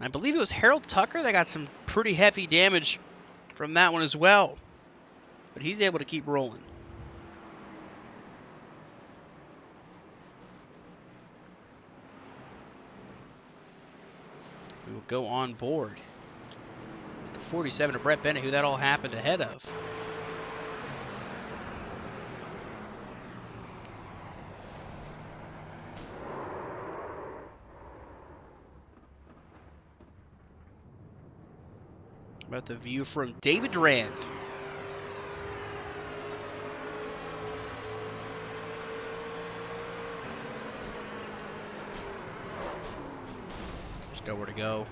I believe it was Harold Tucker that got some pretty heavy damage from that one as well. But he's able to keep rolling. We will go on board with the 47 of Brett Bennett, who that all happened ahead of. About the view from David Durand. There's nowhere to go.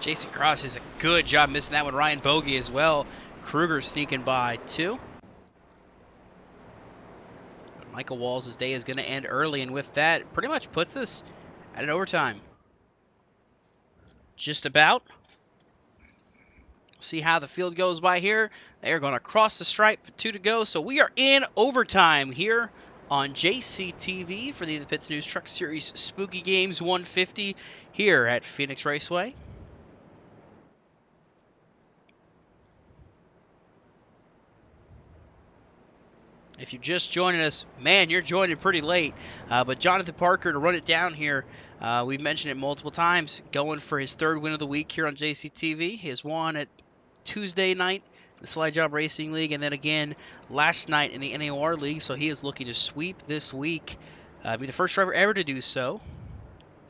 Jason Cross does a good job missing that one. Ryan Bogey as well. Kruger sneaking by 2. But Michael Walls' day is going to end early, and with that, it pretty much puts us at an overtime. Just about. See how the field goes by here. They are going to cross the stripe for 2 to go. So we are in overtime here on JCTV for the Pits News Truck Series Spooky Games 150 here at Phoenix Raceway. If you're just joining us, man, you're joining pretty late. But Jonathan Parker, to run it down here, we've mentioned it multiple times, going for his 3rd win of the week here on JCTV. He has won at Tuesday night, the Slide Job Racing League, and then again last night in the NAOR League. So he is looking to sweep this week. Be the first driver ever to do so.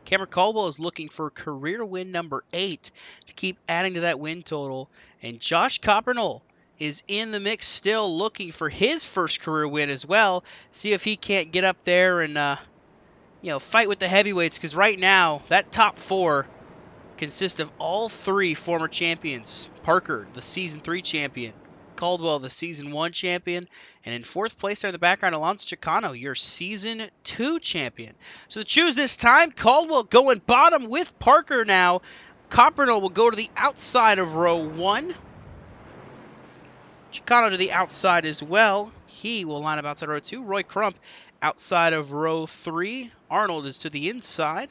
Cameron Caldwell is looking for career win number 8 to keep adding to that win total. And Josh Coppernell is in the mix still, looking for his first career win as well. See if he can't get up there and fight with the heavyweights, because right now that top 4 consists of all 3 former champions. Parker, the Season 3 champion. Caldwell, the Season 1 champion. And in 4th place there in the background, Alonso Chicano, your Season 2 champion. So to choose this time, Caldwell going bottom with Parker now. Coppernell will go to the outside of row 1. Chicano to the outside as well. He will line up outside row 2. Roy Crump outside of row 3. Arnold is to the inside.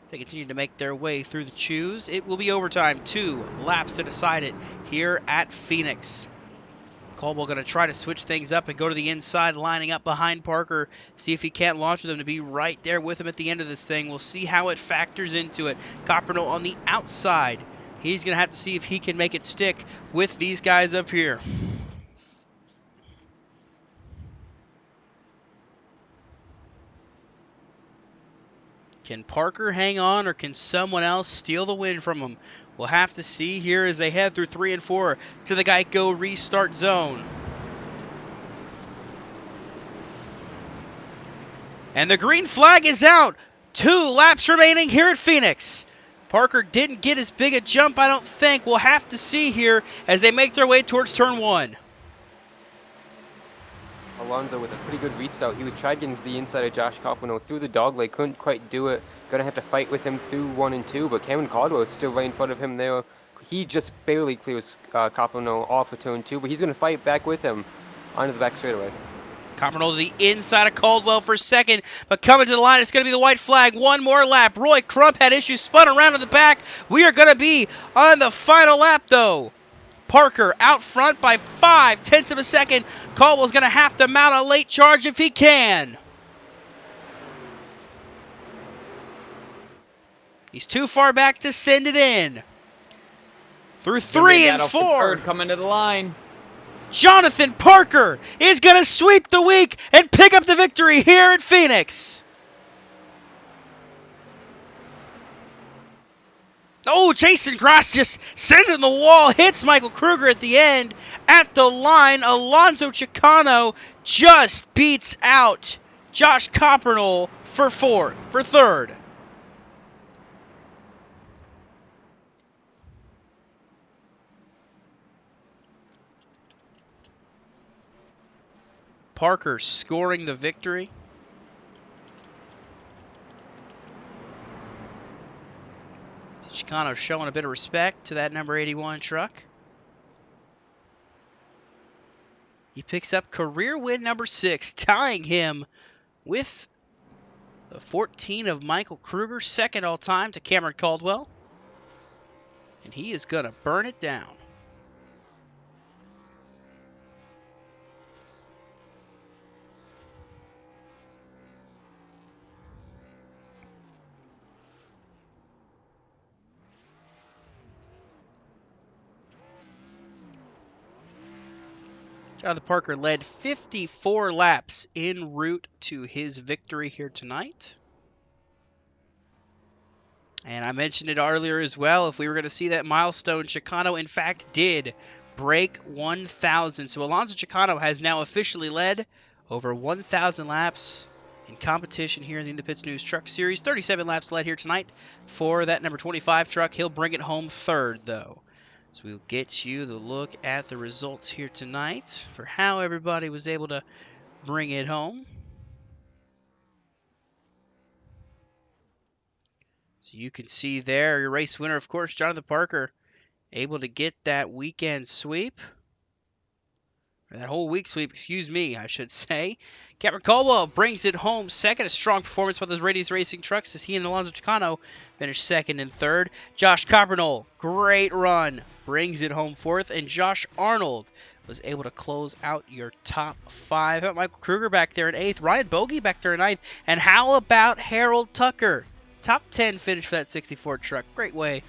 They continue to make their way through the choose. It will be overtime. 2 laps to decide it here at Phoenix. Caldwell going to try to switch things up and go to the inside, lining up behind Parker. See if he can't launch with him to be right there with him at the end of this thing. We'll see how it factors into it. Coppernell on the outside. He's going to have to see if he can make it stick with these guys up here. Can Parker hang on, or can someone else steal the win from him? We'll have to see here as they head through 3 and 4 to the Geico restart zone. And the green flag is out. 2 laps remaining here at Phoenix. Parker didn't get as big a jump, I don't think. We'll have to see here as they make their way towards turn 1. Alonso with a pretty good restart. He was trying getting to the inside of Josh Coppernell through the dogleg, couldn't quite do it. Gonna have to fight with him through 1 and 2, but Cameron Caldwell is still right in front of him there. He just barely clears Coppernell off of turn 2, but he's gonna fight back with him onto the back straightaway. Coppernell to the inside of Caldwell for 2nd, but coming to the line, it's going to be the white flag. 1 more lap. Roy Crump had issues, spun around to the back. We are going to be on the final lap, though. Parker out front by 0.5 of a second. Caldwell's going to have to mount a late charge if he can. He's too far back to send it in. Through 3 and 4. Coming to the line. Jonathan Parker is going to sweep the week and pick up the victory here at Phoenix. Oh, Jason Cross just sends it in the wall, hits Michael Kruger at the end. At the line, Alonso Chicano just beats out Josh Coppernell for 3rd. Parker scoring the victory. Chicano showing a bit of respect to that number 81 truck. He picks up career win number 6, tying him with the 14 of Michael Kruger, 2nd all time to Cameron Caldwell. And he is going to burn it down. Jonathan Parker led 54 laps en route to his victory here tonight. And I mentioned it earlier as well. If we were going to see that milestone, Chicano, in fact, did break 1,000. So Alonso Chicano has now officially led over 1,000 laps in competition here in the In the Pits News Truck Series. 37 laps led here tonight for that number 25 truck. He'll bring it home third, though. So we'll get you the look at the results here tonight for how everybody was able to bring it home. So you can see there your race winner, of course, Jonathan Parker, able to get that weekend sweep. Or that whole week sweep, excuse me, I should say. Cameron Caldwell brings it home second. A strong performance by those Radius Racing trucks as he and Alonzo Chicano finished second and third. Josh Coppernoll, great run, brings it home fourth. And Josh Arnold was able to close out your top five. How about Michael Kruger back there in eighth? Ryan Bogey back there in ninth. And how about Harold Tucker? Top 10 finish for that 64 truck. Great way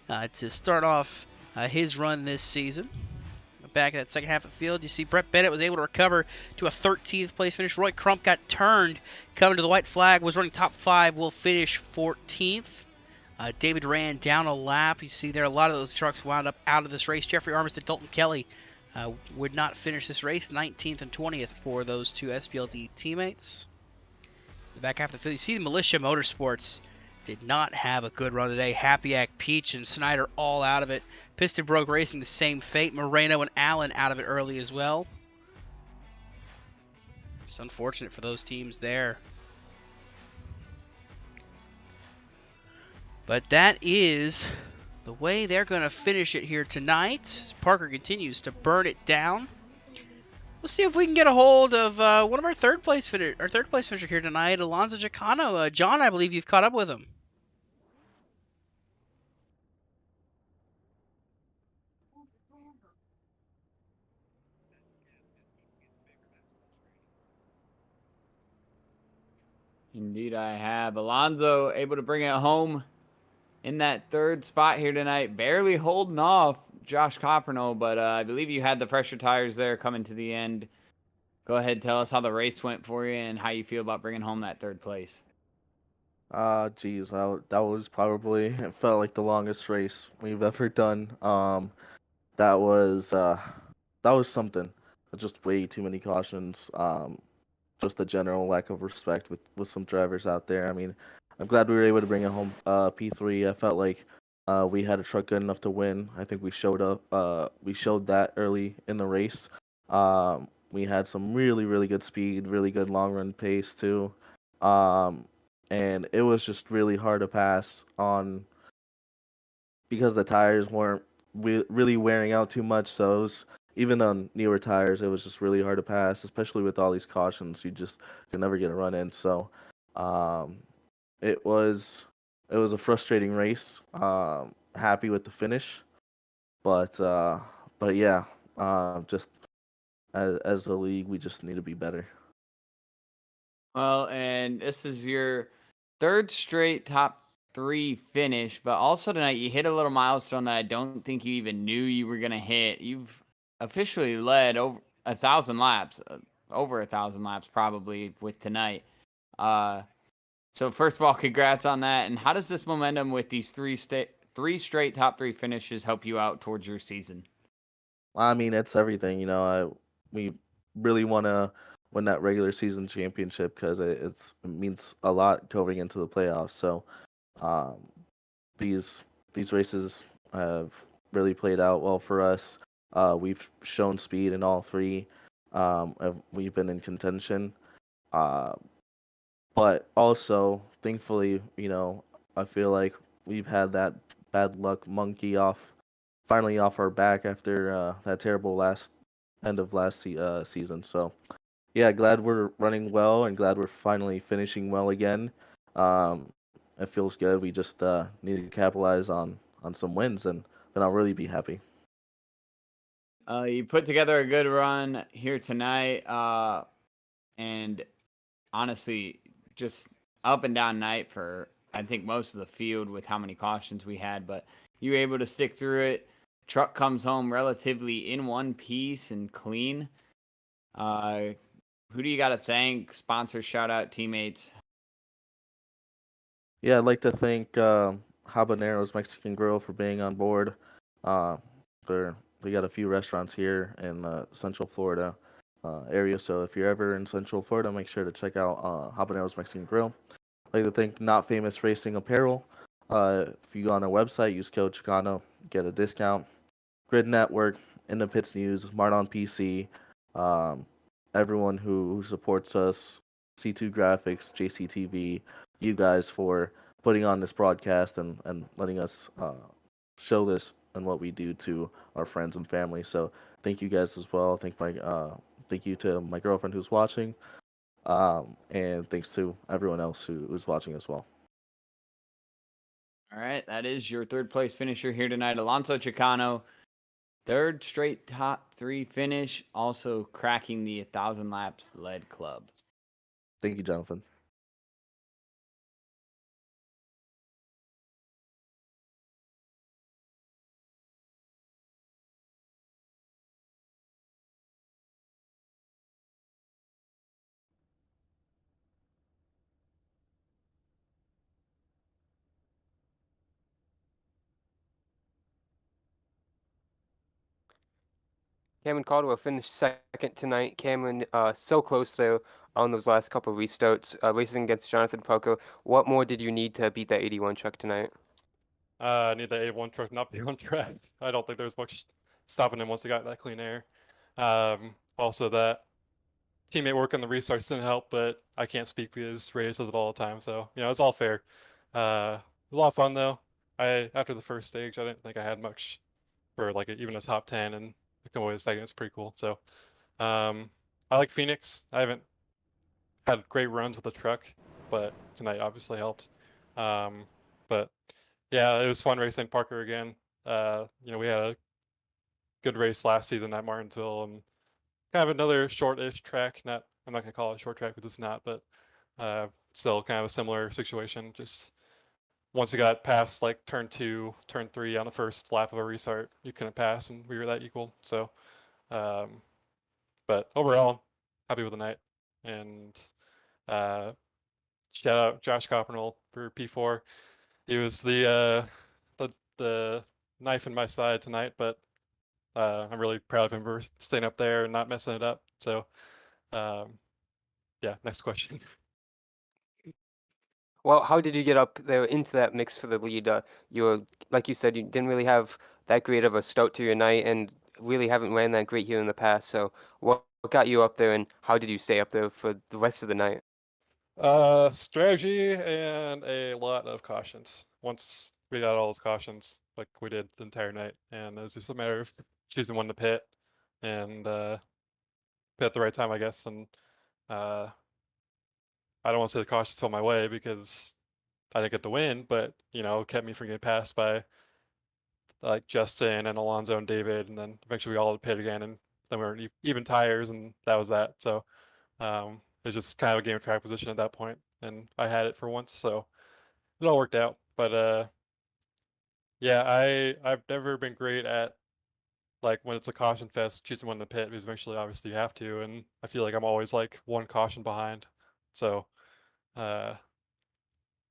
to start off his run this season. Back at that second half of the field, you see Brett Bennett was able to recover to a 13th place finish. Roy Crump got turned, coming to the white flag, was running top five, will finish 14th. David Rand down a lap. You see there a lot of those trucks wound up out of this race. Jeffrey Armistead, Dalton Kelly would not finish this race. 19th and 20th for those two SPLD teammates. The back half of the field, you see the Militia Motorsports did not have a good run today. Happyak, Peach, and Snyder all out of it. Piston Broke Racing, the same fate. Moreno and Allen out of it early as well. It's unfortunate for those teams there. But that is the way they're going to finish it here tonight. As Parker continues to burn it down. We'll see if we can get a hold of one of our third place finisher here tonight, Alonzo Chicano. John, I believe you've caught up with him. Indeed, I have. Alonzo able to bring it home in that third spot here tonight. Barely holding off Josh Coppernoll, but I believe you had the fresher tires there coming to the end. Go ahead, tell us how the race went for you and how you feel about bringing home that third place. Geez, that was probably, it felt like the longest race we've ever done. That was something. Just way too many cautions. Just a general lack of respect with some drivers out there. I mean, I'm glad we were able to bring it home P3. I felt like we had a truck good enough to win. I think we showed up. We showed that early in the race. We had some really, really good speed, really good long run pace too. And it was just really hard to pass on because the tires weren't really wearing out too much. So it was, even on newer tires, it was just really hard to pass, especially with all these cautions. You just could never get a run in. So it was a frustrating race. Happy with the finish, but yeah, just as a league, we just need to be better. Well, and this is your third straight top three finish, but also tonight you hit a little milestone that I don't think you even knew you were going to hit. You've officially led over 1,000 laps, over 1,000 laps probably with tonight. So first of all, congrats on that. And how does this momentum with these three straight top three finishes help you out towards your season? I mean, it's everything. We really want to win that regular season championship because it means a lot going into the playoffs. So these races have really played out well for us. We've shown speed in all three. We've been in contention. But also, thankfully, I feel like we've had that bad luck monkey finally off our back after that terrible end of last season. So, yeah, glad we're running well and glad we're finally finishing well again. It feels good. We just need to capitalize on some wins, and then I'll really be happy. You put together a good run here tonight, and honestly, just up and down night for I think most of the field with how many cautions we had, but you were able to stick through it. Truck comes home relatively in one piece and clean. Who do you got to thank? Sponsors, shout out, teammates. Yeah, I'd like to thank Habanero's Mexican Grill for being on board. We got a few restaurants here in Central Florida, area. So if you're ever in Central Florida, make sure to check out Habanero's Mexican Grill. I'd like to thank Not Famous Racing Apparel. If you go on our website, use code Chicano, get a discount. Grid Network, In the Pits News, Mart on PC, um, everyone who supports us, C2 Graphics, JCTV, you guys for putting on this broadcast and letting us show this and what we do to our friends and family. So thank you guys as well. Thank you to my girlfriend who's watching, and thanks to everyone else who's watching as well. All right, that is your third place finisher here tonight, Alonso Chicano. Third straight top 3 finish, also cracking the 1,000 laps led club. Thank you, Jonathan. Cameron Caldwell finished second tonight. Cameron, so close though on those last couple of restarts, racing against Jonathan Parker. What more did you need to beat that 81 truck tonight? I need the A1 truck not be on track. I don't think there's much stopping him once they got that clean air. Also, that teammate work on the restarts didn't help, but I can't speak because Ray says it all the time, so it's all fair. It was a lot of fun though. After the first stage, I didn't think I had much for like even a top 10, and to come away with second is pretty cool. So, I like Phoenix. I haven't had great runs with the truck, but tonight obviously helped. But yeah, it was fun racing Parker again. We had a good race last season at Martinsville, and kind of another short-ish track. I'm not gonna call it a short track because it's not, but still kind of a similar situation. Just once you got past like turn 2, turn 3 on the first lap of a restart, you couldn't pass, and we were that equal. So, but overall, happy with the night, and uh, shout out Josh Coppernell for P4. He was the knife in my side tonight, but I'm really proud of him for staying up there and not messing it up. So, yeah, next question. Well, how did you get up there into that mix for the lead? You were, like you said, you didn't really have that great of a start to your night and really haven't ran that great here in the past. So what got you up there and how did you stay up there for the rest of the night? Strategy and a lot of cautions. Once we got all those cautions, like we did the entire night, and it was just a matter of choosing one to pit and pit at the right time, I guess. And uh, I don't want to say the cautions fell my way because I didn't get the win, but it kept me from getting passed by like Justin and Alonso and David, and then eventually we all had to pit again, and then we were even tires, and that was that. So it's just kind of a game of track position at that point, and I had it for once, so it all worked out. But yeah, I've never been great at like when it's a caution fest choosing one to pit because eventually obviously you have to, and I feel like I'm always like one caution behind. So I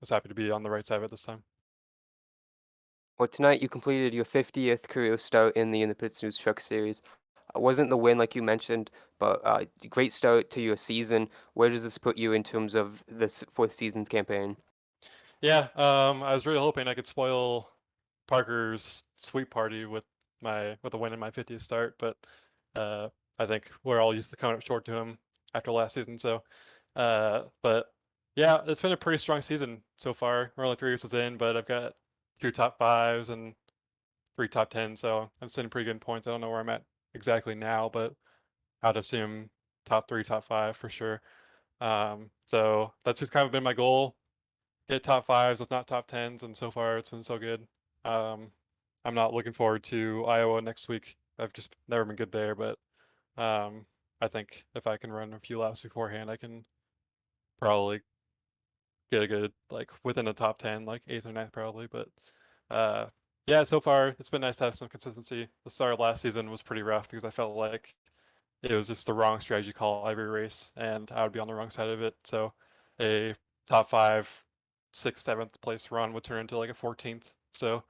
was happy to be on the right side of it this time. Well, tonight you completed your 50th career start in the Pits News Truck Series. Wasn't the win like you mentioned, but great start to your season. Where does this put you in terms of this fourth season's campaign? Yeah, I was really hoping I could spoil Parker's sweep party with a win in my 50th start, but I think we're all used to coming up short to him after last season. So, but yeah, it's been a pretty strong season so far. We're only 3 races in, but I've got 2 top 5s and 3 top 10s, so I'm sitting pretty good in points. I don't know where I'm at exactly now, but I'd assume top 3, top 5 for sure. So that's just kind of been my goal: get top 5s, if not top 10s, and so far it's been so good. I'm not looking forward to Iowa next week. I've just never been good there, but I think if I can run a few laps beforehand, I can probably get a good like within the top 10, like 8th or 9th probably. But yeah, so far it's been nice to have some consistency. The start of last season was pretty rough because I felt like it was just the wrong strategy call every race, and I would be on the wrong side of it. So a top 5, 6th, 7th place run would turn into like a 14th. So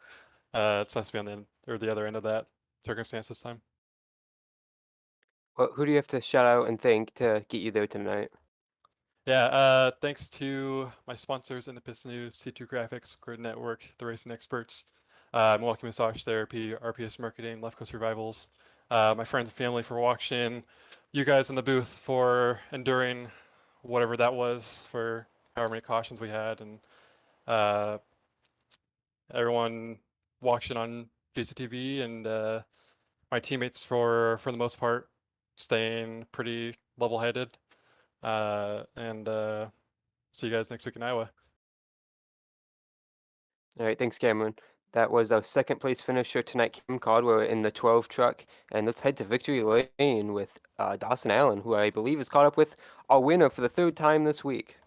it's nice to be on the end or the other end of that circumstance this time. Well, who do you have to shout out and thank to get you there tonight? Yeah, thanks to my sponsors in the Piston News, C2 Graphics, Grid Network, The Racing Experts, Milwaukee Massage Therapy, RPS Marketing, Left Coast Revivals, my friends and family for watching, you guys in the booth for enduring whatever that was for however many cautions we had, and everyone watching on JCTV, and my teammates for the most part staying pretty level-headed, and see you guys next week in Iowa. All right, thanks, Cameron. That was our second place finisher tonight, Kim Caldwell in the 12 truck. And let's head to victory lane with Dawson Allen, who I believe is caught up with our winner for the third time this week.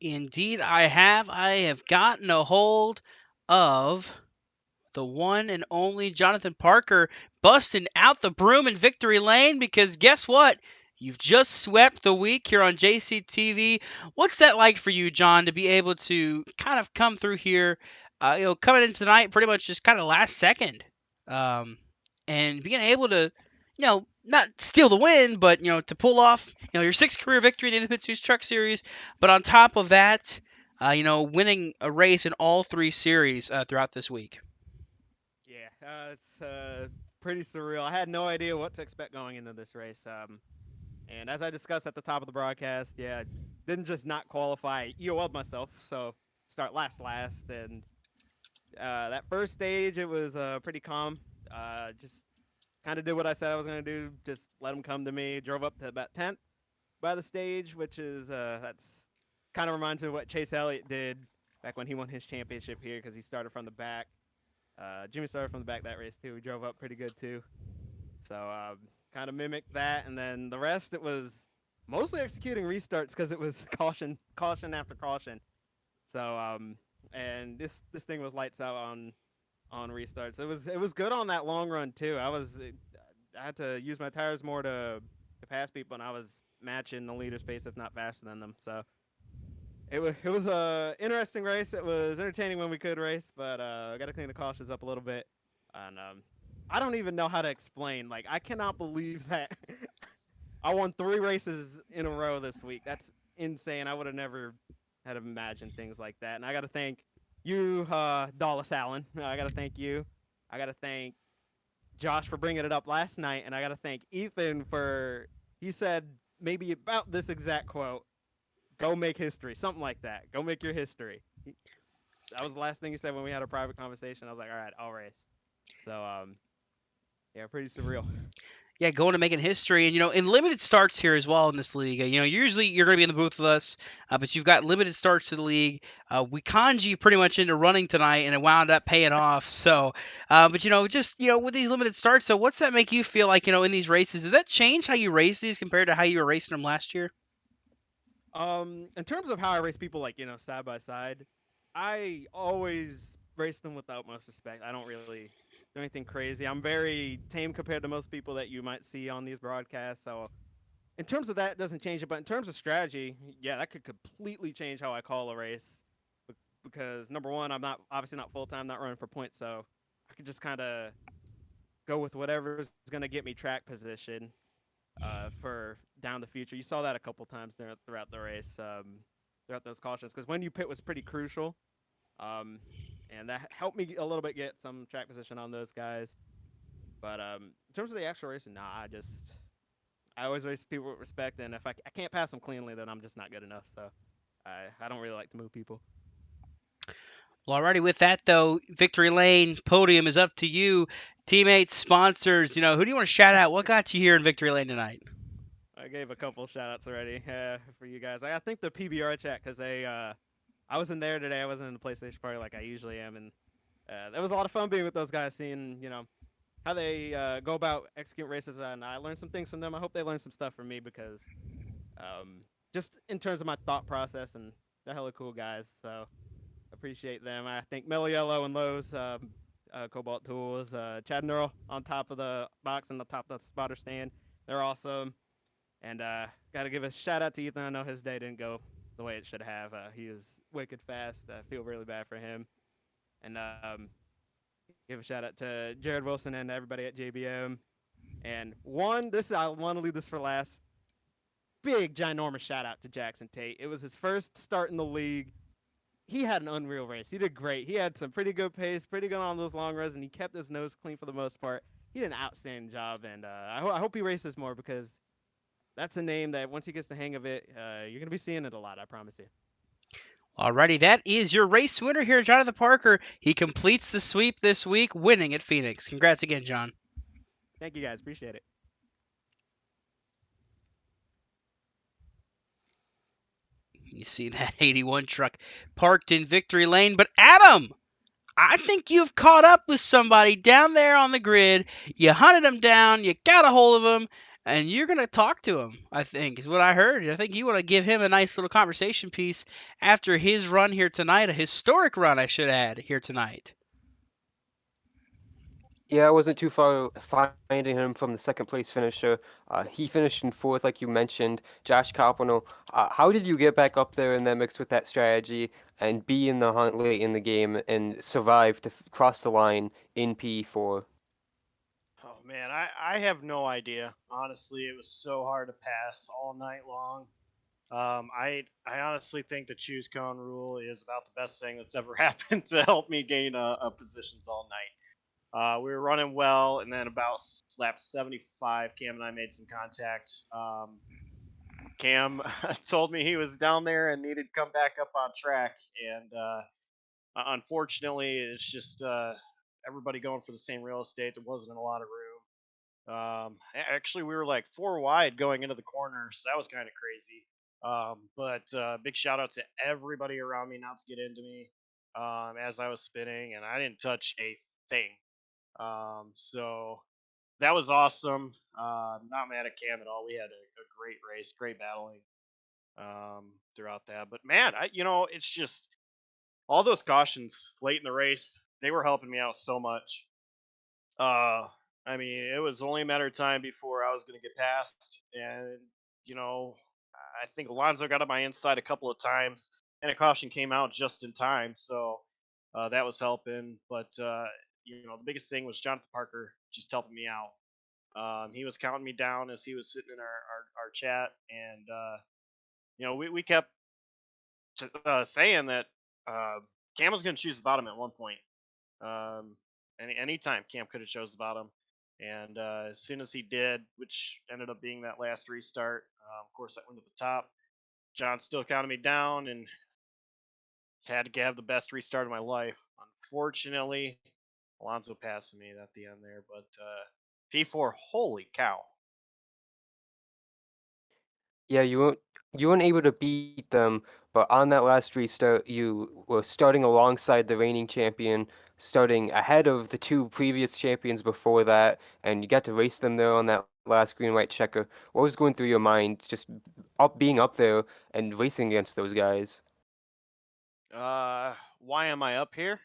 Indeed, I have. I have gotten a hold of the one and only Jonathan Parker busting out the broom in victory lane, because guess what? You've just swept the week here on JCTV. What's that like for you, John, to be able to kind of come through here, coming in tonight pretty much just kind of last second, and being able to, not steal the win, but, to pull off, your sixth career victory in the Independent Series Truck Series, but on top of that, winning a race in all three series throughout this week. Yeah, it's pretty surreal. I had no idea what to expect going into this race. And as I discussed at the top of the broadcast, yeah, didn't just not qualify, EOL'd myself, so start last. And that first stage, it was pretty calm. Just kind of did what I said I was going to do, just let them come to me. Drove up to about 10th by the stage, which is, that's kind of reminds me of what Chase Elliott did back when he won his championship here, because he started from the back. Jimmy started from the back that race too. He drove up pretty good too. So kind of mimicked that, and then the rest, it was mostly executing restarts because it was caution after caution. So and this thing was lights out on restarts. It was good on that long run too. I had to use my tires more to pass people, and I was matching the leader's pace, if not faster than them. So it was a interesting race. It was entertaining when we could race, but I got to clean the cautions up a little bit. And I don't even know how to explain. Like, I cannot believe that I won 3 races in a row this week. That's insane. I would have never had imagined things like that. And I got to thank you, Dallas Allen. I got to thank you. I got to thank Josh for bringing it up last night, and I got to thank Ethan for, he said maybe about this exact quote: "Go make history," something like that. Go make your history. That was the last thing he said when we had a private conversation. I was like, all right, I'll race. So, yeah, pretty surreal. Yeah, going to making history, and in limited starts here as well in this league. Usually you're going to be in the booth with us, but you've got limited starts to the league. We conned you pretty much into running tonight, and it wound up paying off. So, but just with these limited starts, so what's that make you feel like in these races? Does that change how you race these compared to how you were racing them last year? In terms of how I race people, like, side by side, I always race them with the utmost respect. I don't really do anything crazy. I'm very tame compared to most people that you might see on these broadcasts. So in terms of that, it doesn't change it. But in terms of strategy, yeah, that could completely change how I call a race. Because number one, I'm obviously not full time, not running for points, so I could just kind of go with whatever is going to get me track position for down the future. You saw that a couple times throughout the race, throughout those cautions, because when you pit was pretty crucial, and that helped me a little bit get some track position on those guys. But in terms of the actual racing, I always race people with respect, and if I can't pass them cleanly, then I'm just not good enough. So I don't really like to move people. Well, alrighty, with that though, Victory Lane podium is up to you. Teammates, sponsors, who do you want to shout out? What got you here in Victory Lane tonight? I gave a couple shout outs already for you guys. I think the PBR chat, because I wasn't there today. I wasn't in the PlayStation party like I usually am, and it was a lot of fun being with those guys, seeing how they go about executing races, and I learned some things from them. I hope they learned some stuff from me, because just in terms of my thought process, and they're hella cool guys, so appreciate them. I think Mellow Yellow and Lowe's, Cobalt Tools, Chad and Earl on top of the box and the top of the spotter stand. They're awesome. And got to give a shout out to Ethan. I know his day didn't go the way it should have. He was wicked fast. I feel really bad for him. And give a shout out to Jared Wilson and everybody at JBM. And I want to leave this for last. Big, ginormous shout out to Jackson Tate. It was his first start in the league. He had an unreal race. He did great. He had some pretty good pace, pretty good on those long runs, and he kept his nose clean for the most part. He did an outstanding job, and I hope he races more because that's a name that once he gets the hang of it, you're going to be seeing it a lot, I promise you. Alrighty, that is your race winner here, Jonathan Parker. He completes the sweep this week, winning at Phoenix. Congrats again, John. Thank you, guys. Appreciate it. You see that 81 truck parked in victory lane. But Adam, I think you've caught up with somebody down there on the grid. You hunted him down, you got a hold of him, and you're going to talk to him, I think, is what I heard. I think you want to give him a nice little conversation piece after his run here tonight, a historic run, I should add, here tonight. Yeah, I wasn't too far finding him from the second place finisher. He finished in fourth, like you mentioned. Josh Carpenter, how did you get back up there in that mix with that strategy and be in the hunt late in the game and survive to cross the line in P4? Oh man, I have no idea. Honestly, it was so hard to pass all night long. I honestly think the choose cone rule is about the best thing that's ever happened to help me gain positions all night. We were running well, and then about lap 75, Cam and I made some contact. Cam told me he was down there and needed to come back up on track, and unfortunately, it's just everybody going for the same real estate. There wasn't a lot of room. Actually, we were like 4 wide going into the corner, so that was kind of crazy. But big shout out to everybody around me not to get into me as I was spinning, and I didn't touch a thing. So that was awesome. Not mad at Cam at all. We had a great race, great battling throughout that. But man, it's just all those cautions late in the race. They were helping me out so much. Uh, I mean, it was only a matter of time before I was going to get passed, and you know, I think Alonso got on my inside a couple of times, and a caution came out just in time, so that was helping. But the biggest thing was Jonathan Parker just helping me out. He was counting me down as he was sitting in our chat, and we kept saying that Cam was going to choose the bottom at one point. Anytime Cam could have chose the bottom, and as soon as he did, which ended up being that last restart, of course I went to the top. John still counted me down, and had to have the best restart of my life. Unfortunately, Alonso passed me at the end there, but P4, holy cow! Yeah, you weren't able to beat them, but on that last restart, you were starting alongside the reigning champion, starting ahead of the two previous champions before that, and you got to race them there on that last green-white checker. What was going through your mind, just being up there and racing against those guys? Why am I up here?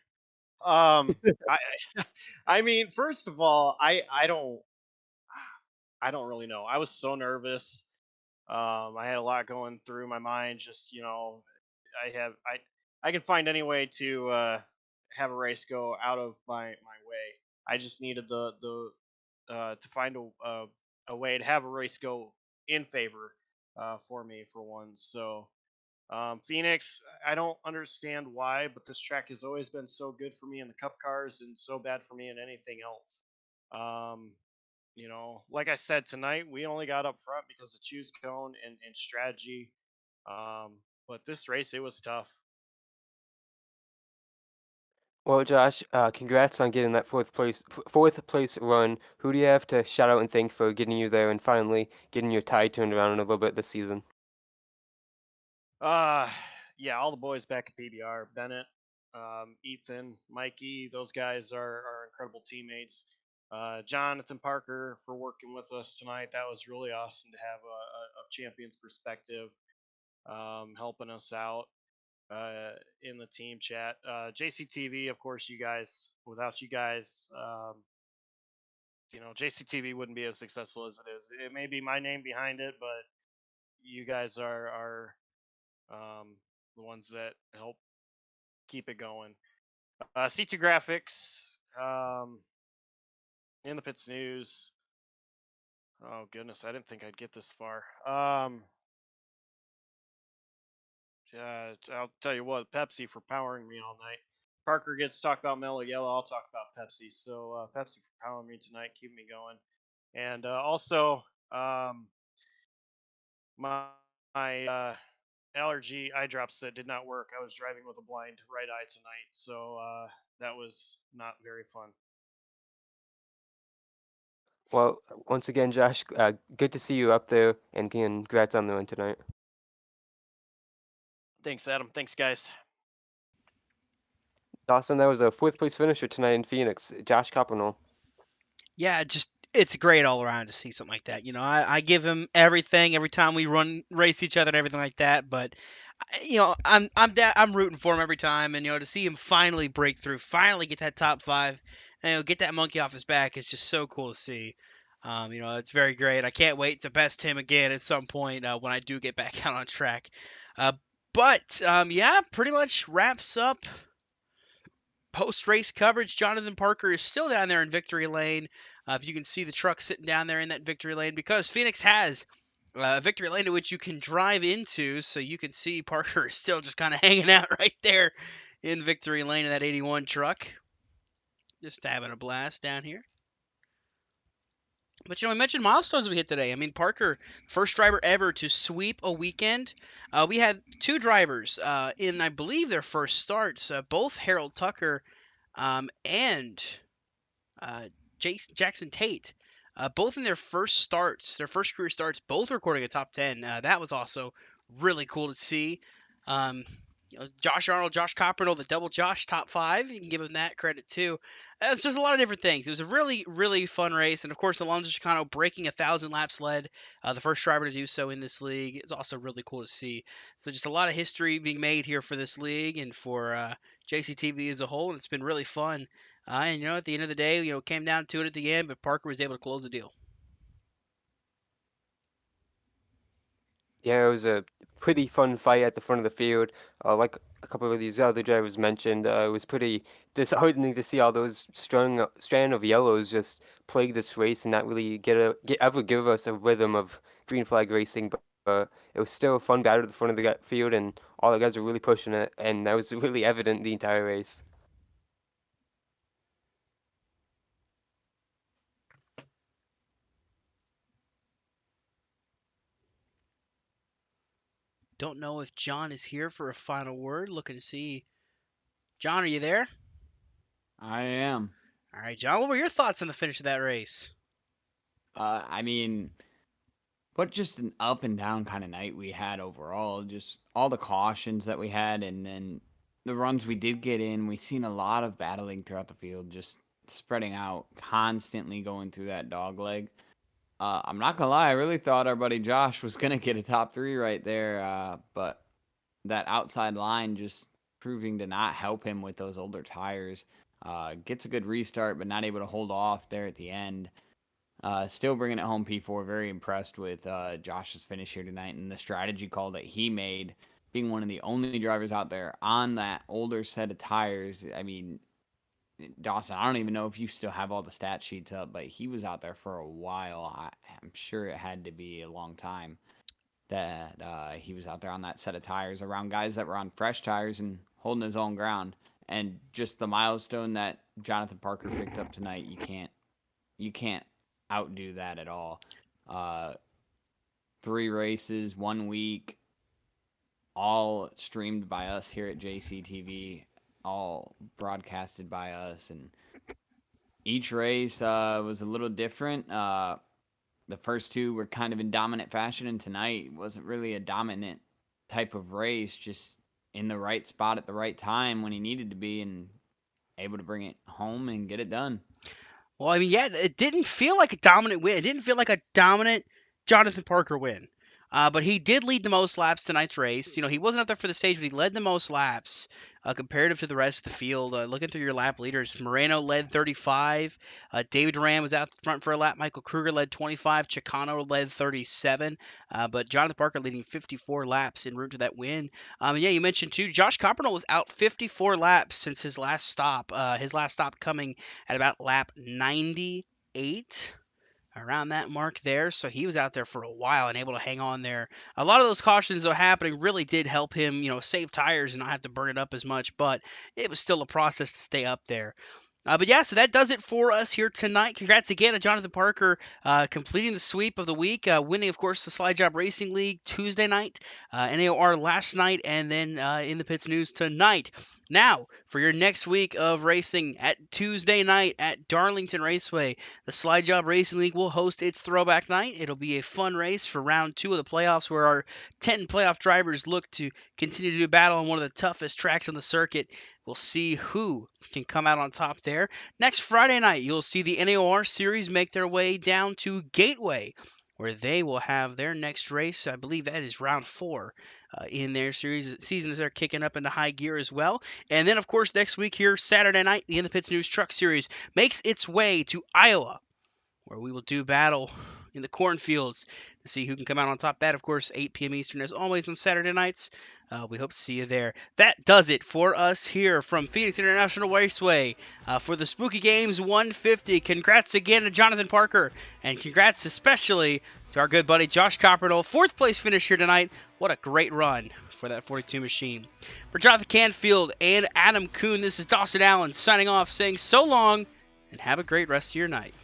Um, I, I mean, first of all, I don't really know. I was so nervous. I had a lot going through my mind. Just I can find any way to have a race go out of my way. I just needed the to find a way to have a race go in favor for me for once. So Phoenix, I don't understand why, but this track has always been so good for me in the Cup cars and so bad for me in anything else. Um, like I said tonight, we only got up front because of choose cone and strategy. Um, but this race, it was tough. Well, Josh, congrats on getting that fourth place run. Who do you have to shout out and thank for getting you there and finally getting your tie turned around a little bit this season? Uh, yeah, all the boys back at PBR, Bennett, Ethan, Mikey, those guys are incredible teammates. Jonathan Parker for working with us tonight. That was really awesome to have a champion's perspective, helping us out in the team chat. JCTV, of course, you guys. Without you guys, JCTV wouldn't be as successful as it is. It may be my name behind it, but you guys are the ones that help keep it going. C2 Graphics, in the pits news. Oh goodness, I didn't think I'd get this far. Yeah, I'll tell you what, Pepsi for powering me all night. Parker gets to talk about Mellow Yellow. I'll talk about Pepsi. So Pepsi for powering me tonight, keeping me going. And also, my my allergy eye drops that did not work. I was driving with a blind right eye tonight, so that was not very fun. Well, once again, Josh, good to see you up there, and congrats on the win tonight. Thanks, Adam. Thanks, guys. Dawson, that was a fourth place finisher tonight in Phoenix. Josh Coppernoll. Yeah, it's great all around to see something like that. I give him everything every time we race each other and everything like that. But I'm rooting for him every time, and to see him finally break through, finally get that top five, and get that monkey off his back is just so cool to see. It's very great. I can't wait to best him again at some point when I do get back out on track. Uh, yeah, pretty much wraps up post-race coverage. Jonathan Parker is still down there in victory lane. If you can see the truck sitting down there in that victory lane, because Phoenix has a victory lane to which you can drive into, so you can see Parker is still just kind of hanging out right there in victory lane in that 81 truck. Just having a blast down here. But we mentioned milestones we hit today. I mean, Parker, first driver ever to sweep a weekend. We had two drivers in, I believe, their first starts. Both Harold Tucker and Jackson Tate, both in their first starts, their first career starts, both recording a top 10. That was also really cool to see. Josh Arnold, Josh Coppernoll, the double Josh top 5. You can give him that credit too. It's just a lot of different things. It was a really, really fun race. And of course, Alonso Chicano breaking 1,000 laps led, the first driver to do so in this league. It's also really cool to see. So just a lot of history being made here for this league and for JCTV as a whole. And it's been really fun. And at the end of the day, it came down to it at the end, but Parker was able to close the deal. Yeah, it was a pretty fun fight at the front of the field. Like a couple of these other drivers mentioned, it was pretty disheartening to see all those strand of yellows just plague this race and not really ever give us a rhythm of green flag racing. But it was still a fun battle at the front of the field, and all the guys were really pushing it, and that was really evident the entire race. Don't know if John is here for a final word. Looking to see. John, are you there? I am. All right, John, what were your thoughts on the finish of that race? I mean, what just an up and down kind of night we had overall. Just all the cautions that we had, and then the runs we did get in. We've seen a lot of battling throughout the field, just spreading out, constantly going through that dog leg. I'm not gonna lie, I really thought our buddy Josh was gonna get a top 3 right there, but that outside line just proving to not help him with those older tires. Gets a good restart, but not able to hold off there at the end. Still bringing it home, P4. Very impressed with Josh's finish here tonight and the strategy call that he made, being one of the only drivers out there on that older set of tires. I mean, Dawson, I don't even know if you still have all the stat sheets up, but he was out there for a while. I'm sure it had to be a long time that he was out there on that set of tires around guys that were on fresh tires and holding his own ground. And just the milestone that Jonathan Parker picked up tonight, you can't outdo that at all. 3 races, 1 week, all streamed by us here at JCTV, all broadcasted by us, and each race was a little different. The first 2 were kind of in dominant fashion, and tonight wasn't really a dominant type of race, just in the right spot at the right time when he needed to be and able to bring it home and get it done. Well, I mean, yeah, it didn't feel like a dominant win. It didn't feel like a dominant Jonathan Parker win. But he did lead the most laps tonight's race. He wasn't up there for the stage, but he led the most laps. comparative to the rest of the field. Looking through your lap leaders, Moreno led 35. David Duran was out front for a lap. Michael Kruger led 25. Chicano led 37. But Jonathan Parker leading 54 laps en route to that win. Yeah, you mentioned too, Josh Coppernoll was out 54 laps since his last stop. His last stop coming at about lap 98. Around that mark there, so he was out there for a while and able to hang on there. A lot of those cautions though happening really did help him, save tires and not have to burn it up as much, but it was still a process to stay up there. But yeah, so that does it for us here tonight. Congrats again to Jonathan Parker completing the sweep of the week, winning, of course, the Slide Job Racing League Tuesday night, NAOR last night, and then in the Pits News tonight. Now, for your next week of racing at Tuesday night at Darlington Raceway, the Slide Job Racing League will host its throwback night. It'll be a fun race for round 2 of the playoffs where our 10 playoff drivers look to continue to do battle on one of the toughest tracks on the circuit. We'll see who can come out on top there. Next Friday night, you'll see the NAOR series make their way down to Gateway, where they will have their next race. I believe that is round 4 in their season as they're kicking up into high gear as well. And then, of course, next week here, Saturday night, the In the Pits News Truck Series makes its way to Iowa, where we will do battle in the cornfields to see who can come out on top. That, of course, 8 p.m. Eastern, as always, on Saturday nights. We hope to see you there. That does it for us here from Phoenix International Raceway for the Spooky Games 150. Congrats again to Jonathan Parker, and congrats especially to our good buddy Josh Coppernoll. 4th place finish here tonight. What a great run for that 42 machine. For Jonathan Canfield and Adam Kuhn, this is Dawson Allen signing off, saying so long, and have a great rest of your night.